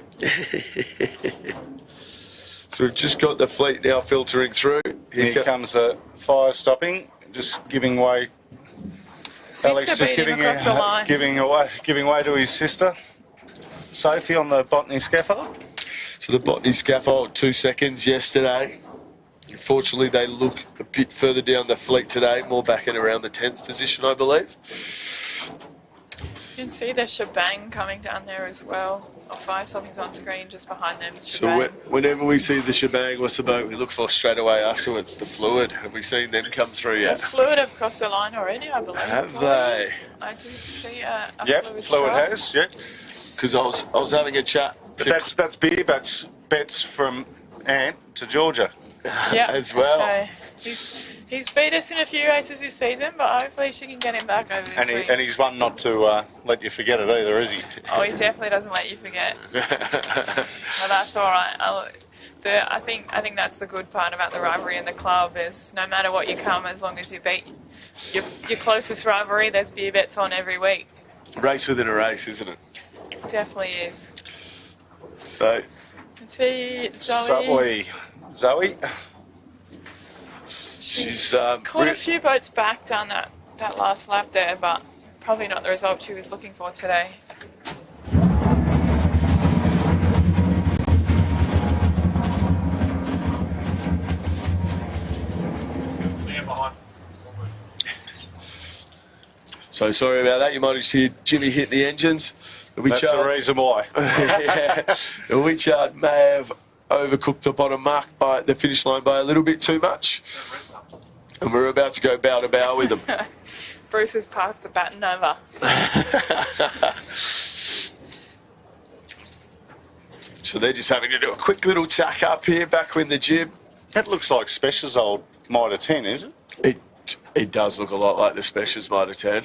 So we've just got the fleet now filtering through. Here comes a fire stopping, just giving way. Alex just giving way to his sister, Sophie, on the Botany scaffold. So the Botany scaffold, 2 seconds yesterday. Unfortunately, they look a bit further down the fleet today, more back in around the 10th position, I believe. You can see the shebang coming down there as well. Fire stopping's on screen just behind them. So whenever we see the shebang, what's the boat we look for straight away afterwards? The fluid. Have we seen them come through yet? The fluid have crossed the line already, I believe. Have they? I did see a Yep, fluid fluid stripe. has, yep. Because I was having a chat. But that's beer butts bets from Ant to Georgia. Yeah, as well. So he's beat us in a few races this season, but hopefully she can get him back over this week. And he's one not to let you forget it either, is he? Oh, he definitely doesn't let you forget. But that's all right. I think that's the good part about the rivalry in the club is no matter what you come, as long as you beat your closest rivalry, there's beer bets on every week. Race within a race, isn't it? Definitely is. So, Let's see, Zoe. she's caught a few boats back down that last lap there, but probably not the result she was looking for today. So sorry about that. You might just hear Jimmy hit the engines. That's the reason why. Yeah, the Witchard may have overcooked the bottom mark by the finish line by a little bit too much. And we're about to go bow to bow with them. Bruce has parked the baton over. So they're just having to do a quick little tack up here, back in the jib. That looks like Special's old Mitre 10, is it? It does look a lot like the Special's Mitre 10.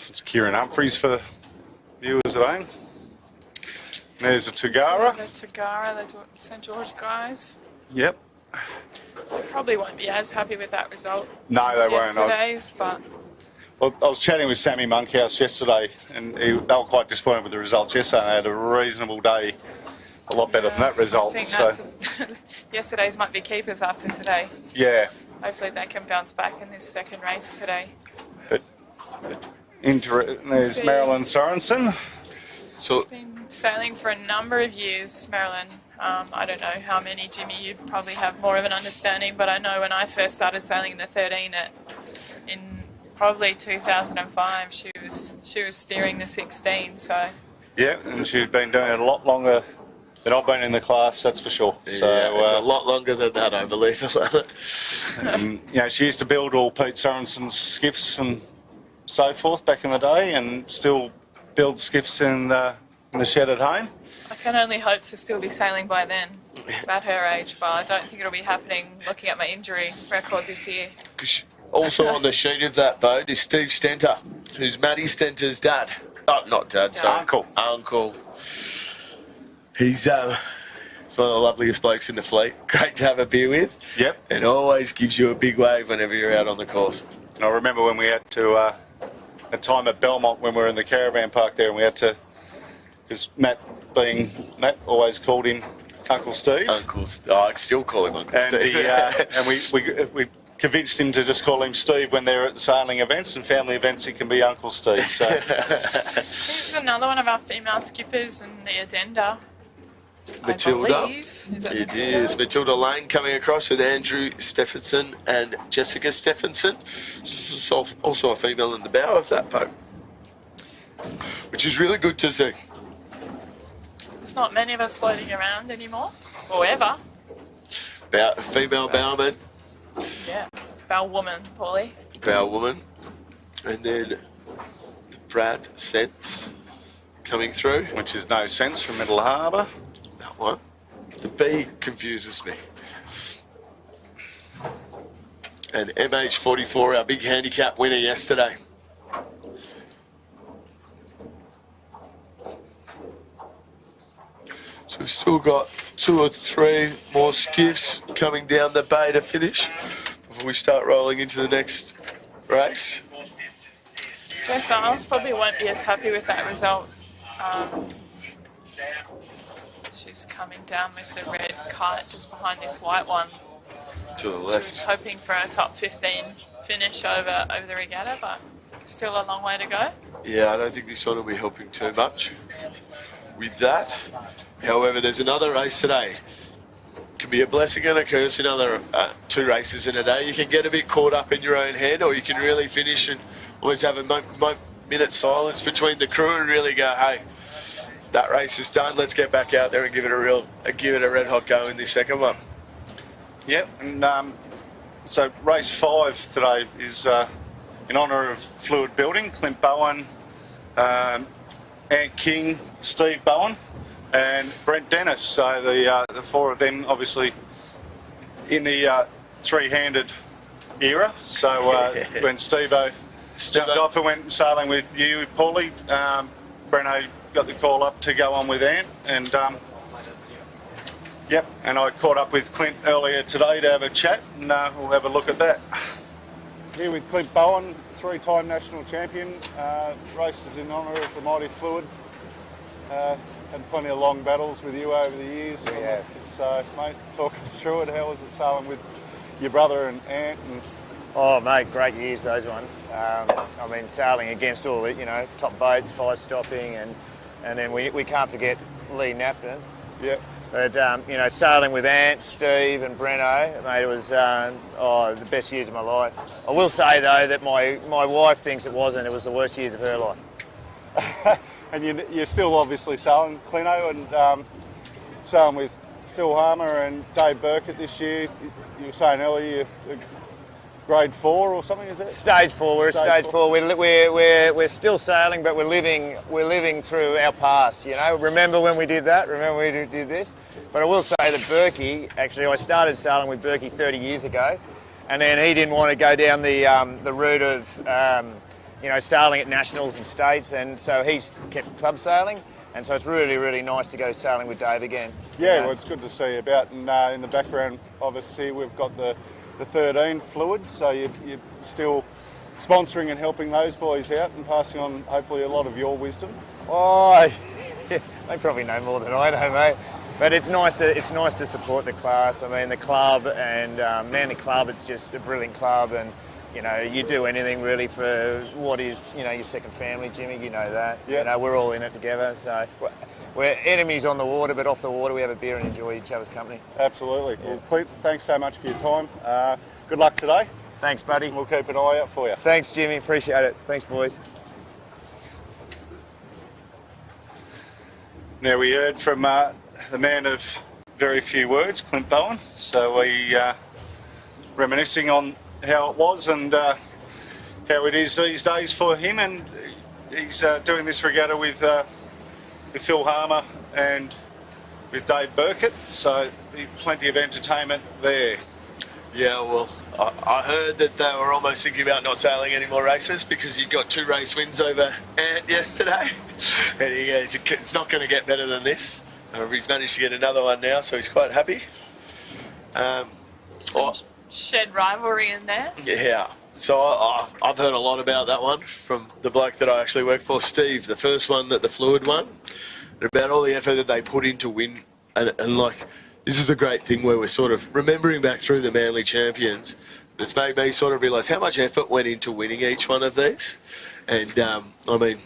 It's Kieran Humphreys for the viewers at home. There's a Tagara. The Tagara, the St George guys. Yep. They probably won't be as happy with that result. No, as they won't. Yesterday's, but Well, I was chatting with Sammy Monkhouse yesterday, and they were quite disappointed with the results yesterday. They had a reasonable day, a lot better than that result. I think yesterday's might be keepers after today. Yeah. Hopefully they can bounce back in this second race today. But there's Marilyn Sorensen. So She's been sailing for a number of years, Marilyn. I don't know how many, Jimmy, you'd probably have more of an understanding, but I know when I first started sailing in the 13 in probably 2005, she was steering the 16, so... Yeah, and she's been doing it a lot longer than I've been in the class, that's for sure. yeah, So, it's a lot longer than that, I believe. She used to build all Pete Sorensen's skiffs and so forth back in the day, and still build skiffs in the shed at home. I can only hope to still be sailing by then, at her age, but I don't think it'll be happening looking at my injury record this year. Also on the sheet of that boat is Steve Stenter, who's Matty Stenter's dad. Oh, not dad, sorry. Uncle. He's one of the loveliest blokes in the fleet. Great to have a beer with. Yep. And always gives you a big wave whenever you're out on the course. And I remember when we had to, a time at Belmont when we were in the caravan park there, and we had to, because Matt always called him Uncle Steve. I still call him Uncle Steve. And we convinced him to just call him Steve when they're at sailing events and family events. He can be Uncle Steve. So This is another one of our female skippers in the addenda. Matilda. It is Matilda Lane coming across with Andrew Stephenson and Jessica Stephenson. Also a female in the bow of that boat, which is really good to see. There's not many of us floating around anymore, or ever. Female bowman. Yeah, bow woman, Paulie. Bow woman. And then Brad Sense coming through. which is no sense from Middle Harbour. That one. The B confuses me. And MH44, our big handicap winner yesterday. So we've still got 2 or 3 more skiffs coming down the bay to finish before we start rolling into the next race. Jess Isles probably won't be as happy with that result. She's coming down with the red kite just behind this white one. To the She left. was hoping for a top 15 finish over the regatta, but still a long way to go. Yeah, I don't think this one will be helping too much with that. However, there's another race today. Can be a blessing and a curse in other 2 races in a day. You can get a bit caught up in your own head, or you can really finish and always have a minute silence between the crew and really go, hey, that race is done. Let's get back out there and give it a red hot go in this second one. Yep, and so race 5 today is in honour of Fluid Building, Clint Bowen, Ant King, Steve Bowen. and Brent Dennis. So the four of them obviously in the three-handed era. So when Steve-O jumped off and went sailing with you, Paulie, Breno got the call up to go on with Ant, and yep, and I caught up with Clint earlier today to have a chat, and we'll have a look at that. Here with Clint Bowen, three-time national champion, races in honour of the mighty Fluid. Had plenty of long battles with you over the years. Yeah. So, mate, talk us through it. How was it sailing with your brother and Ant? And Oh, mate, great years, those ones. I mean, sailing against all the, top boats, fire stopping, and then we can't forget Lee Napton. yeah, But, sailing with Ant, Steve and Breno, mate, it was the best years of my life. I will say, though, that my wife thinks it wasn't. It was the worst years of her life. and you're still obviously sailing, Clino, and sailing with Phil Harmer and Dave Burkett this year. You were saying earlier you're grade 4 or something, is it? Stage 4. We're at stage 4. We're still sailing, but we're living through our past. Remember when we did that? Remember when we did this? But I will say that Berkey, actually, I started sailing with Berkey 30 years ago, and then he didn't want to go down the route of sailing at nationals and states, and so he's kept club sailing. And so it's really, really nice to go sailing with Dave again. Yeah, well, it's good to see you about. And in the background, obviously, we've got the 13 Fluid, so you're still sponsoring and helping those boys out and passing on, hopefully, a lot of your wisdom. Oh, yeah, they probably know more than I know, mate. But it's nice to support the class. I mean, the club and Manly Club, it's just a brilliant club, and you do anything really for what is, your second family, Jimmy, you know that. Yeah. We're all in it together, so we're enemies on the water, but off the water we have a beer and enjoy each other's company. Absolutely. Yeah. Well, Clint, thanks so much for your time. Good luck today. Thanks, buddy. We'll keep an eye out for you. Thanks, Jimmy. Appreciate it. Thanks, boys. Now, we heard from the man of very few words, Clint Bowen. So we reminiscing on how it was and how it is these days for him, and he's doing this regatta with Phil Harmer and with Dave Burkett, so plenty of entertainment there. Yeah, well, I heard that they were almost thinking about not sailing any more races because he'd got 2 race wins over Ant yesterday, and he goes, it's not going to get better than this. He's managed to get another one now, so he's quite happy. Shed rivalry in there. Yeah, so I've heard a lot about that one from the bloke that I actually work for, Steve, the first one that the Fluid won, and about all the effort that they put in to win. And like, this is the great thing where we're sort of remembering back through the Manly champions. It's made me sort of realise how much effort went into winning each one of these. And I mean,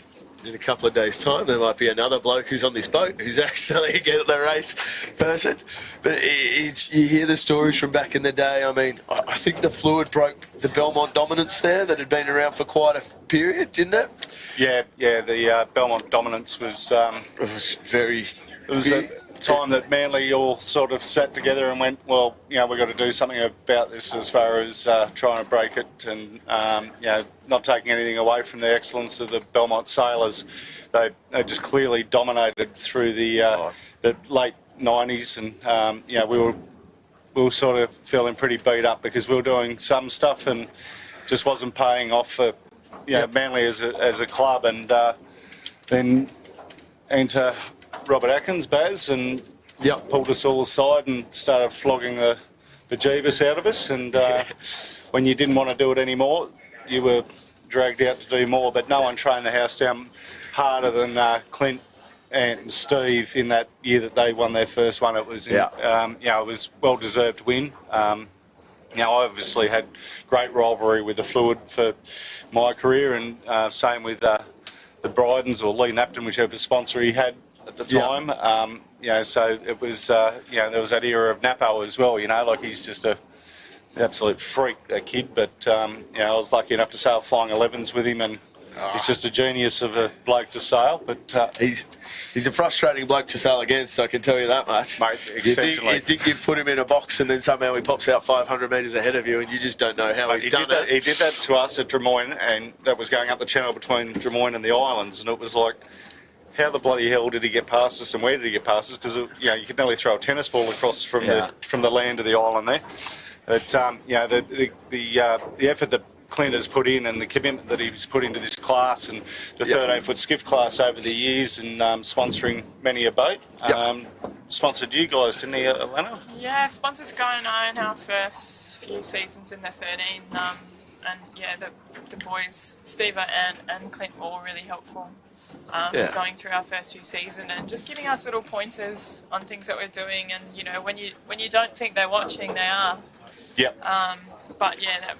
in a couple of days' time, there might be another bloke who's on this boat who's actually get the race person. But you hear the stories from back in the day. I mean, I think the Fluid broke the Belmont dominance there that had been around for quite a period, didn't it? Yeah, the Belmont dominance was... It was very... It was a time that Manly all sort of sat together and went, well, we've got to do something about this as far as trying to break it, and not taking anything away from the excellence of the Belmont sailors. They just clearly dominated through the late 90s, and we were sort of feeling pretty beat up because we were doing some stuff and just wasn't paying off for Manly as a club, and then enter Robert Atkins, Baz, and pulled us all aside and started flogging the bejeebus out of us. And when you didn't want to do it anymore, you were dragged out to do more. But no one trained the house down harder than Clint and Steve in that year that they won their first one. It was, it was well-deserved win. I obviously had great rivalry with the Fluid for my career, and same with the Brydens or Lee Napton, whichever sponsor he had at the time. So it was, there was that era of Napo as well, like he's just an absolute freak, that kid. But, I was lucky enough to sail Flying 11s with him, and he's just a genius of a bloke to sail. But he's a frustrating bloke to sail against, I can tell you that much. Mate, exceptionally. You think you put him in a box and then somehow he pops out 500 metres ahead of you and you just don't know how he's done it. He did that to us at Drummoyne, and that was going up the channel between Drummoyne and the islands, and it was like, how the bloody hell did he get past us and where did he get past us? Because you could nearly throw a tennis ball across from the land to the island there. But the effort that Clint has put in and the commitment that he's put into this class and the 13-foot skiff class over the years and sponsoring many a boat. Sponsored you guys, didn't he, Alana? Yeah, sponsors Guy and I in our first few seasons in the 13. And yeah, the boys, Steve and Clint, were all really helpful going through our first few seasons and just giving us little pointers on things that we're doing. And you know, when you don't think they're watching, they are. Yep. But yeah,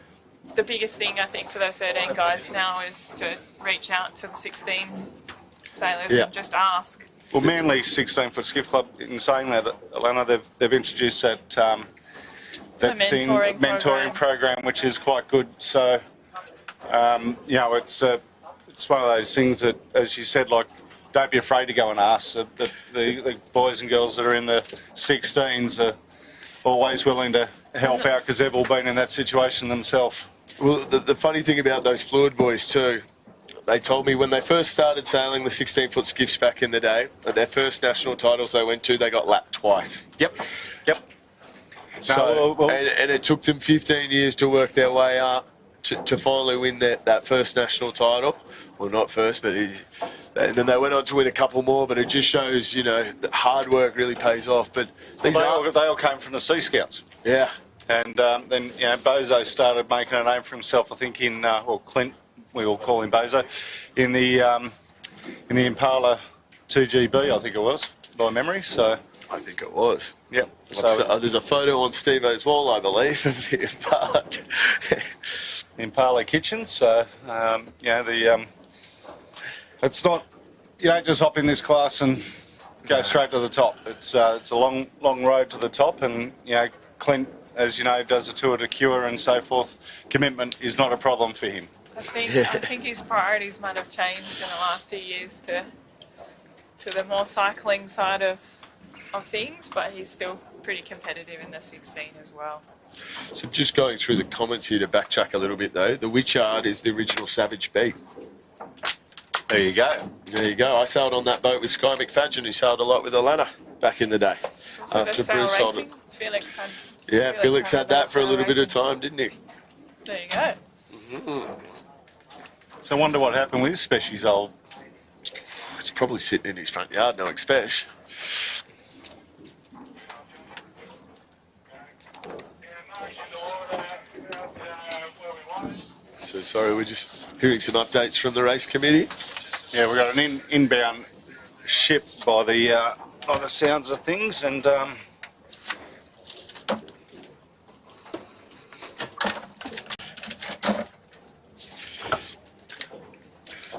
the biggest thing I think for the 13 guys now is to reach out to the 16 sailors and just ask. Well, Manly 16-foot Skiff Club, in saying that, Alana, they've introduced that mentoring program, which is quite good. So, it's one of those things that, as you said, like, don't be afraid to go and ask. The boys and girls that are in the 16s are always willing to help out because they've all been in that situation themselves. Well, the funny thing about those fluid boys too, they told me when they first started sailing the 16-foot skiffs back in the day, at their first national titles they went to, they got lapped twice. Yep. So, and it took them 15 years to work their way up to finally win that first national title. Well, not first, but and then they went on to win a couple more. But it just shows, that hard work really pays off. But they all came from the Sea Scouts. Yeah. And then Bozo started making a name for himself. I think Clint, we all call him Bozo, in the Impala 2GB, I think it was, by memory. So I think it was. Yep. So there's a photo on Steve-O's wall, I believe, of the Impala. Impala kitchen. So it's not, you don't just hop in this class and go straight to the top. It's a long road to the top, and Clint, as you know, does a tour to Cure and so forth. Commitment is not a problem for him. I think his priorities might have changed in the last few years to the more cycling side of things, but he's still pretty competitive in the 16 as well. So just going through the comments here to backtrack a little bit though, the Witchard is the original Savage B. There you go. There you go. I sailed on that boat with Sky McFadgen, who sailed a lot with Alana back in the day. So the sail racing, Felix had. Yeah, Felix had that for a little bit of time, didn't he? There you go. Mm-hmm. So I wonder what happened with Speshie's old. It's probably sitting in his front yard, no Spesh. So sorry, we're just hearing some updates from the race committee. Yeah, we've got an inbound ship by the sounds of things, and so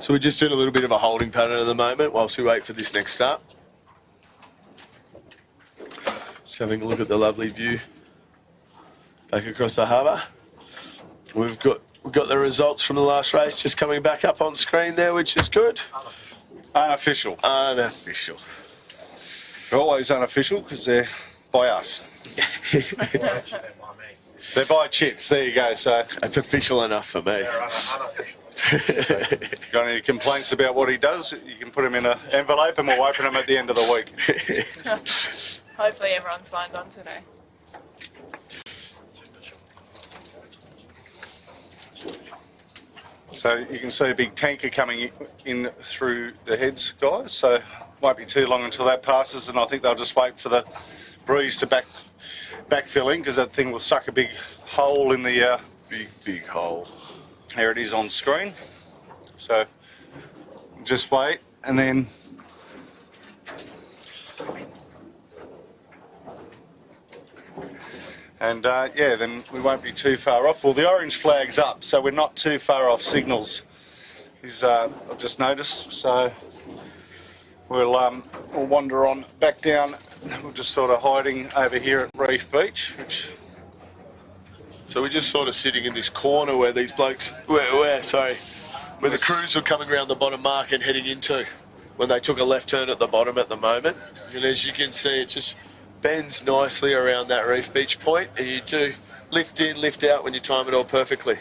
we're just doing a little bit of a holding pattern at the moment whilst we wait for this next start. Just having a look at the lovely view back across the harbour. We've got the results from the last race just coming back up on screen there, which is good. Unofficial. Unofficial. They're always unofficial because they're by us. They're by chits. There you go. So that's official enough for me. Got any complaints about what he does? You can put him in an envelope and we'll open them at the end of the week. Hopefully everyone signed on today. So you can see a big tanker coming in through the heads, guys. So won't be too long until that passes, and I think they'll just wait for the breeze to backfill in, because that thing will suck a big hole in the big hole. There it is on screen. So just wait, and then then we won't be too far off. Well, the orange flag's up, so we're not too far off signals. I've just noticed. So we'll wander on back down. We're just sort of hiding over here at Reef Beach, So we're just sort of sitting in this corner where these blokes, where the crews were coming around the bottom mark and heading into when they took a left turn at the bottom at the moment. And as you can see, it just bends nicely around that Reef Beach point, and you do lift in, lift out when you time it all perfectly.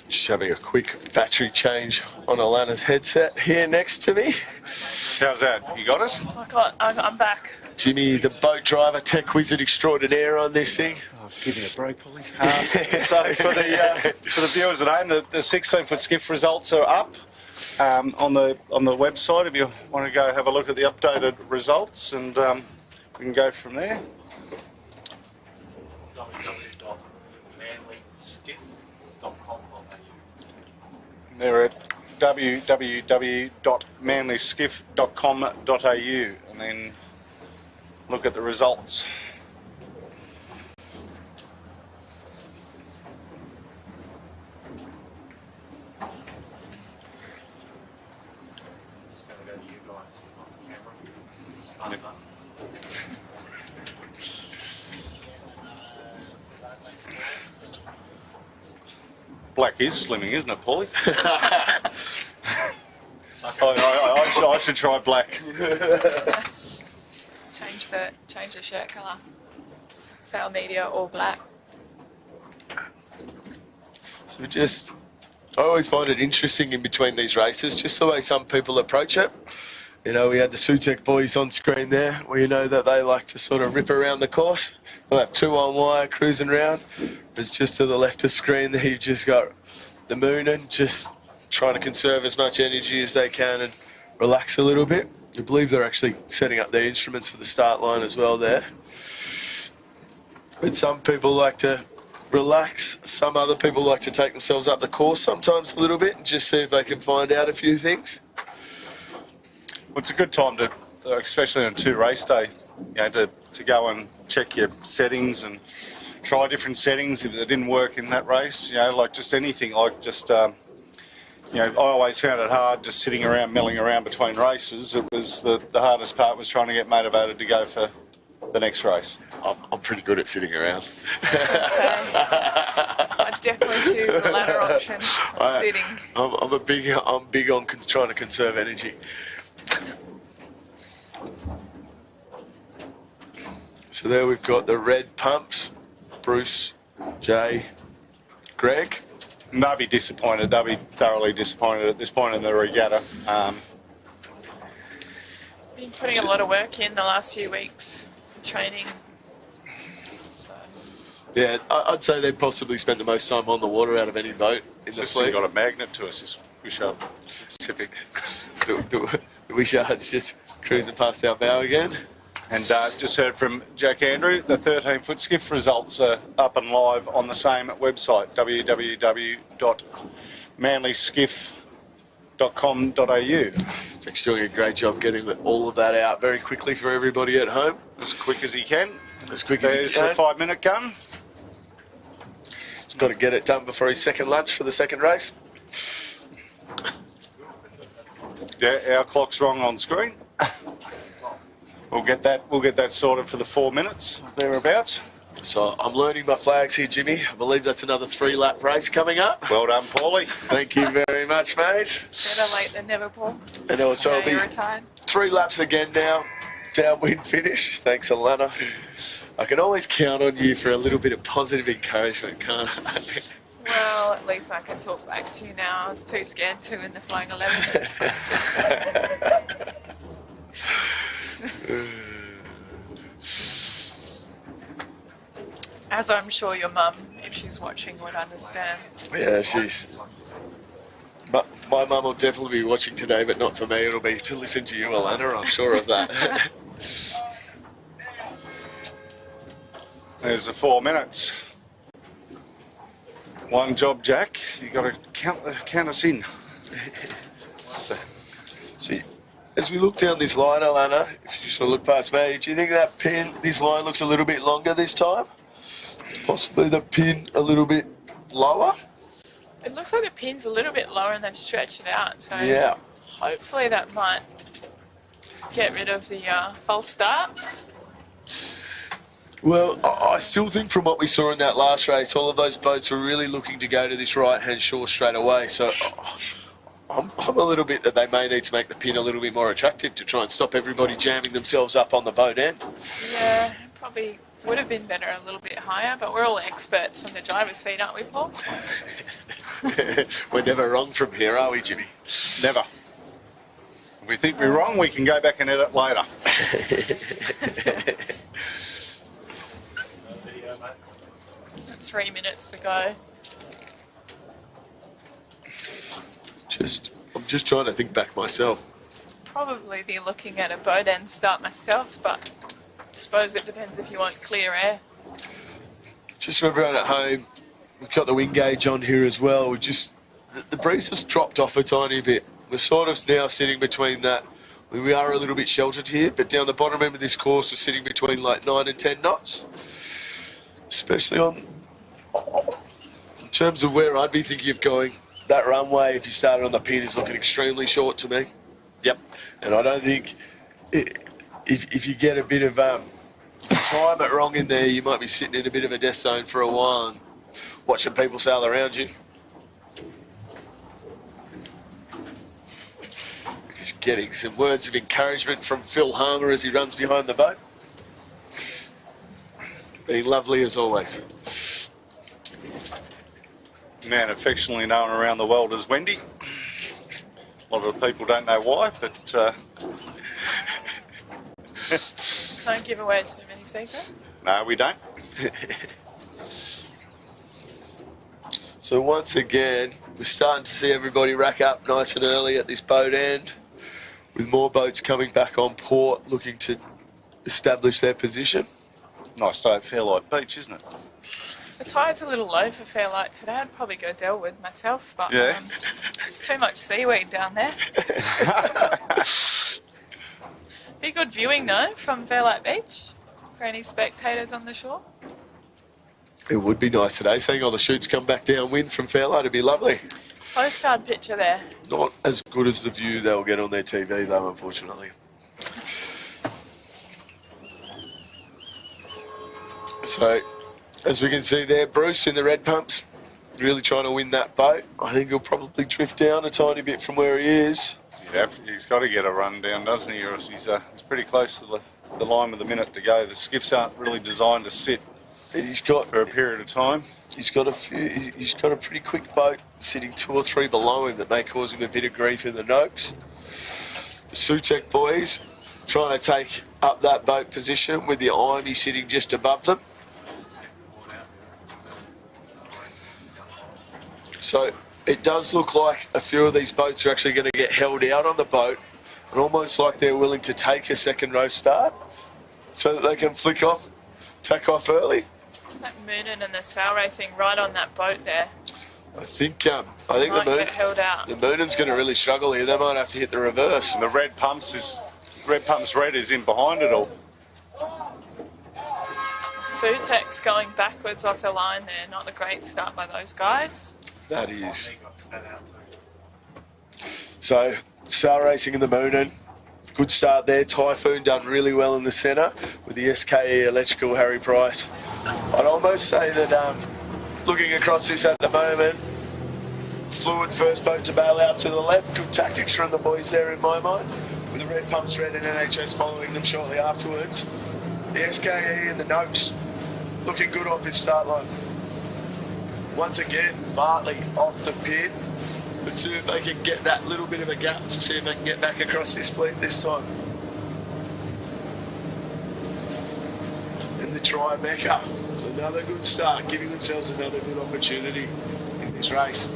Just having a quick battery change on Alana's headset here next to me. How's that? You got us? I'm back. Jimmy, the boat driver, tech wizard extraordinaire on this thing. Oh, give me a break, Polly. So for the viewers at home, the 16-foot skiff results are up on the website. If you want to go have a look at the updated results, and we can go from there. They're at www.manlyskiff.com.au, and then look at the results. Black is slimming, isn't it, Paulie? I should try black. Change the shirt colour. Sail media all black. So I always find it interesting in between these races, just the way some people approach it. You know, we had the Sutek boys on screen there, where you know that they like to sort of rip around the course. We'll have 2 on wire cruising around. It's just to the left of screen there, you've just got the moon and just trying to conserve as much energy as they can and relax a little bit. I believe they're actually setting up their instruments for the start line as well there. But some people like to relax, some other people like to take themselves up the course sometimes a little bit and just see if they can find out a few things. Well, it's a good time to, especially on 2 race day, you know, to go and check your settings and try different settings if they didn't work in that race. You know, like just anything, like just, you know, I always found it hard just sitting around, milling around between races. It was the hardest part was trying to get motivated to go for the next race. I'm pretty good at sitting around. I'd definitely choose the latter option of sitting. I'm big on trying to conserve energy. So there we've got the red pumps, Bruce, Jay, Greg. And they'll be disappointed. They'll be thoroughly disappointed at this point in the regatta. Been putting a lot of work in the last few weeks, training. So. Yeah, I'd say they possibly spent the most time on the water out of any boat in the fleet. Got a magnet to us, this Wishart Pacific. The Wishart's just cruising past our bow again. And just heard from Jack Andrew, the 13-foot skiff results are up and live on the same website, www.manlyskiff.com.au. Jack's doing a great job getting all of that out very quickly for everybody at home. As quick as he can. As quick as he can. There's the 5-minute gun. He's got to get it done before his second lunch for the second race. Yeah, our clock's wrong on screen. We'll get that sorted for the 4 minutes, thereabouts. So I'm learning my flags here, Jimmy. I believe that's another 3-lap race coming up. Well done, Paulie. Thank you very much, mate. Better late than never, Paul. And also it'll be retired. 3 laps again now. Downwind finish. Thanks, Alana. I can always count on you for a little bit of positive encouragement, can't I? Well, at least I can talk back to you now. I was too scared to in the flying 11. As I'm sure your mum, if she's watching, would understand. Yeah, my mum will definitely be watching today, but not for me. It'll be to listen to you, Alana. I'm sure of that. There's the 4 minutes. One job, Jack. You got to count us in. So, as we look down this line, Alana, if you just want to look past me, do you think that this line looks a little bit longer this time? Possibly the pin a little bit lower? It looks like the pin's a little bit lower and they've stretched it out. So yeah. Hopefully that might get rid of the false starts. Well, I still think from what we saw in that last race, all of those boats were really looking to go to this right-hand shore straight away. So I'm a little bit that they may need to make the pin a little bit more attractive to try and stop everybody jamming themselves up on the boat end. Yeah, probably would have been better a little bit higher, but we're all experts from the driver's seat, aren't we, Paul? We're never wrong from here, are we, Jimmy? Never. If we think we're wrong, we can go back and edit later. 3 minutes to go. I'm just trying to think back myself. Probably be looking at a boat end start myself, but I suppose it depends if you want clear air. Just for everyone at home, we've got the wind gauge on here as well. The breeze has dropped off a tiny bit. We're sort of now sitting between that. We are a little bit sheltered here, but down the bottom end of this course, we're sitting between like 9 and 10 knots. Especially in terms of where I'd be thinking of going, that runway, if you started on the pin, is looking extremely short to me. Yep. And I don't think if you get a bit of time it wrong in there, you might be sitting in a bit of a death zone for a while and watching people sail around you. Just getting some words of encouragement from Phil Harmer as he runs behind the boat. Being lovely as always. Man affectionately known around the world as Wendy. A lot of people don't know why, but Don't give away too many secrets. no, we don't. So once again, we're starting to see everybody rack up nice and early at this boat end, with more boats coming back on port looking to establish their position. Nice day at Fairlight Beach, isn't it? The tide's a little low for Fairlight today. I'd probably go Delwood myself, but Yeah. it's too much seaweed down there. Be good viewing though from Fairlight Beach for any spectators on the shore. It would be nice today, seeing all the shoots come back downwind from Fairlight. It'd be lovely. Postcard picture there. Not as good as the view they'll get on their TV though, unfortunately. So, as we can see there, Bruce in the red pumps, really trying to win that boat. I think he'll probably drift down a tiny bit from where he is. Yeah, he's got to get a run down, doesn't he? Or else he's pretty close to the line with a minute to go. The skiffs aren't really designed to sit And he's got for a period of time. He's got a pretty quick boat sitting 2 or 3 below him that may cause him a bit of grief in the Noakes. The Sutek boys trying to take up that boat position with the Imey sitting just above them. So it does look like a few of these boats are actually going to get held out on the boat, and almost like they're willing to take a second row start so that they can flick off, tack off early. Is that Moonen and the sail racing right on that boat there? I think the Might get held out. Moonen's going to really struggle here. They might have to hit the reverse. And the red pumps red is in behind it all. Sutek's going backwards off the line there. Not a great start by those guys. That is. So, sail racing in the Moonen. Good start there. Typhoon done really well in the centre with the SKE Electrical Harry Price. I'd almost say that looking across this at the moment, Fluid first boat to bail out to the left. Good tactics from the boys there in my mind. With the red pumps red and NHS following them shortly afterwards. The SKE and the Noakes looking good off its start line. Once again, Bartley off the pin. Let's see if they can get that little bit of a gap to see if they can get back across this fleet this time. And the Tribeca, another good start, giving themselves another good opportunity in this race.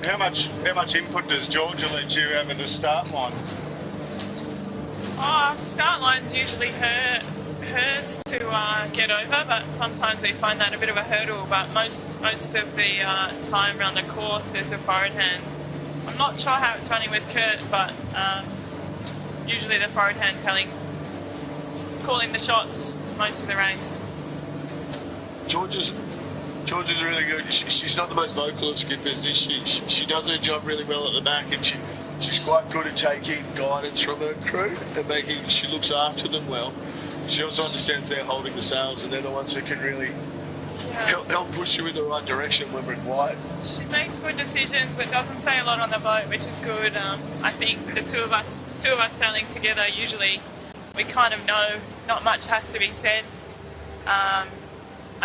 How much input does Georgia let you have at the start line? Start line's usually hers to get over, but sometimes we find that a bit of a hurdle. But most of the time around the course, there's a forward hand. I'm not sure how it's running with Kurt, but usually the forward hand calling the shots most of the race. Georgia's really good. She's not the most vocal of skippers, is she? She does her job really well at the back, and She's quite good at taking guidance from her crew and making she looks after them well. She also understands they're holding the sails and they're the ones who can really help push you in the right direction when required. She makes good decisions, but doesn't say a lot on the boat, which is good. I think the two of us sailing together, usually we kind of know not much has to be said. I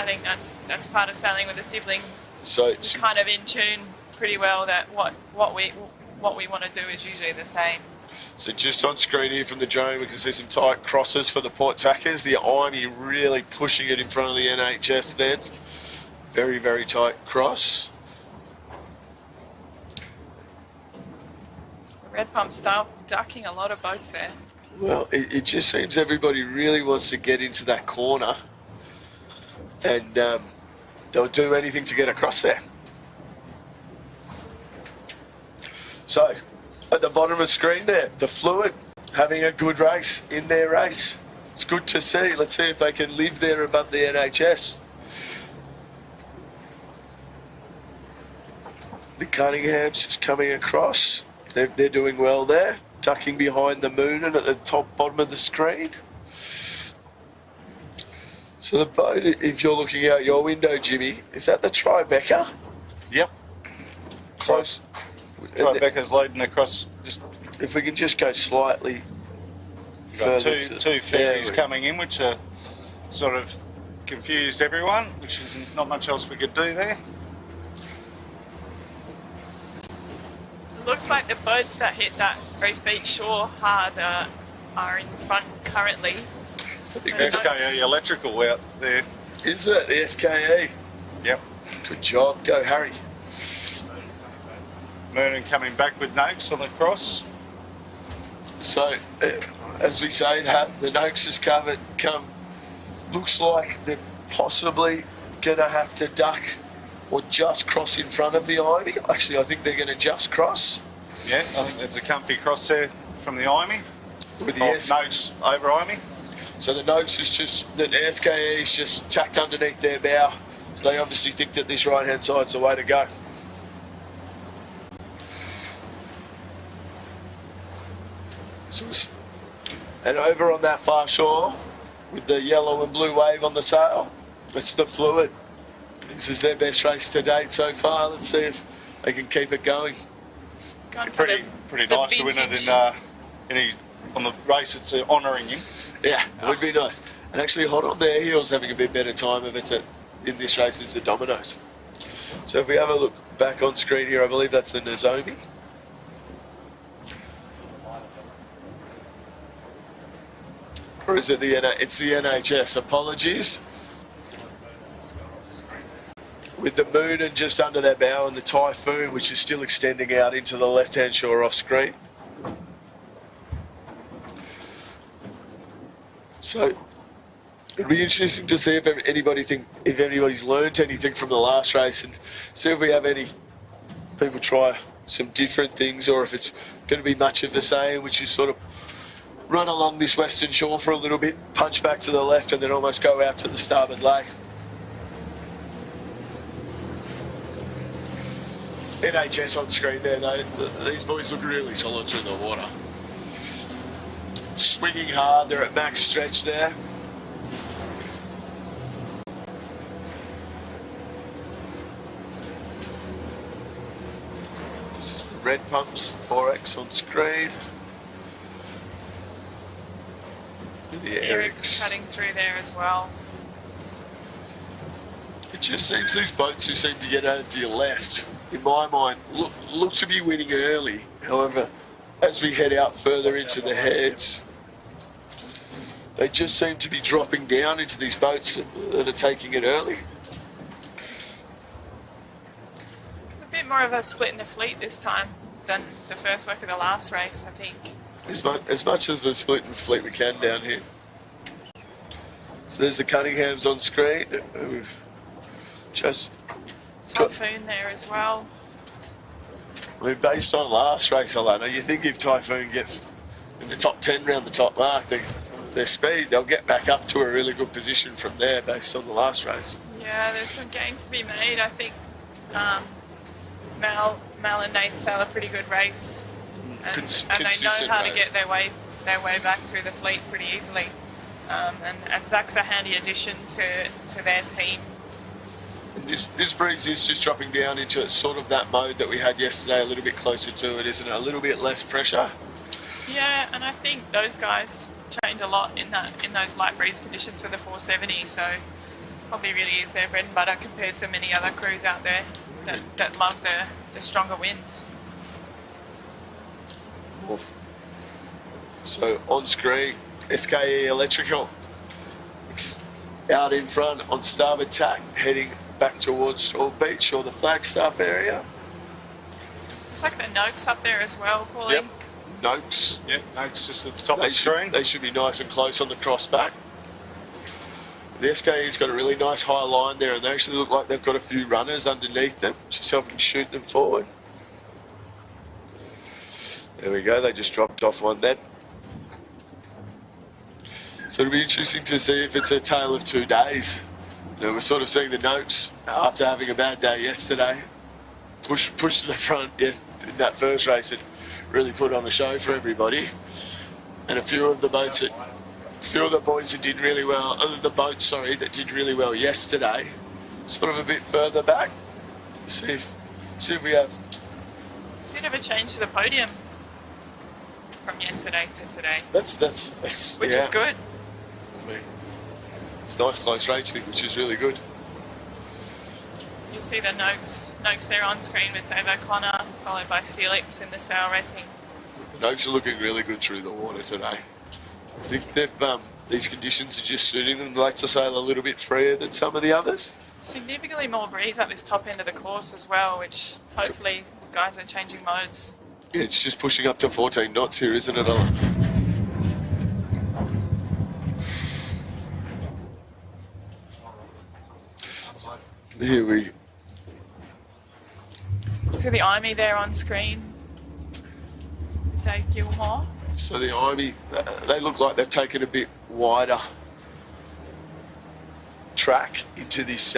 think that's part of sailing with a sibling. So We're kind of in tune pretty well that what we want to do is usually the same. So just on screen here from the drone, we can see some tight crosses for the port tackers. The Army really pushing it in front of the NHS then. Very, very tight cross. Red Pump's ducking a lot of boats there. Well, it just seems everybody really wants to get into that corner, and they'll do anything to get across there. So, at the bottom of the screen there, the Fluid having a good race in their race. It's good to see. Let's see if they can live there above the NHS. The Cunningham's just coming across. They're doing well there. Tucking behind the moon and at the top bottom of the screen. So the boat, if you're looking out your window, Jimmy, is that the Tribeca? Yep. Close. Tribeca's leading across. Just If we can just go slightly got further. two ferries coming in, which are sort of confused everyone, which is not much else we could do there. Looks like the boats that hit that Reef Beach shore hard are in front currently. I think that's SKE electrical out there. Is it the SKE? Yep. Good job. Go, Harry. Moonin coming back with Noakes on the cross. So, as we say that, the Noakes has come. Looks like they're possibly going to have to duck or just cross in front of the Ivy. Actually, I think they're going to just cross. Yeah, I think there's a comfy cross there from the Imy. With the Noakes over Imy. So the Noakes is just, the SKE is just tacked underneath their bow. So they obviously think that this right-hand side's the way to go. And over on that far shore, with the yellow and blue wave on the sail, it's the Fluid. This is their best race to date so far. Let's see if they can keep it going. Pretty nice to win it on the race. It's honouring him. Yeah, it would be nice. And actually, hot on their heels, having a bit better time of it in this race is the Dominoes. So if we have a look back on screen here, I believe that's the Nozomi. Or is it it's the NHS? Apologies. With the moon and just under their bow and the Typhoon, which is still extending out into the left-hand shore off screen. So it'll be interesting to see if anybody's learnt anything from the last race, and see if we have any people try some different things, or if it's going to be much of the same, which is sort of run along this western shore for a little bit, punch back to the left, and then almost go out to the starboard leg. NHS on screen there, these boys look really solid through the water. Swinging hard, they're at max stretch there. This is the Red Pumps 4X on screen. The Eric's cutting through there as well. It just seems these boats who seem to get over to your left, in my mind, look to be winning early. However, as we head out further into the heads, they just seem to be dropping down into these boats that are taking it early. It's a bit more of a split in the fleet this time than the first work of the last race, I think. As much as we're splitting the fleet we can down here. So there's the Cunninghams on screen. We've just Typhoon there as well. I mean, based on last race, Alana, you think if Typhoon gets in the top 10 round the top mark, their speed, they'll get back up to a really good position from there based on the last race. Yeah, there's some gains to be made. I think Mal and Nate sail a pretty good race. and they know consistent how to race. get their way back through the fleet pretty easily. And Zach's a handy addition to their team. And this breeze is just dropping down into sort of that mode that we had yesterday, a little bit closer to it, isn't it? A little bit less pressure. Yeah, and I think those guys trained a lot in those light breeze conditions for the 470, so probably really is their bread and butter compared to many other crews out there that love the stronger winds. So on screen, SKE Electrical out in front on starboard tack, heading back towards Straw Beach or the Flagstaff area. Looks like the Noakes up there as well, Paulie. Yep, Noakes. Yep, Noakes just at the top of the screen. They should be nice and close on the crossback. The SKE's got a really nice high line there, and they actually look like they've got a few runners underneath them, just helping shoot them forward. There we go, they just dropped off one then. So it'll be interesting to see if it's a tale of 2 days. You know, we're sort of seeing the Noakes, after having a bad day yesterday, push to the front. Yes, in that first race, it really put on a show for everybody. And a few of the boys that did really well, that did really well yesterday, sort of a bit further back. See if we have Bit of a change to the podium from yesterday to today. that's Which yeah. is good. I mean, it's nice close racing, which is really good. You see the Noakes there on screen with Dave O'Connor, followed by Felix in the sail racing. Noakes are looking really good through the water today. I think these conditions are just suiting them. They like to sail a little bit freer than some of the others. Significantly more breeze at this top end of the course as well, which hopefully guys are changing modes. Yeah, it's just pushing up to 14 knots here, isn't it? Here we See the IME there on screen. Dave Gilmore. So the Ivy, they look like they've taken a bit wider track into this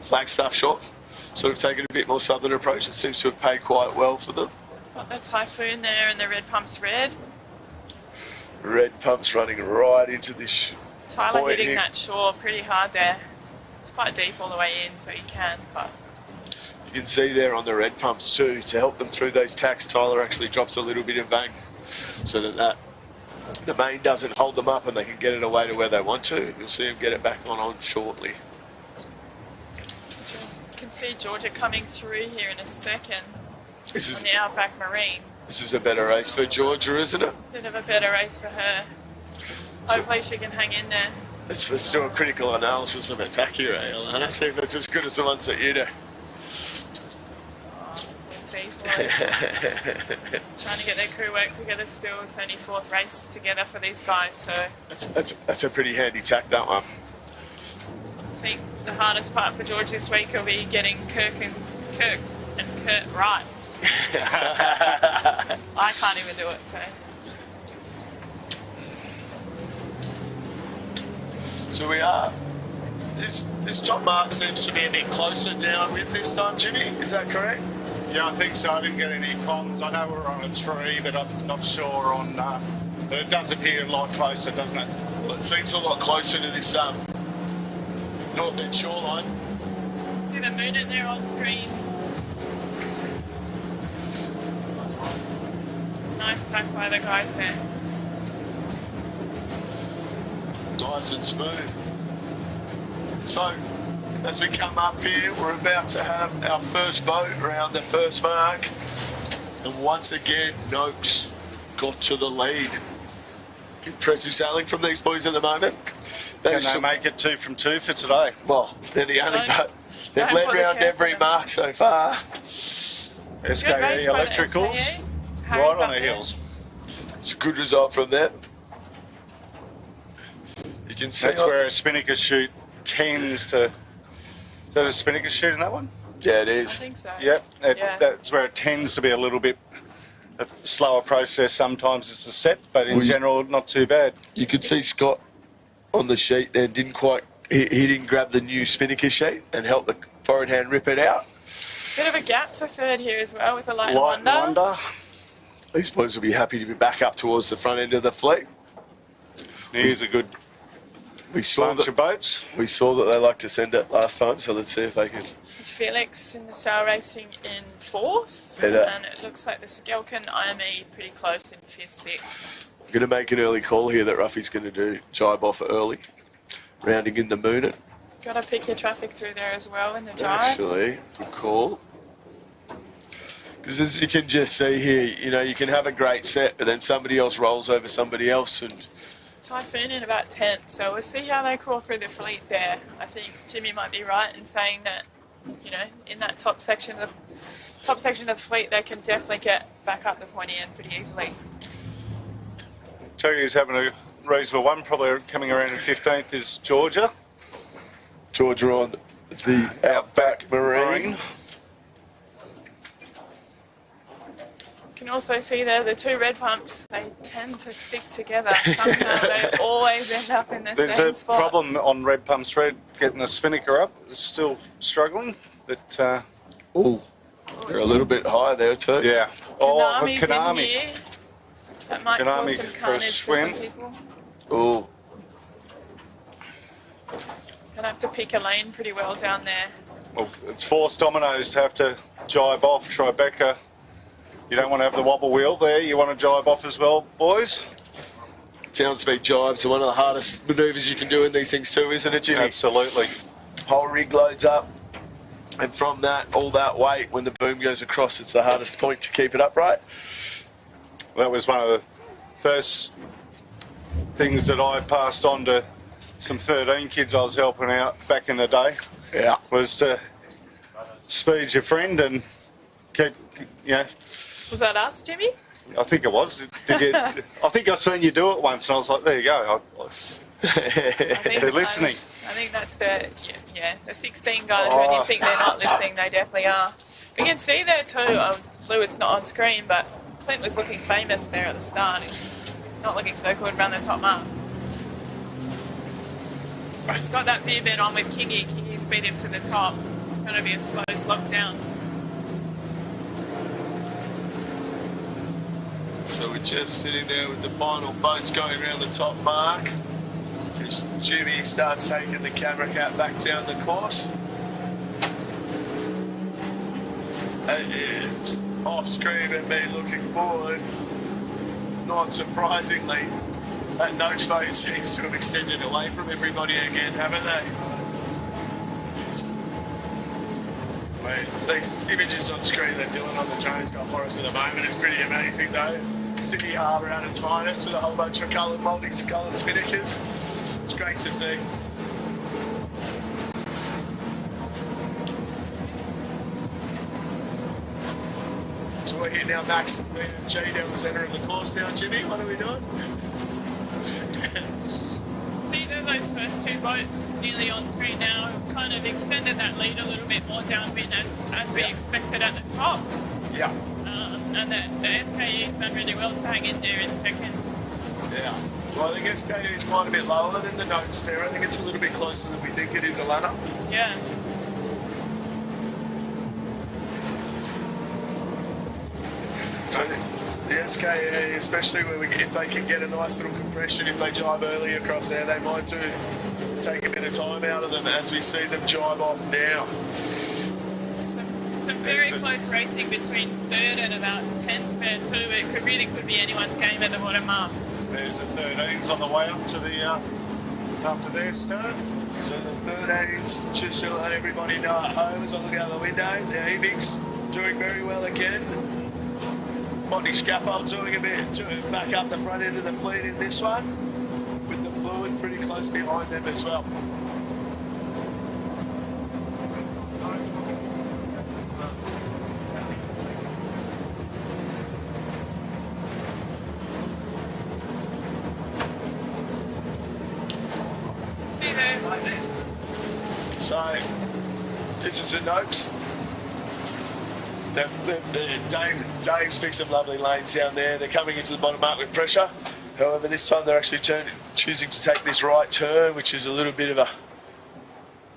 Flagstaff shot. Sort of taken a bit more southern approach. It seems to have paid quite well for them. Got the Typhoon there and the red pumps red. Red pumps running right into this Tyler point hitting here. that shore pretty hard there. It's quite deep all the way in, so you can, but You can see there on the red pumps too, to help them through those tacks, Tyler actually drops a little bit of vang so that the main doesn't hold them up and they can get it away to where they want to. You'll see them get it back on shortly. you can see Georgia coming through here in a second This is on the Outback Marine. a better race for Georgia, isn't it? Bit of a better race for her. Hopefully she can hang in there. Let's do a critical analysis of attack here, and let's see if it's as good as the ones that you do. We'll see. Trying to get their crew work together still. It's only 4th race together for these guys, so That's a pretty handy tack, that one. I think the hardest part for George this week will be getting Kurt right. I can't even do it, so. So we are. This top mark seems to be a bit closer downwind this time, Jimmy. Is that correct? Yeah, I think so. I didn't get any comms. I know we're on a 3, but I'm not sure on. But it does appear a lot closer, doesn't it? Well, it seems a lot closer to this north end shoreline. See the moon in there on screen. Nice tack by the guys there. Nice and smooth. So, as we come up here, we're about to have our first boat around the first mark. And once again, Noakes got to the lead. Impressive sailing from these boys at the moment. Can they make it 2 from 2 for today? Well, they're the only boat. They've don't led put the round curse every on them. mark so far. Good race SKE by the Electricals, SKE. right Harry's on up the there. heels. It's a good result from them. You can see That's where a spinnaker chute tends to. Is that a spinnaker chute in that one? Yeah, it I is. think so. Yep, Yeah. that's where it tends to be a little bit a slower process. Sometimes it's a set, but in general, not too bad. You could see Scott on the sheet there didn't quite. He didn't grab the new spinnaker sheet and help the forward hand rip it out. Bit of a gap to 3rd here as well with a light Light wonder. wonder. These boys will be happy to be back up towards the front end of the fleet. Here's a good bunch of boats. We saw that they liked to send it last time, so let's see if they can. Felix in the sail racing in 4th, Better. and it looks like the Skelkin IME pretty close in 5th, 6th. Going to make an early call here that Ruffy's going to do jibe off early, rounding in the moon it. Got to pick your traffic through there as well in the jibe. Actually, good call. Because as you can just see here, you know, you can have a great set, but then somebody else rolls over somebody else, and Typhoon in about 10th, so we'll see how they crawl through the fleet there. I think Jimmy might be right in saying that, you know, in that top section of the fleet, they can definitely get back up the pointy end pretty easily. Tell you who's having a reasonable one, probably coming around in 15th is Georgia. Georgia on the Outback Marine. You can also see there the two red pumps, they tend to stick together. Somehow they always end up in the There's same a spot. problem on red pumps red getting the spinnaker up. It's still struggling, but Oh, they're a little bit higher there too. yeah. Konami's in Konami. here. That might Konami cause some for a carnage for some swim. people. Oh, Gonna have to pick a lane pretty well down there. Well, it's forced dominoes to have to jibe off Tribeca. You don't want to have the wobble wheel there. You want to jibe off as well, boys. down speed jibes are one of the hardest manoeuvres you can do in these things too, isn't it, Jimmy? Absolutely. Whole rig loads up, and from that, all that weight, when the boom goes across, it's the hardest point to keep it upright. That was one of the first things that I passed on to some 13 kids I was helping out back in the day. Yeah. Was to speed your friend and keep, you know. Was that us, Jimmy? I think it was. Did you, I think I seen you do it once, and I was like, "There you go." They're listening. I think that's the the 16 guys. When you think they're not listening, they definitely are. You can see there too. Fluid's not on screen, but Clint was looking famous there at the start. He's not looking so good around the top mark. He's got that beer bed on with Kingy. Kingy's beat him to the top. It's going to be a slow slog down. So we're just sitting there with the final boats going around the top mark. As Jimmy starts taking the camera cap back down the course. And off screen and me looking forward, not surprisingly, that nose boat seems to have extended away from everybody again, haven't they? Wait, these images on screen that Dylan on the drone's got for us at the moment is pretty amazing though. Sydney Harbour at its finest with a whole bunch of multi-coloured spinnakers. It's great to see. So we're here now, Max and G down the centre of the course now, Jimmy. What are we doing? See there, those first two boats nearly on screen now have kind of extended that lead a little bit more downwind as we expected at the top. Yeah. And the SKE's done really well to hang in there in second. Yeah. Well, I think SKE is quite a bit lower than the notes there. I think it's a little bit closer than we think it is, Alana. Yeah. So the SKE, especially if they can get a nice little compression, if they jibe early across there, they might take a bit of time out of them as we see them jibe off now. Some very close racing between third and about 10th there too. It could be anyone's game at the bottom up. There's the 13s on the way up to the up to their start. So the 13s, just to let everybody know at home as I look out the window, the Avics doing very well again. Monty Scaffold doing a bit back up the front end of the fleet in this one, with the Fluid pretty close behind them as well. See there. So this is the Noakes. Dave's picked some lovely lanes down there. They're coming into the bottom mark with pressure. However, this time they're actually choosing to take this right turn, which is a little bit of a...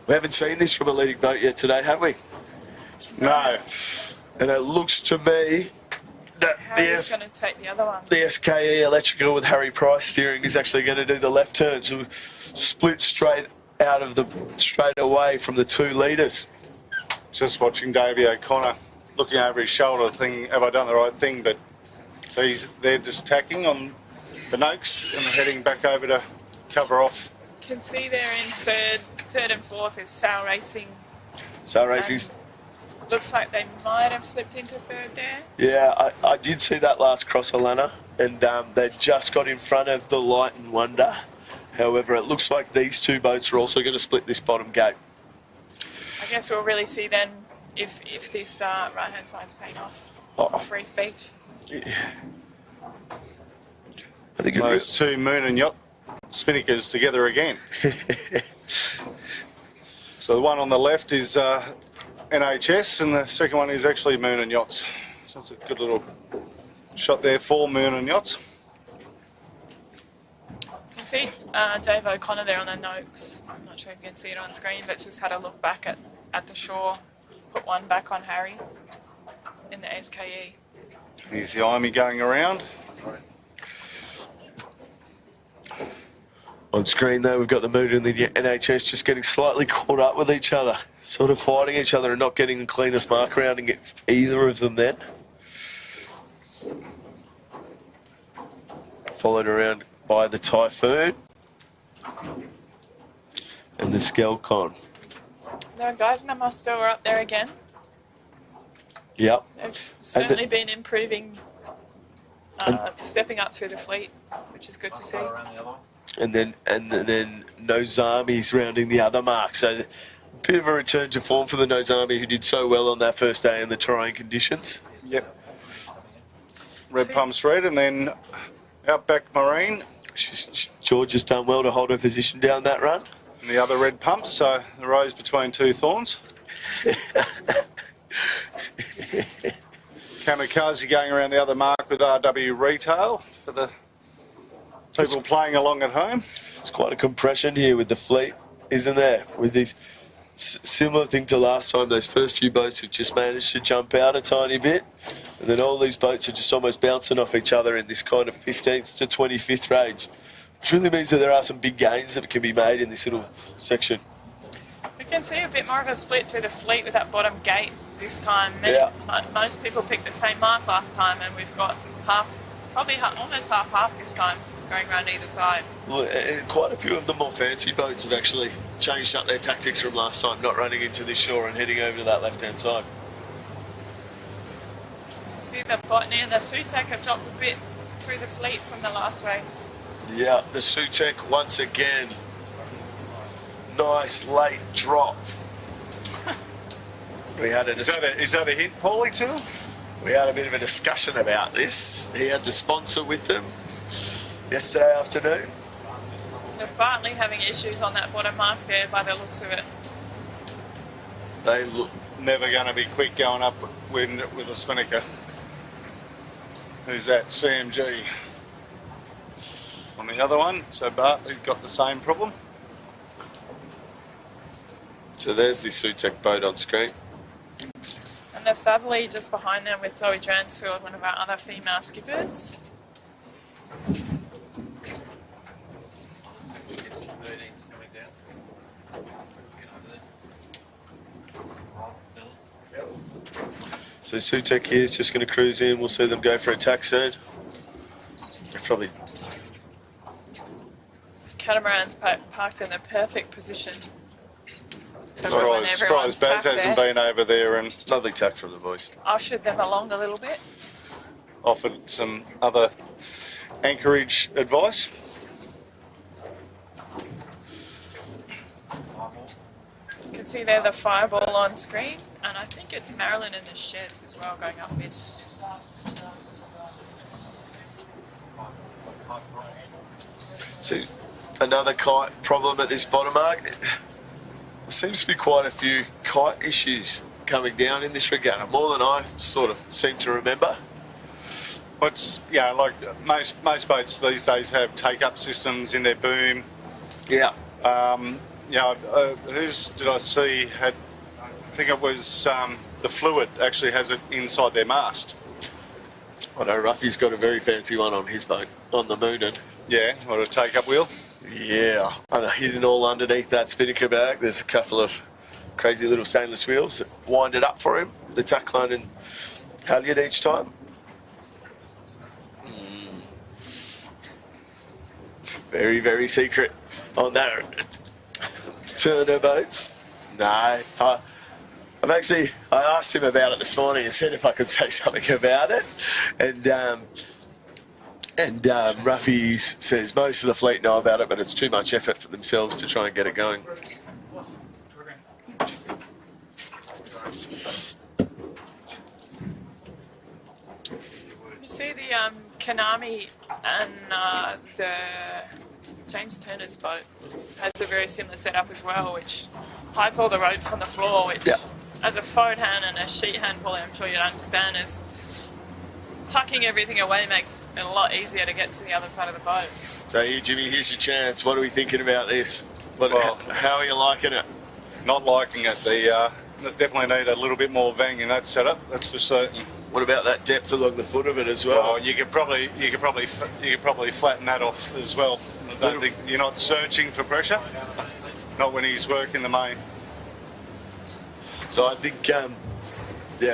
We haven't seen this from a leading boat yet today, have we? No. And it looks to me Harry's going to take the other one. The SKE Electrical with Harry Price steering is actually going to do the left turn, so split straight away from the 2 leaders. Just watching Davey O'Connor looking over his shoulder, thinking, have I done the right thing? But they're just tacking on the Noakes and heading back over to cover off. Can see they're in third and fourth is Sal Racing. Sal Racing's. Looks like they might have slipped into third there. Yeah, I did see that last cross, Alana, and they just got in front of the Light and Wonder. However, it looks like these 2 boats are also going to split this bottom gate. I guess we'll really see then if this right-hand side's paying off. Off Reef Beach. Yeah. I think those 2 Moon and Yacht spinnakers together again. So the one on the left is NHS, and the second one is actually Moon and Yachts. So that's a good little shot there for Moon and Yachts. You can see Dave O'Connor there on the Noakes. I'm not sure if you can see it on screen, but just had a look back at the shore. Put one back on Harry in the SKE. Here's the Imey going around. On screen though, we've got the Moon and the NHS just getting slightly caught up with each other, sort of fighting each other and not getting the cleanest mark around and get either of them then. Followed around by the Typhoon and the Skelcon. No, guys, Namasto are up there again. Yep. They've certainly been improving, stepping up through the fleet, which is good to see. And then Nozami's rounding the other mark. So a bit of a return to form for the Nozami, who did so well on that first day in the trying conditions. Yep. Red Pumps Red, and then Outback Marine. George has done well to hold her position down that run. And the other red pumps, so the rose between 2 thorns. Kamikaze going around the other mark with RW Retail for the people playing along at home. It's quite a compression here with the fleet, isn't there? With these similar thing to last time, those first few boats have just managed to jump out a tiny bit, and then all these boats are just almost bouncing off each other in this kind of 15th to 25th range, which really means that there are some big gains that can be made in this little section. We can see a bit more of a split through the fleet with that bottom gate this time. Most people picked the same mark last time, and we've got almost half this time going around either side. Well, and quite a few of the more fancy boats have actually changed up their tactics from last time, not running into this shore and heading over to that left-hand side. See the Botany and the Sutek have dropped a bit through the fleet from the last race. Yeah, the Sutek once again. Nice late drop. We had Is that a hit, Paulie, too? We had a bit of a discussion about this. He had the sponsor with them yesterday afternoon. They're partly having issues on that bottom mark there by the looks of it. They look never going to be quick going up with a spinnaker. Who's that? CMG. On the other one, so Bartley got the same problem. So there's the Sutek boat on screen. And the Southerly just behind them with Zoe Dransfield, one of our other female skippers. So Sutek here is just going to cruise in. We'll see them go for attack soon. They're probably... This catamaran's parked in the perfect position. Surprised Baz hasn't been over there and... Lovely tack from the boys. Ushered them along a little bit. Offered some other anchorage advice. You can see there the Fireball on screen, and I think it's Marilyn in the sheds as well going up mid. So another kite problem at this bottom mark. There seems to be quite a few kite issues coming down in this regatta, more than I sort of seem to remember. What's like most boats these days have take-up systems in their boom. Yeah. Who's did I see had? I think it was the Fluid actually has it inside their mast. I know Ruffy's got a very fancy one on his boat, on the Moonin. Yeah, what a take-up wheel. Yeah, and hidden all underneath that spinnaker bag, there's a couple of crazy little stainless wheels that wind it up for him, the tack line and halyard each time. Very, very secret on that Turner boats. No, I asked him about it this morning and said if I could say something about it, and Ruffy says most of the fleet know about it, but it's too much effort for themselves to try and get it going. You see the Konami and the James Turner's boat has a very similar setup as well, which hides all the ropes on the floor, which as a forward hand and a sheet hand puller, I'm sure you'd understand, is tucking everything away makes it a lot easier to get to the other side of the boat. So here, Jimmy, here's your chance. What are we thinking about this? Well, how are you liking it? Not liking it. They definitely need a little bit more vang in that setup. That's for certain. What about that depth along the foot of it as well? Well, you could probably flatten that off as well. I don't think you're not searching for pressure. Not when he's working the main. So I think,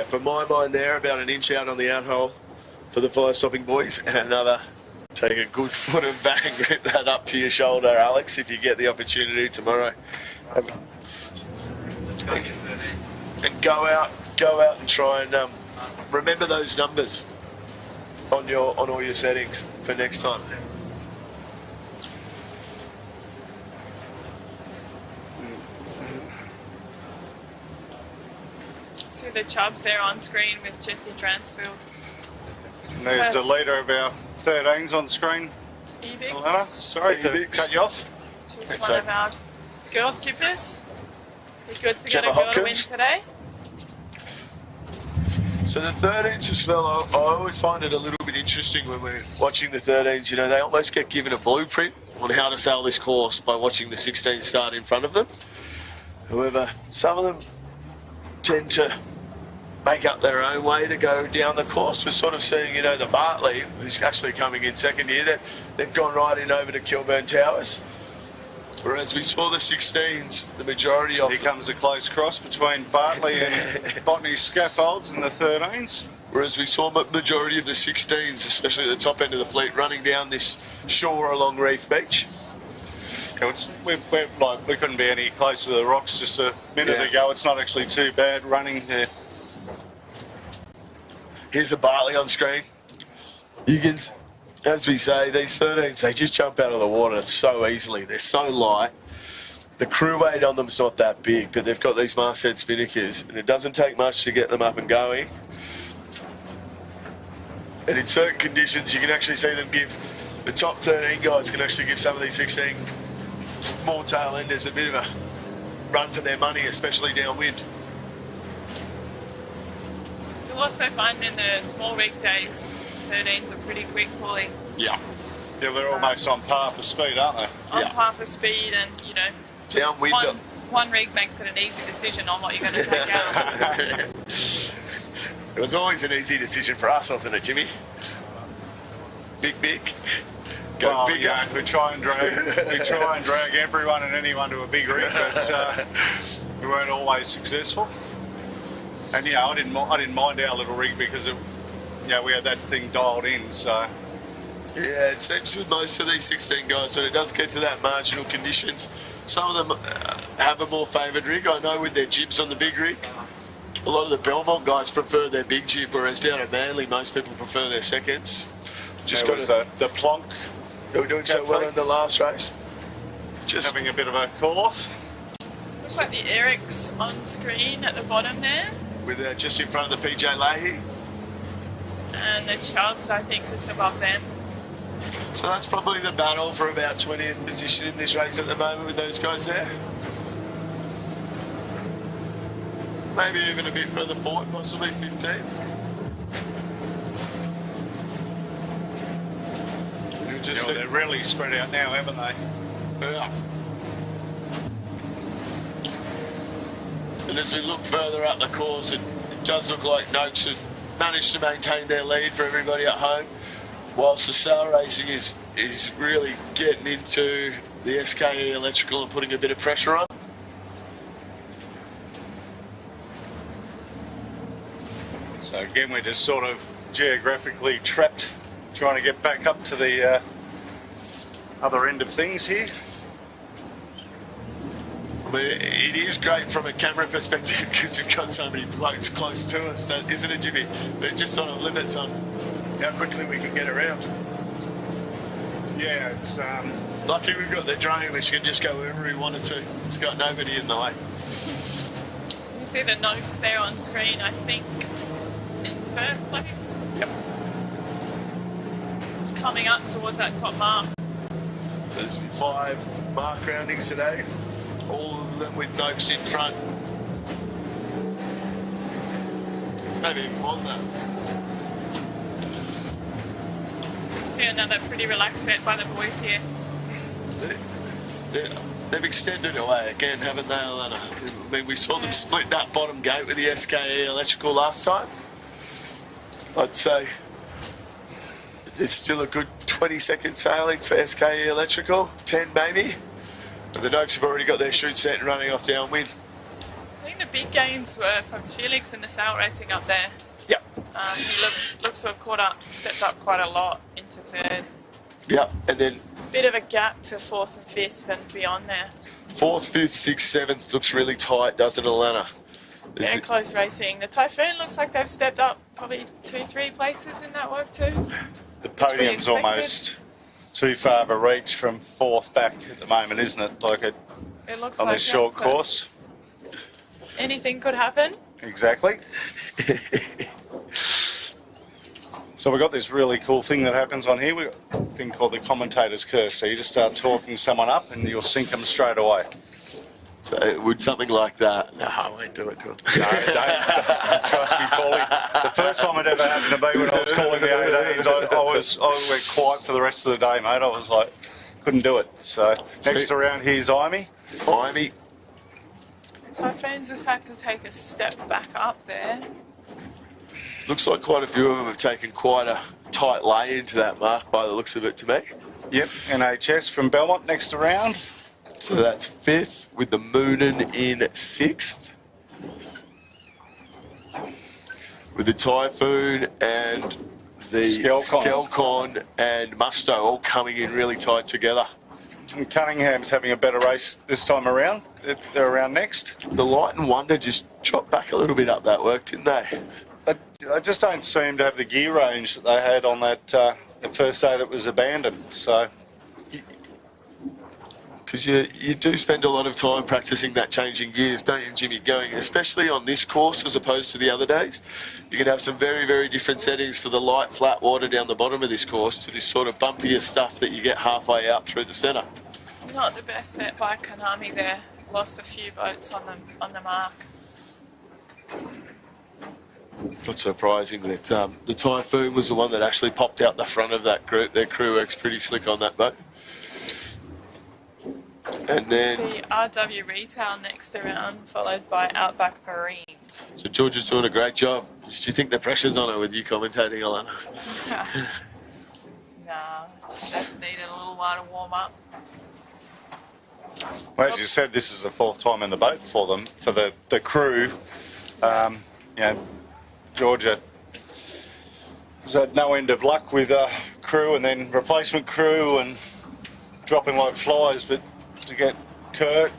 for my mind there, about an inch out on the out hole for the fire stopping boys, and another. Take a good foot of vang, grip that up to your shoulder, Alex, if you get the opportunity tomorrow. And go out and try and remember those numbers on all your settings for next time. See the Chubbs there on screen with Jesse Dransfield. And there's the leader of our 13s on screen. Ebix. Sorry to cut you off. She's one of our girl skippers. Be good to get a girl to win today. So the 13s as well, I always find it a little bit interesting when we're watching the 13s. You know, they almost get given a blueprint on how to sail this course by watching the 16s start in front of them. However, some of them tend to make up their own way to go down the course. We're sort of seeing, you know, the Bartley, who's actually coming in second here, they've gone right in over to Kilburn Towers. Whereas we saw the 16s, the majority of Here comes a close cross between Bartley and Botany Scaffolds and the 13s. Whereas we saw majority of the 16s, especially at the top end of the fleet, running down this shore along Reef Beach. We couldn't be any closer to the rocks just a minute ago. It's not actually too bad running there. Here's the Bartley on screen. You can, as we say, these 13s, they just jump out of the water so easily. They're so light. The crew weight on them's not that big, but they've got these masthead spinnakers, and it doesn't take much to get them up and going. And in certain conditions, you can actually see them give, the top 13 guys can actually give some of these 16 more tail enders a bit of a run for their money, especially downwind. You'll also find in the small rig days, 13s are pretty quick pulling. Yeah. Yeah, they're almost on par for speed, aren't they? On par for speed, and you know, downwind. One rig makes it an easy decision on what you're going to take out. It was always an easy decision for us, wasn't it, Jimmy? Big. Go bigger. Yeah, we try and drag everyone and anyone to a big rig, but we weren't always successful. And yeah, I didn't mind our little rig because we had that thing dialed in. So yeah, it seems with most of these 16 guys, when it does get to that marginal conditions, some of them have a more favoured rig. I know with their jibs on the big rig, a lot of the Belmont guys prefer their big jib, whereas down at Manly, most people prefer their seconds. Just got the plonk. They were doing so well in the last race. Just having a bit of a call off. Looks like the Eric's on screen at the bottom there. With just in front of the PJ Leahy. And the Chubbs, I think, just above them. So that's probably the battle for about 20th position in this race at the moment with those guys there. Maybe even a bit further forward, possibly 15. They're really spread out now, haven't they? Yeah. And as we look further up the course, it does look like Noakes managed to maintain their lead for everybody at home, whilst the sail racing is really getting into the SKE electrical and putting a bit of pressure on. So again, we're just sort of geographically trapped, trying to get back up to the other end of things here. I mean, it is great from a camera perspective because we've got so many boats close to us, isn't it, Jimmy? But it just sort of limits on how quickly we can get around. Yeah, it's lucky we've got the drone which can just go wherever we wanted to. It's got nobody in the way. You can see the notes there on screen, I think, in first place. Yep. Coming up towards that top mark. So there's 5 mark roundings today, all of them with notes in front. Maybe even more than that. See another pretty relaxed set by the boys here. They've extended away again, haven't they, Alana? I mean, we saw them split that bottom gate with the SKE electrical last time. I'd say there's still a good 20-second sailing for SKE electrical, 10 maybe. And the Noakes have already got their chute set and running off downwind. I think the big gains were from Felix in the sail racing up there. Yep. He looks to have stepped up quite a lot into third. Yep, and then Bit of a gap to 4th and 5th and beyond there. 4th, 5th, 6th, 7th looks really tight, doesn't it, Alana? Very close racing. The Typhoon looks like they've stepped up probably 2-3 places in that work too. the podium's almost too far of a reach from 4th back at the moment, isn't it? Like It looks on like this short course. Anything could happen. Exactly. So we've got this really cool thing that happens on here. We've got a thing called the commentator's curse. So you just start talking someone up and you'll sink them straight away. So would something like that? No, I won't do it. No, don't. Trust me, Paulie. The first time it ever happened to me when I was calling the 18s, I went quiet for the rest of the day, mate. I was like, couldn't do it. So next around here's Imey. Imey. Typhoons just had to take a step back up there. Looks like quite a few of them have taken quite a tight lay into that mark by the looks of it to me. Yep, NHS from Belmont next around. So that's 5th with the Moonin in 6th. With the Typhoon and the Skelcon and Musto all coming in really tight together. And Cunningham's having a better race this time around, if they're around next. The Light and Wonder just dropped back a little bit up that work, didn't they? I just don't seem to have the gear range that they had on that the first day that was abandoned. So, because you do spend a lot of time practicing that changing gears, don't you, Jimmy? Going, especially on this course as opposed to the other days, you can have some very, very different settings for the light, flat water down the bottom of this course to this sort of bumpier stuff that you get halfway out through the centre. Not the best set by Konami there. Lost a few boats on the mark. Not surprising that the Typhoon was the one that actually popped out the front of that group. Their crew works pretty slick on that boat. And then see RW Retail next around, followed by Outback Marine. So George is doing a great job. Do you think the pressure's on her with you commentating, Alana? Nah, just needed a little while to warm up. well, as you said, this is the 4th time in the boat for them, for the crew. You know, Georgia has had no end of luck with crew and then replacement crew and dropping like flies, but to get Kurt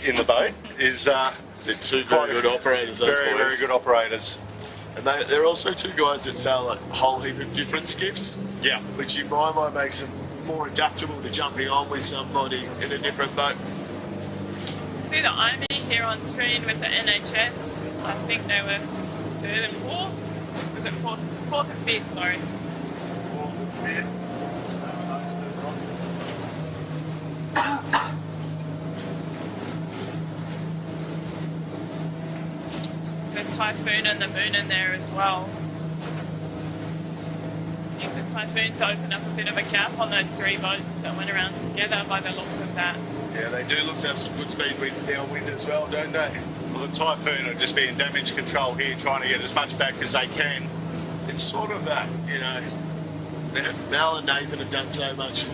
in the boat is They're two very good operators, those very, boys. very good operators. And they're also two guys that sail a whole heap of different skiffs. Yeah. Which in my mind makes them more adaptable to jumping on with somebody in a different boat. See the Imey here on screen with the NHS. I think they were 3rd and 4th. Was it 4th and 5th? Sorry. It's the Typhoon and the Moon in there as well. I think the Typhoon's opened up a bit of a gap on those 3 boats that went around together by the looks of that. Yeah, they do look to have some good speed with downwind as well, don't they? Well, the Typhoon will just be in damage control here, trying to get as much back as they can. It's sort of that, you know, Mal and Nathan have done so much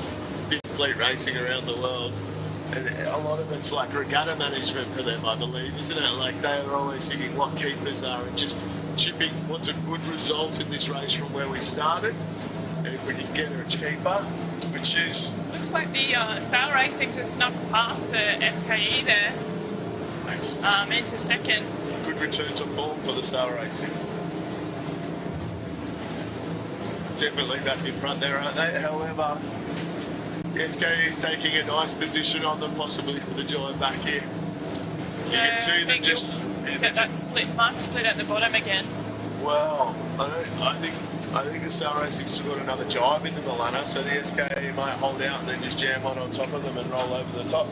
big fleet racing around the world, and a lot of it's like regatta management for them, I believe, isn't it? Like they are always thinking what keepers are and just chipping what's a good result in this race from where we started, and if we can get her a keeper, which is... Looks like the sail racing just snuck past the SKE there into second. Good return to form for the sail racing. Definitely back in front there, aren't they? However, the SKE is taking a nice position on them, possibly for the giant back here. You can see them just... Get that mark split at the bottom again. Well, I think the sail racing's still got another jibe in the Milana, so the SKE might hold out and then just jam on top of them and roll over the top.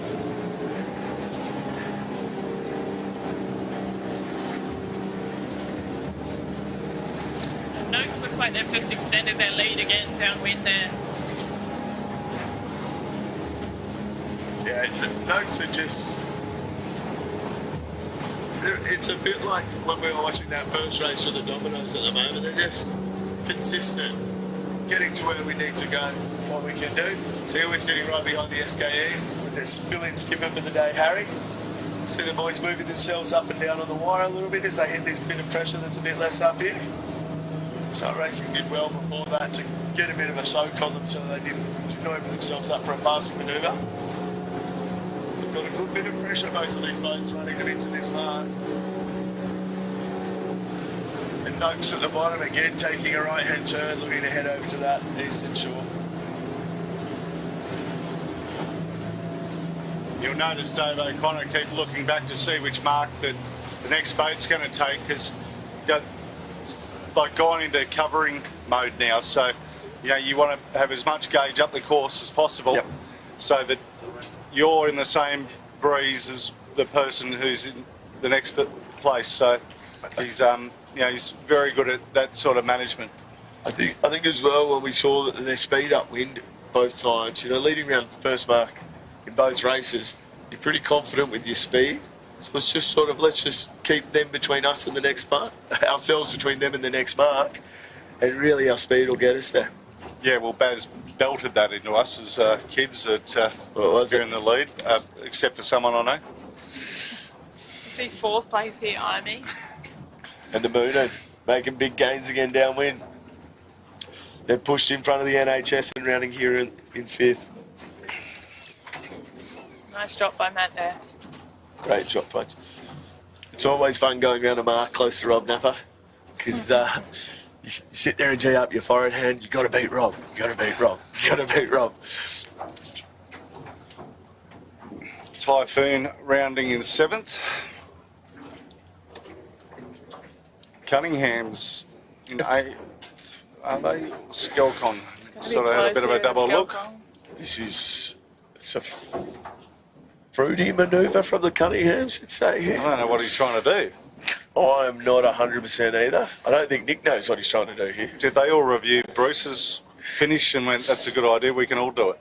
Noakes looks like they've just extended their lead again downwind there. Yeah, Noakes are just... It's a bit like when we were watching that first race for the Dominoes at the moment. They're just consistent, getting to where we need to go, what we can do. So here we're sitting right behind the SKE with this fill-in skipper for the day, Harry. See the boys moving themselves up and down on the wire a little bit as they hit this bit of pressure that's a bit less up here. So Racing did well before that to get a bit of a soak on them so they didn't open themselves up for a passing manoeuvre. They've got a good bit of pressure, both of these boats running them into this mark. And Noakes at the bottom again, taking a right-hand turn, looking to head over to that eastern shore. You'll notice Dave O'Connor keep looking back to see which mark that the next boat's going to take, because like gone into covering mode now, so you know you want to have as much gauge up the course as possible, yep, so that you're in the same breeze as the person who's in the next place. So he's he's very good at that sort of management. I think as well, when we saw that their speed upwind both times, you know, leading around the first mark in both races, you're pretty confident with your speed. So it's just sort of, let's just keep them between us and the next mark, ourselves between them and the next mark, and really our speed will get us there. Yeah, well, Baz belted that into us as kids that are in the lead, except for someone I know. See fourth place here, Amy. And the Moono making big gains again downwind. They're pushed in front of the NHS and rounding here in fifth. Nice drop by Matt there. Great drop punch. It's always fun going around a mark close to Rob Napper, because you sit there and G up your forward hand, you got to beat Rob, you got to beat Rob, you got to beat Rob. Typhoon rounding in seventh. Cunningham's in eighth. Are they? Skelcon. So they had a bit of a double look. It's a fruity manoeuvre from the Cunninghams, you'd say here. I don't know what he's trying to do. I'm not 100% either. I don't think Nick knows what he's trying to do here. Did they all review Bruce's finish and went, that's a good idea, we can all do it?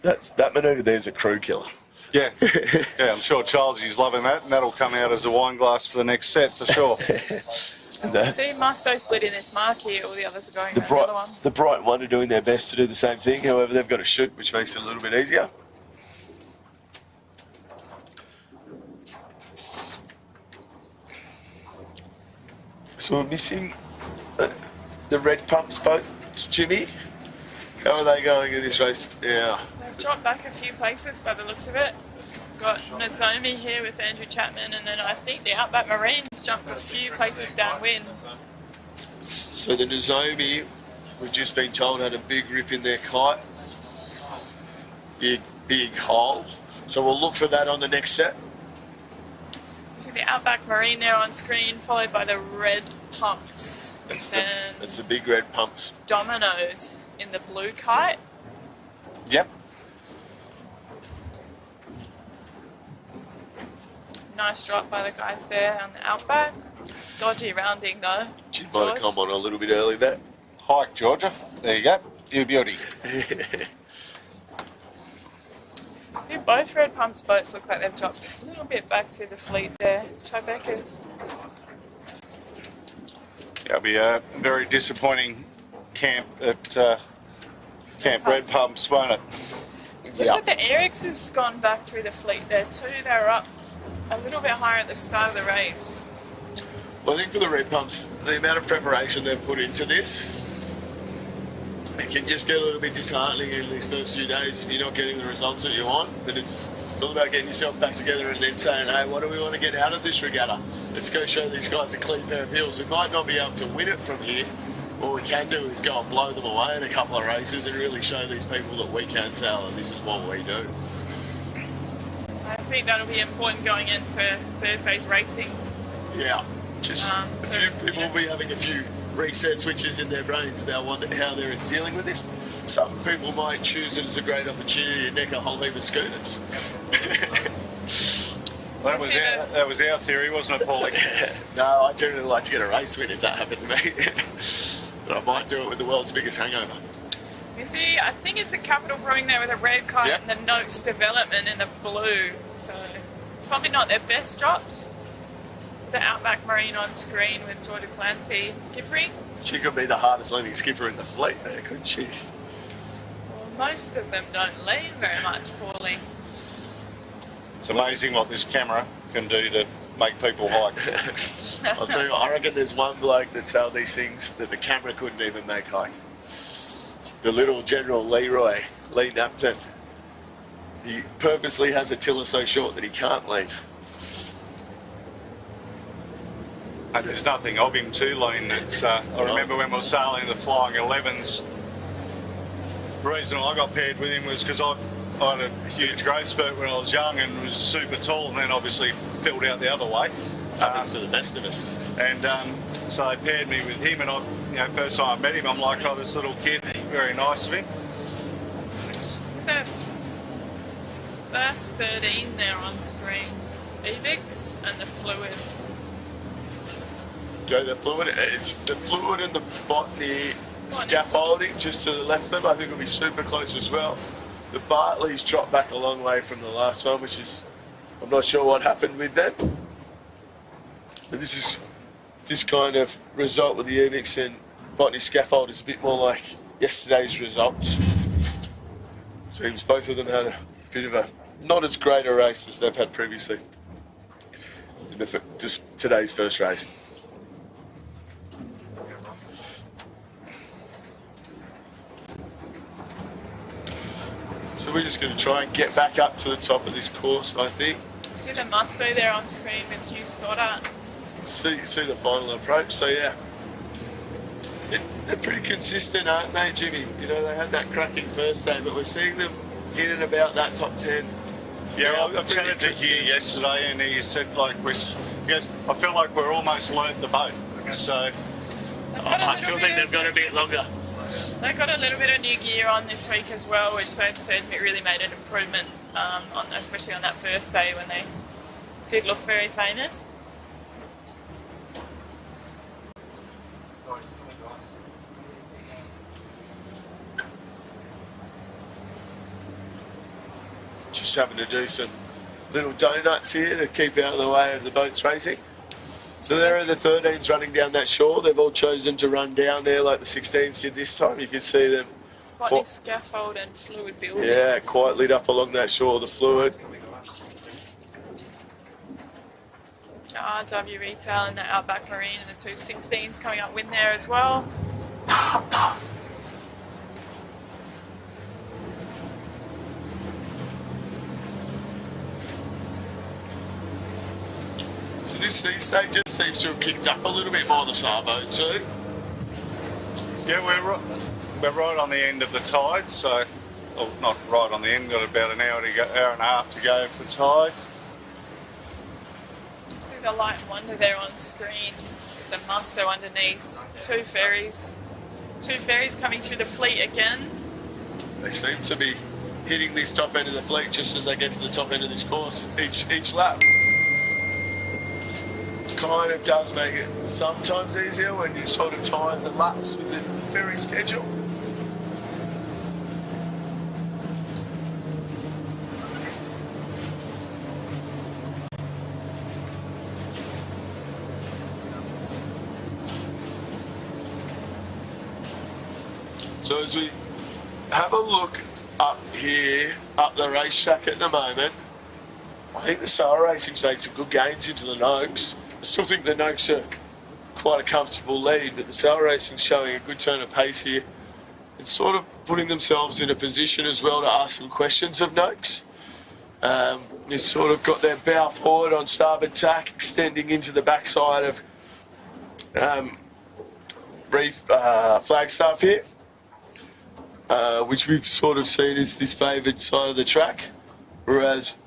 That manoeuvre there's a crew killer. Yeah, yeah, I'm sure Charlesy's loving that, and that'll come out as a wine glass for the next set for sure. See Musto split in this mark here, all the others are going around the other one. The Bright One are doing their best to do the same thing, however they've got to shoot, which makes it a little bit easier. So we're missing the red pumps boats, Jimmy. How are they going in this race? Yeah. They've dropped back a few places by the looks of it. Got Nozomi here with Andrew Chapman, and then I think the Outback Marines jumped a few places downwind. So the Nozomi, we've just been told, had a big rip in their kite. Big hole. So we'll look for that on the next set. See the Outback Marine there on screen, followed by the red pumps. That's the big red pumps. Dominoes in the blue kite. Yep. Nice drop by the guys there on the Outback. Dodgy rounding though. She might have come on a little bit early there. Hike, Georgia. There you go. You beauty. See both Both Red Pump's boats look like they've dropped a little bit back through the fleet there. Tribeca's. It'll be a very disappointing camp at Camp Red Pumps, won't it? Looks like the Erics has gone back through the fleet there too. They were up a little bit higher at the start of the race. Well, I think for the Red Pumps, the amount of preparation they've put into this, it can just get a little bit disheartening in these first few days if you're not getting the results that you want. But it's all about getting yourself back together and then saying, hey, what do we want to get out of this regatta? Let's go show these guys a clean pair of heels. We might not be able to win it from here. What we can do is go and blow them away in a couple of races and really show these people that we can sail, and this is what we do. I think that'll be important going into Thursday's racing. Yeah, just a few people will be having a few reset switches in their brains about how they're dealing with this. Some people might choose it as a great opportunity to neck a whole heap of schooners. That was our theory, wasn't it, Paulie? No, I generally like to get a race win if that happened to me. But I might do it with the world's biggest hangover. You see, I think it's a Capital Brewing there with a red kite and the Notes Development in the blue. So probably not their best drops. The Outback Marine on screen with Georgia Clancy skippering. She could be the hardest leaning skipper in the fleet there, couldn't she? Well, most of them don't lean very much, Paulie. It's amazing what this camera can do to make people hike. I'll tell you, I reckon there's one bloke that sailed these things that the camera couldn't even make hike. The little General Lee Napton. He purposely has a tiller so short that he can't lean. And there's nothing of him to lean. I remember when we were sailing the Flying 11s, the reason I got paired with him was because I had a huge growth spurt when I was young and was super tall, and then obviously filled out the other way. Happens to the best of us. And so they paired me with him, and first time I met him, I'm like, oh, this little kid, very nice of him. The first 13 there on screen, Evix and the Fluid. Go the Fluid. It's the Fluid and the Botany scaffolding just to the left of them. I think will be super close as well. The Bartley's dropped back a long way from the last one, which is, I'm not sure what happened with them. But this kind of result with the Evix and Botany scaffold is a bit more like yesterday's results. Seems both of them had a bit of a not as great a race as they've had previously in just today's first race. So we're just going to try and get back up to the top of this course, I think. See the Musto there on screen with Hugh Stoddart. See the final approach. So yeah, they're pretty consistent, aren't they, Jimmy? You know, they had that cracking first day, but we're seeing them in and about that top 10. Yeah, I've chatted to Hugh yesterday, and he said, I feel like we're almost learnt the boat. So I still think they've got a bit longer. They got a little bit of new gear on this week as well, which they've said it really made an improvement, especially on that first day when they did look very famous. Just having to do some little donuts here to keep out of the way of the boats racing. So there are the 13s running down that shore. They've all chosen to run down there like the 16s did this time. You can see them. Botany scaffold and Fluid building. Yeah, quite lit up along that shore, the Fluid. RW Retail and the Outback Marine and the two 16s coming up win there as well. So this sea state just seems to have kicked up a little bit more, the Sabo too. yeah, we're right on the end of the tide. So, well, not right on the end. Got about an hour and a half to go for tide. See the Light Wonder there on screen. The Musto underneath. Two ferries coming through the fleet again. They seem to be hitting this top end of the fleet just as they get to the top end of this course each lap. Kind of does make it sometimes easier when you sort of time the laps with the ferry schedule. So as we have a look up here, up the racetrack at the moment, I think the Sail Racing's made some good gains into the Noakes. I still think the Noakes are quite a comfortable lead, but the Sail Racing's showing a good turn of pace here and sort of putting themselves in a position as well to ask some questions of Noakes. They've sort of got their bow forward on starboard tack, extending into the backside of Flagstaff here, which we've sort of seen as this favoured side of the track, whereas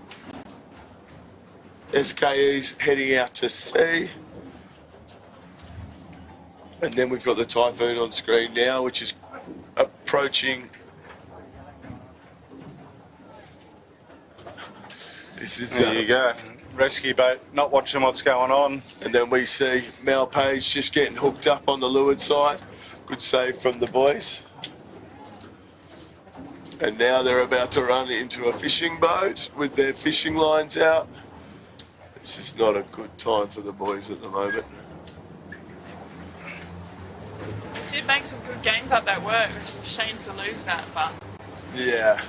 SKE's heading out to sea. And then we've got the Typhoon on screen now, which is approaching. This is there you go. Rescue boat not watching what's going on. And then we see Mel Page just getting hooked up on the leeward side. Good save from the boys. And now they're about to run into a fishing boat with their fishing lines out. This is not a good time for the boys at the moment. They did make some good gains up that work, which is a shame to lose that, but... Yeah,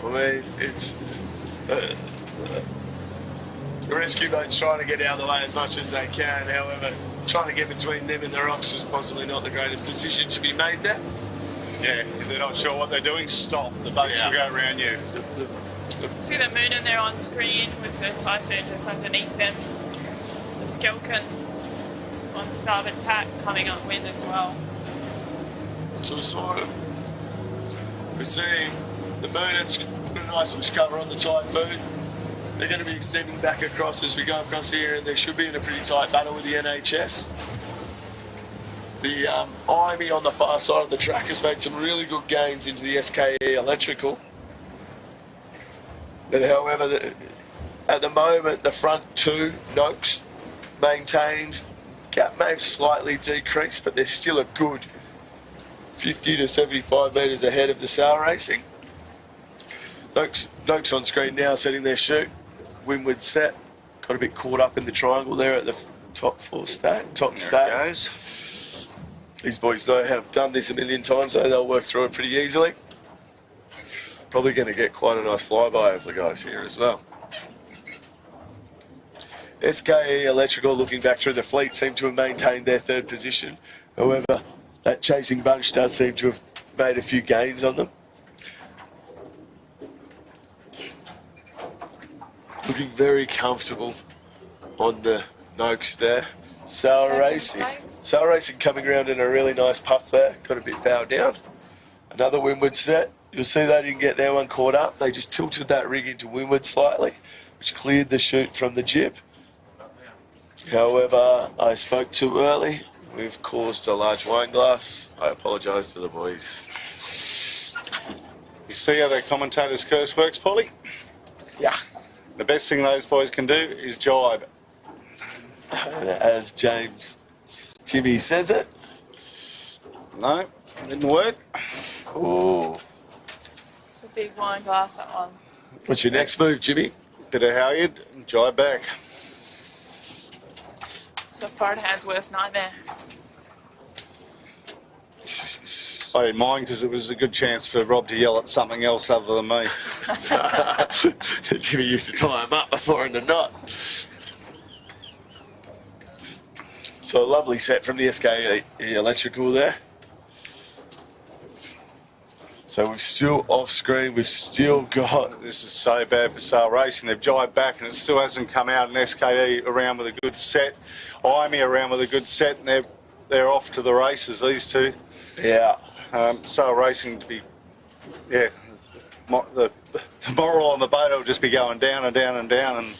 I mean, it's... the rescue boat's trying to get out of the way as much as they can. However, trying to get between them and the rocks was possibly not the greatest decision to be made there. Yeah, if they're not sure what they're doing, stop. The boats will go around you. See the Moon in there on screen with the Typhoon just underneath them. The Skelkin on starboard tack coming upwind as well. So we're seeing the Moon and put a nice little cover on the Typhoon. They're going to be extending back across as we go across here, and they should be in a pretty tight battle with the NHS. The Army on the far side of the track has made some really good gains into the SKE electrical. But however, at the moment, the front two Noakes maintained. Gap may have slightly decreased, but they're still a good 50 to 75 metres ahead of the Sail Racing. Noakes on screen now setting their chute. Windward set. Got a bit caught up in the triangle there at the top stack. Goes. These boys though have done this a million times, so they'll work through it pretty easily. Probably going to get quite a nice flyby of the guys here as well. SKE Electrical, looking back through the fleet, seem to have maintained their third position. However, that chasing bunch does seem to have made a few gains on them. Looking very comfortable on the Noakes there. Sail Racing coming around in a really nice puff there. Got a bit bowed down. Another windward set. You'll see they didn't get their one caught up. They just tilted that rig into windward slightly, which cleared the chute from the jib. However, I spoke too early. We've caused a large wine glass. I apologise to the boys. You see how their commentator's curse works, Paulie? Yeah. The best thing those boys can do is jibe. As Jimmy says it. No, didn't work. Ooh. It's a big wine glass, that one. What's your next move, Jimmy? Bit of halyard, jibe back. It's a forward hand's worst nightmare. I didn't mind because it was a good chance for Rob to yell at something else other than me. Jimmy used to tie him up before in the knot. So a lovely set from the SKE Electrical there. So we've still off screen, we've still got... This is so bad for Sail Racing. They've jibed back and it still hasn't come out. And SKE around with a good set. IME around with a good set, and they're off to the races, these two. Yeah. Sail Racing to be... Yeah. The moral on the boat will just be going down and down and down. And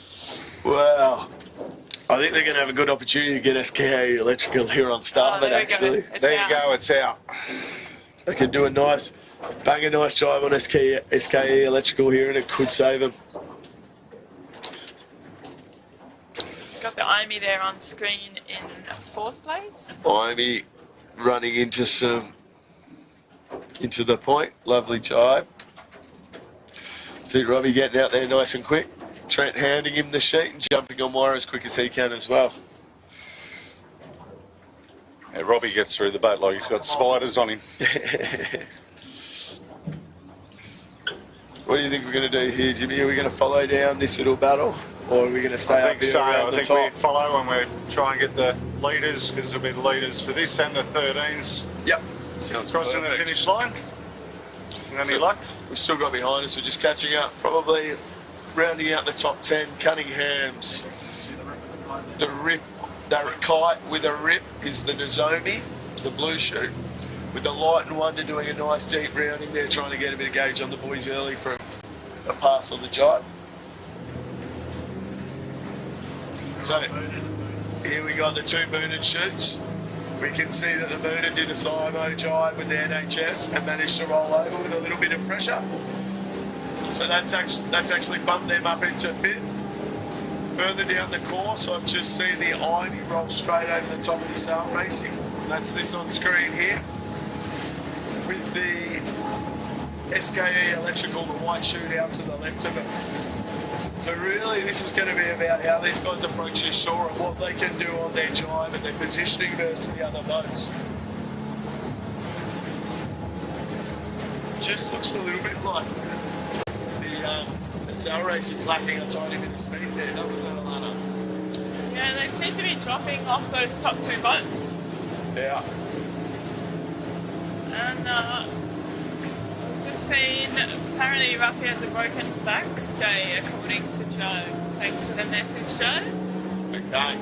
well, I think they're going to have a good opportunity to get SKE Electrical here on starboard, actually. There you go, it's out. They can do a nice... Bang a nice drive on SKE Electrical here, and it could save them. Got the IME there on screen in fourth place. IME running into the point. Lovely jibe. See Robbie getting out there nice and quick. Trent handing him the sheet and jumping on wire as quick as he can as well. Yeah, Robbie gets through the boat like he's got spiders on him. What do you think we're going to do here, Jimmy? Are we going to follow down this little battle, or are we going to stay up here around the top? I think we follow and we try and get the leaders, because it'll be the leaders for this and the 13s. Yep. Sounds crossing perfect. the finish line. Any luck? We've still got behind us. We're just catching up, probably rounding out the top 10. Cunningham's the rip, the kite with a rip is the Nozomi, the blue chute, with the Light and Wonder doing a nice deep rounding there, trying to get a bit of gauge on the boys early for a pass on the jibe. So here we got the two Moonin chutes. We can see that the Moonin did a simo jibe with the NHS and managed to roll over with a little bit of pressure. So that's actually bumped them up into 5th. Further down the course, I've just seen the Ivy roll straight over the top of the sail racing. That's this on screen here. With the SKE Electrical, the white chute out to the left of it. So really, this is going to be about how these guys approach this shore and what they can do on their jibe and their positioning versus the other boats. Just looks a little bit like the sail racing's lacking a tiny bit of speed there, doesn't it, Alana? Yeah, they seem to be dropping off those top two boats. Yeah. And just seen, apparently Ruffy has a broken backstay, according to Joe. Thanks for the message, Joe. Okay.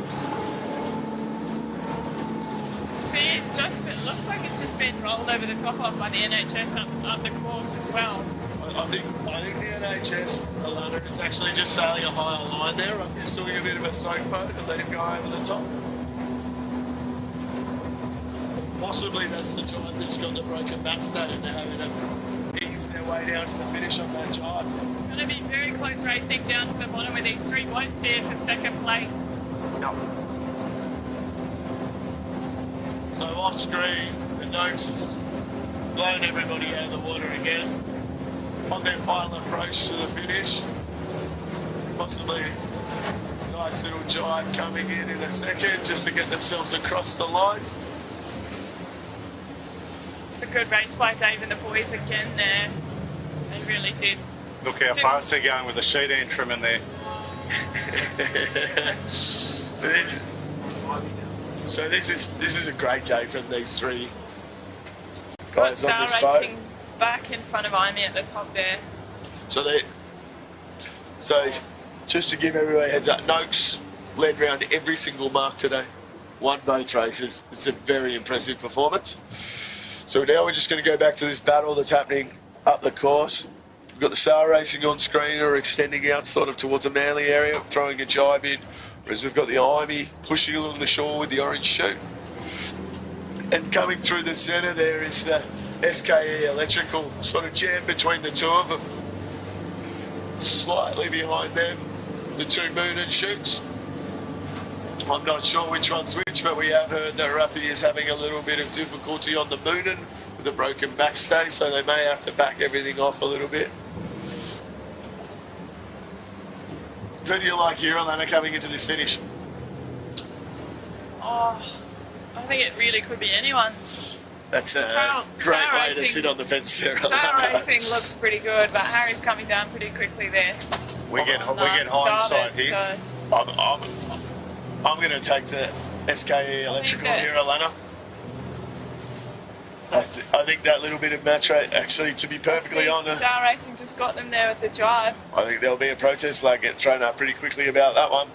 See, it's just been, looks like it's just been rolled over the top of by the NHS up the course as well. I think the NHS, Alana, is actually just sailing a higher line there. Ruffy's doing a bit of a soak boat and let him go over the top. Possibly that's the jibe that's got the broken backstay and they're having to ease their way down to the finish on that jibe. It's going to be very close racing down to the bottom with these three boats here for second place. Yep. So off screen, the Noakes has blown everybody out of the water again on their final approach to the finish. Possibly a nice little jibe coming in a second just to get themselves across the line. It's a good race by Dave and the boys again there. They really did. Look how fast they're going with the sheet antrim in there. So this is a great day from these three Got guys on Star this boat. racing back in front of Amy at the top there. So just to give everybody a heads up, Noakes led round every single mark today. Won both races. It's a very impressive performance. So now we're just going to go back to this battle that's happening up the course. We've got the sail racing on screen, or extending out sort of towards the Manly area, throwing a jibe in, whereas we've got the Ivy pushing along the shore with the orange chute. And coming through the centre there is the SKE Electrical, sort of jammed between the two of them. Slightly behind them, the two Moonin chutes. I'm not sure which one's which, but we have heard that Ruffy is having a little bit of difficulty on the Moonin with a broken backstay, so they may have to back everything off a little bit. Who do you like here, Alana, coming into this finish? Oh, I think it really could be anyone's. That's a great way to sit on the fence there, Sail Alana. racing looks pretty good, but Harry's coming down pretty quickly there. We get hindsight here. So I'm going to take the SKE Electrical that- here, Alana. I think that little bit of match rate, actually, to be perfectly honest, Star Racing just got them there with the jibe. I think there'll be a protest flag get thrown up pretty quickly about that one.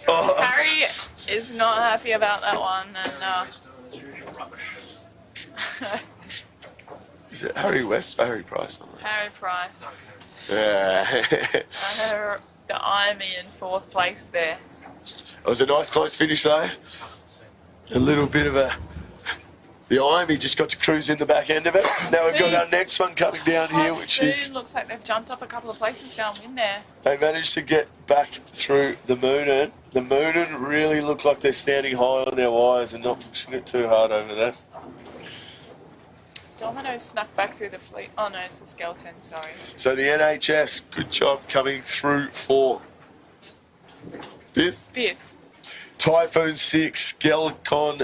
Oh. Harry is not happy about that one, and Is it Harry West or Harry Price? Harry Price. Yeah. The Amy in 4th place there. It was a nice close finish though. A little bit of a... The Amy just got to cruise in the back end of it. Now we've got our next one coming down here, which is... Looks like they've jumped up a couple of places downwind there. They managed to get back through the Moonin. The Moonin really look like they're standing high on their wires and not pushing it too hard over there. Domino snuck back through the fleet. Oh no, it's a skeleton, sorry. So the NHS, good job coming through for 5th. 5th. Typhoon 6, Skelcon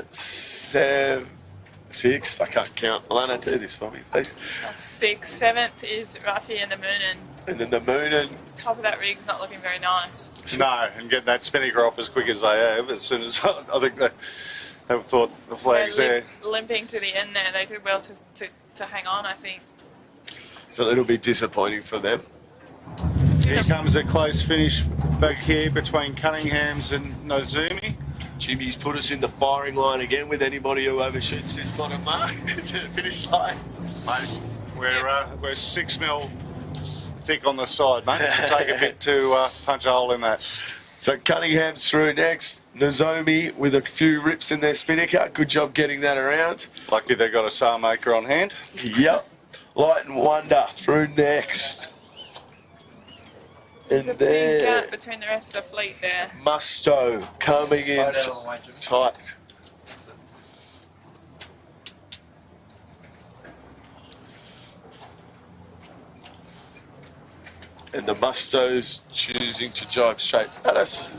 6th. I can't count. Alana, do this for me, please. That's 6th. 7th is Ruffy and the Moonin. And then the Moonin. Top of that rig's not looking very nice. No, and getting that spinnaker off as quick as they have, as soon as I think they have thought the flag's They're there. limping to the end there. They did well to hang on, I think. So it'll be disappointing for them. Here comes a close finish back here between Cunningham's and Nozumi. Jimmy's put us in the firing line again with anybody who overshoots this bottom mark to the finish line. Mate, we're 6 mil thick on the side, mate. It'll take a bit to punch a hole in that. So Cunningham's through next. Nozomi with a few rips in their spinnaker. Good job getting that around. Lucky they got a sail maker on hand. Yep. Light and Wonder through next. There's And a big there, gap between the rest of the fleet there. Musto coming in tight. And the Musto's choosing to jibe straight at us.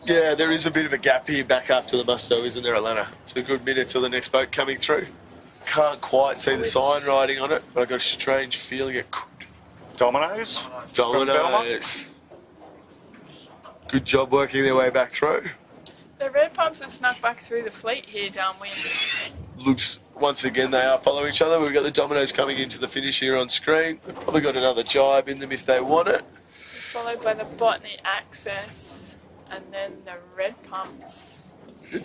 Yeah, there is a bit of a gap here back after the Musto, isn't there, Alana? It's a good minute till the next boat coming through. Can't quite see the sign writing on it, but I've got a strange feeling it could. Dominoes. From Belmont. Dominoes. Good job working their way back through. The red pumps have snuck back through the fleet here downwind. Looks, once again, they are following each other. We've got the Dominoes coming into the finish here on screen. We've probably got another jibe in them if they want it. Followed by the Botany Access and then the red pumps. The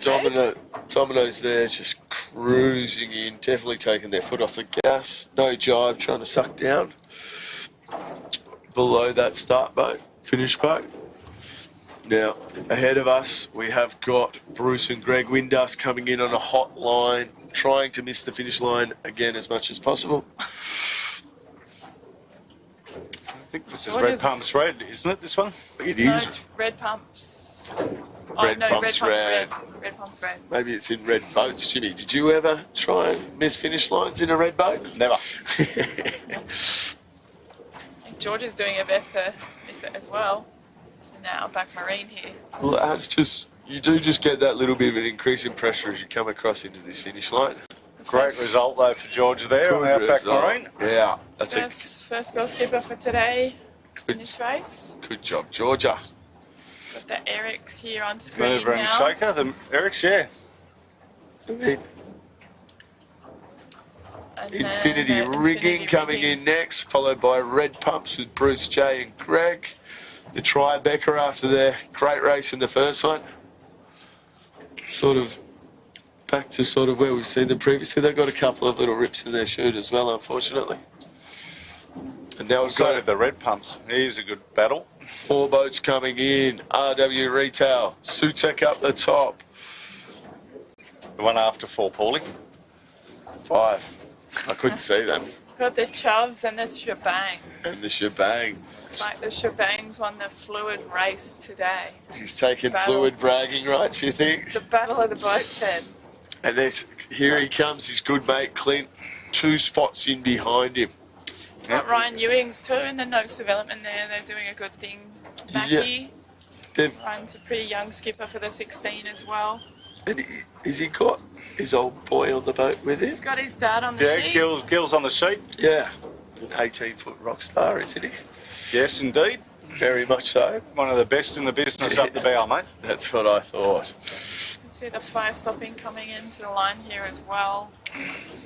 Dominoes there just cruising in, definitely taking their foot off the gas. No jibe, trying to suck down. Below that start boat, finish boat. Now, ahead of us, we have got Bruce and Greg Windus coming in on a hot line, trying to miss the finish line again as much as possible. I think this is Red Pumps Red, isn't it, this one? It No, is. it's red pumps. Red Pumps Red. Red pumps red. Maybe it's in red boats, Jimmy. Did you ever try and miss finish lines in a red boat? Never. George is doing her best to miss it as well. In that outback marine here. Well, that's just, you do just get that little bit of an increase in pressure as you come across into this finish line. Great result though for George there on Outback Marine. Yeah, that's First girl skipper for today in Good. this race. Good job, Georgia. Got the Erics here on screen Mover and now. shaker, the Eric's, yeah. And then And then Infinity the Rigging coming in next, followed by Red Pumps with Bruce J and Greg. The Tribeca after their great race in the first one. Sort of back to sort of where we've seen them previously. They've got a couple of little rips in their chute as well, unfortunately. And now we've So got did the Red Pumps. Here's a good battle. 4 boats coming in. RW Retail, Sutek up the top. The one after 4, Paulie. 5. I couldn't see them. Got the Chovs and the Shebang. And the Shebang. Looks like the Shebangs won the fluid race today. He's taking Battle. fluid bragging rights, you think? The Battle of the Boat Shed. And here he comes, his good mate Clint, 2 spots in behind him. Got Ryan Ewings too in the notes development there. They're doing a good thing. Mackie. They've, Ryan's a pretty young skipper for the 16 as well. and has he got his old boy on the boat with him? He's got his dad on the Yeah, sheet. Gill's on the sheet. Yeah, an 18-foot rock star, isn't he? Yes, indeed. Very much so. One of the best in the business up the bow, mate. That's what I thought. You see the fire stopping coming into the line here as well.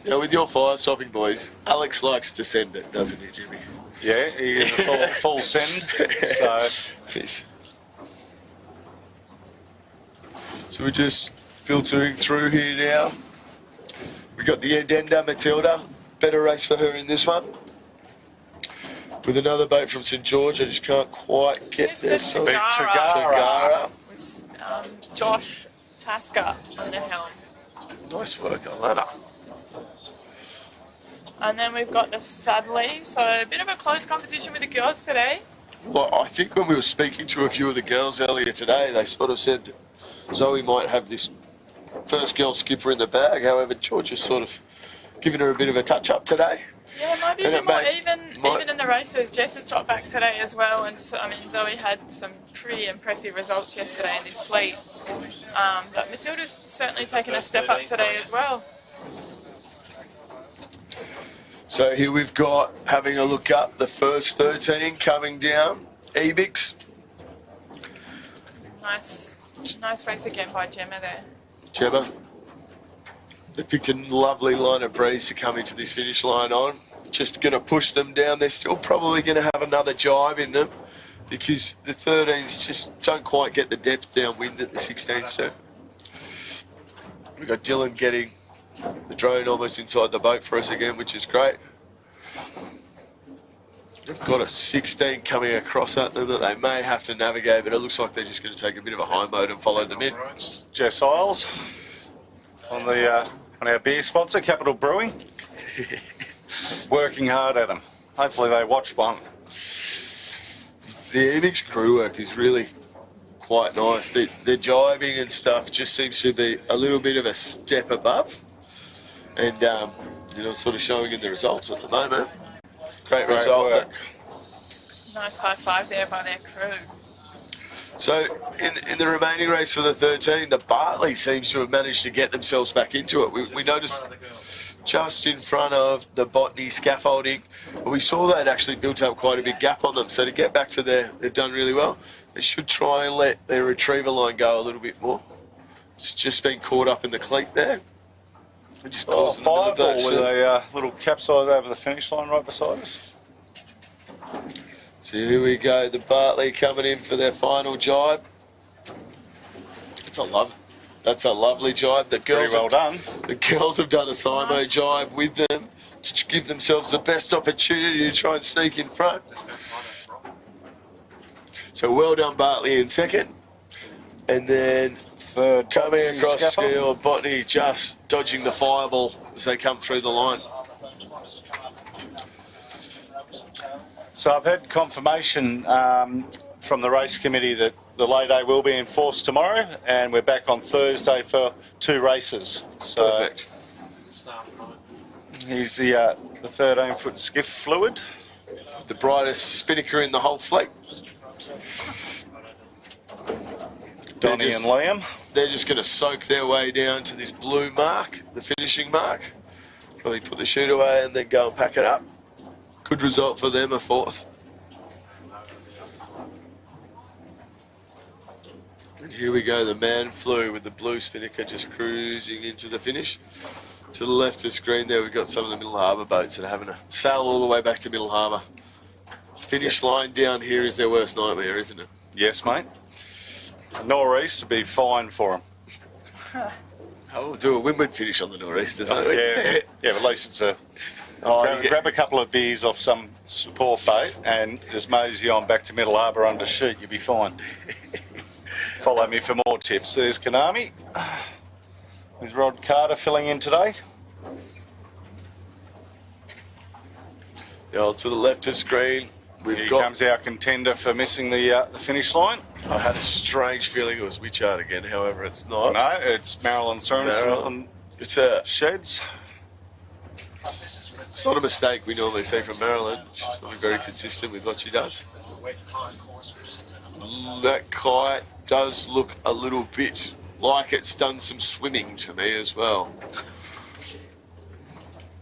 Now, with your fire stopping boys, Alex likes to send it, doesn't he, Jimmy? Yeah, he is a full send. So we're just filtering through here now. We got the Addenda Matilda. Better race for her in this one. With another boat from St George, I just can't quite get It's there. the Tagara. Tagara. With Josh Tasker on the helm. Nice work on that. And then we've got the Sudley. So a bit of a close competition with the girls today. Well, I think when we were speaking to a few of the girls earlier today, they sort of said that Zoe might have this first girl skipper in the bag. However, George is sort of giving her a bit of a touch-up today. Yeah, it might be a And bit it more even in the races. Jess has dropped back today as well, and so, I mean, Zoe had some pretty impressive results yesterday in this fleet. But Matilda's certainly taken a step up today as well. So here we've got, having a look up, the first 13 coming down. Ebix. Nice race again by Gemma there. Gemma. They picked a lovely line of breeze to come into this finish line on. Just going to push them down. They're still probably going to have another jibe in them because the 13s just don't quite get the depth downwind that the 16s do. We've got Dylan getting the drone almost inside the boat for us again, which is great. They've got a 16 coming across at them that they may have to navigate, but it looks like they're just going to take a bit of a high mode and follow them in. Jess Isles on our beer sponsor, Capital Brewing. Working hard at them. Hopefully they watch one. The Enix crew work is really quite nice. Their jibing and stuff just seems to be a little bit of a step above, and sort of showing in the results at the moment. Great result. Work. Nice high five there by their crew. So in the remaining race for the 13, the Bartley seems to have managed to get themselves back into it. We noticed just in front of the Botany scaffolding, we saw they'd actually built up quite a big gap on them. So to get back to there, they've done really well. They should try and let their retriever line go a little bit more. It's just been caught up in the cleat there. It just caused them a bit of with a little capsize over the finish line right beside us. So here we go, the Bartley coming in for their final jibe. That's a lovely jibe. The girls Pretty well done. The girls have done a Simo jibe with them to give themselves the best opportunity to try and sneak in front. So well done, Bartley in second. And then Third, coming across scaffold. field, Botany just dodging the fireball as they come through the line. So I've had confirmation from the race committee that the lay day will be enforced tomorrow, and we're back on Thursday for 2 races. So Perfect. here's the 13-foot skiff fluid. The brightest spinnaker in the whole fleet. Donnie and Liam. They're just going to soak their way down to this blue mark, the finishing mark. Probably put the chute away and then go and pack it up. Good result for them, a 4th. And here we go, the man flew with the blue spinnaker just cruising into the finish. To the left of the screen there, we've got some of the Middle Harbour boats that are having to sail all the way back to Middle Harbour. Finish line down here is their worst nightmare, isn't it? Yes, mate. Nor'east to be fine for them. Oh, we'll do a windward finish on the nor'east, doesn't it? Yeah, yeah, but at least it's a... grab a couple of beers off some support boat and just mosey on back to Middle Harbour under sheet, you'll be fine. Follow me for more tips. There's Konami with Rod Carter filling in today. Yeah, to the left of screen, Here comes our contender for missing the finish line. I had a strange feeling it was Witchard again, however it's not. No, it's Marilyn Sorensen. It's a Sheds. It's not a mistake we normally see from Marilyn. She's not very consistent with what she does. That kite does look a little bit like it's done some swimming to me as well.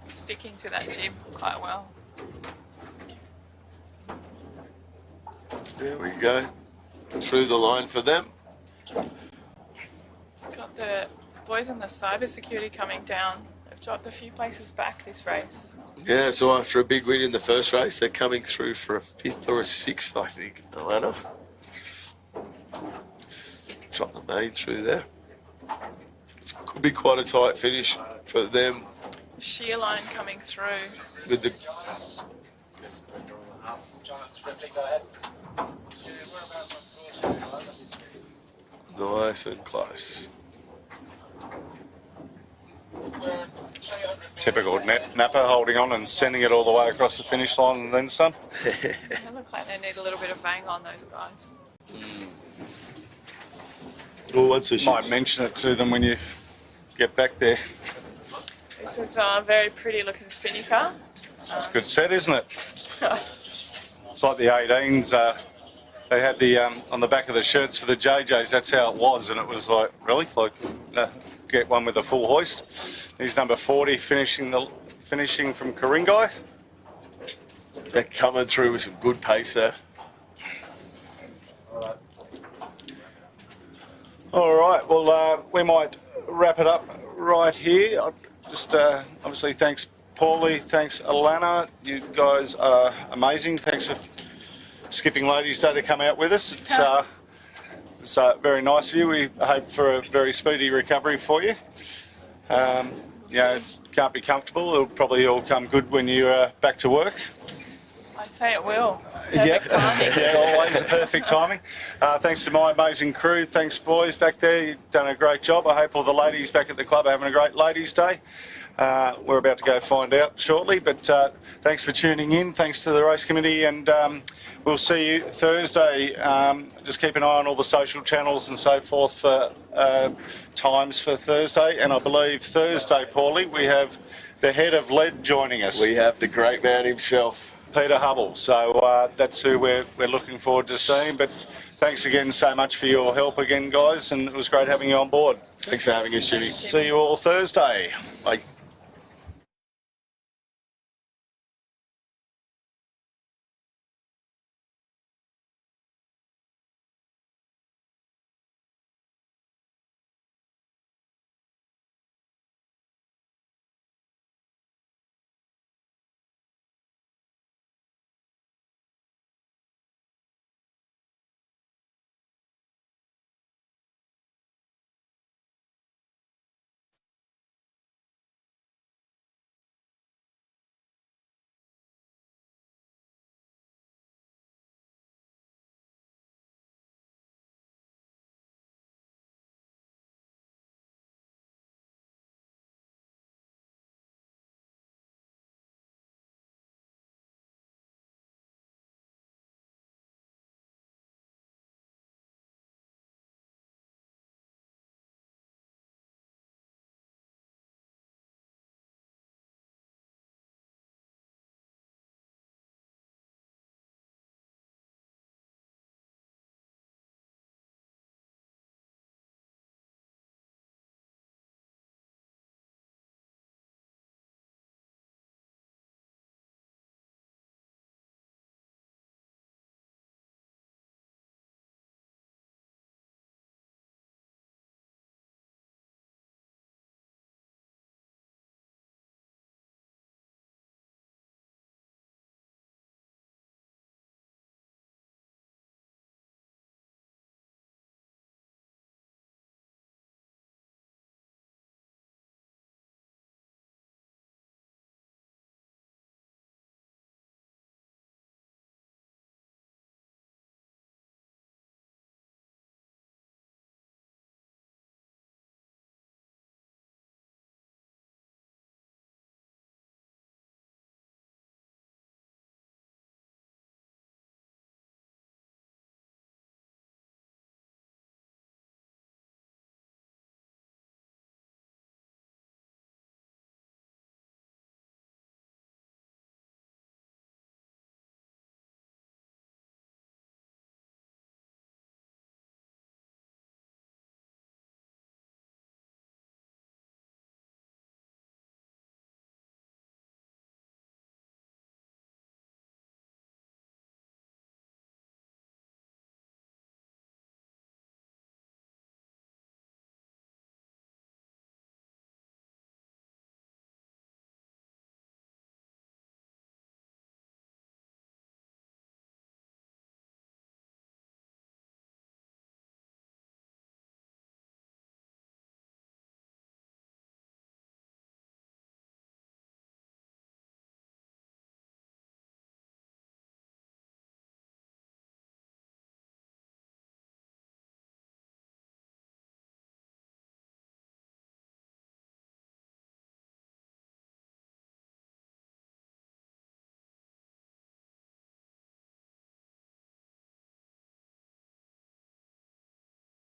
Sticking to that jib quite well. There we go. Through the line for them. Got the boys in the cybersecurity coming down. They've dropped a few places back this race. Yeah, so after a big win in the first race, they're coming through for a 5th or a 6th, I think, Alana. Drop the main through there. It could be quite a tight finish for them. Shear line coming through. With the nice and close. Typical Napa holding on and sending it all the way across the finish line and then some. They look like they need a little bit of bang on those guys. Well, once the Might mention it to them when you get back there. This is a very pretty looking spinny car. It's a good set, isn't it? It's like the 18s. They had the on the back of the shirts for the JJs. That's how it was, and it was like really like get one with a full hoist. He's number 40, finishing from Karingai. They're coming through with some good pace there. All right. Well, we might wrap it up right here. Just obviously thanks Paulie, thanks Alana. You guys are amazing. Thanks for skipping Ladies' Day to come out with us. It's very nice of you. We hope for a very speedy recovery for you. It can't be comfortable. It'll probably all come good when you're back to work. I'd say it will. Perfect timing. Yeah, always perfect timing. Thanks to my amazing crew. Thanks, boys, back there. You've done a great job. I hope all the ladies back at the club are having a great Ladies' Day. We're about to go find out shortly, but thanks for tuning in. Thanks to the race committee, and we'll see you Thursday. Just keep an eye on all the social channels and so forth for times for Thursday. And I believe Thursday, Paulie, we have the head of lead joining us. We have the great man himself, Peter Hubble. So that's who we're looking forward to seeing. But thanks again so much for your help again, guys, and it was great having you on board. Thanks for having us, Jimmy. See you all Thursday. Bye.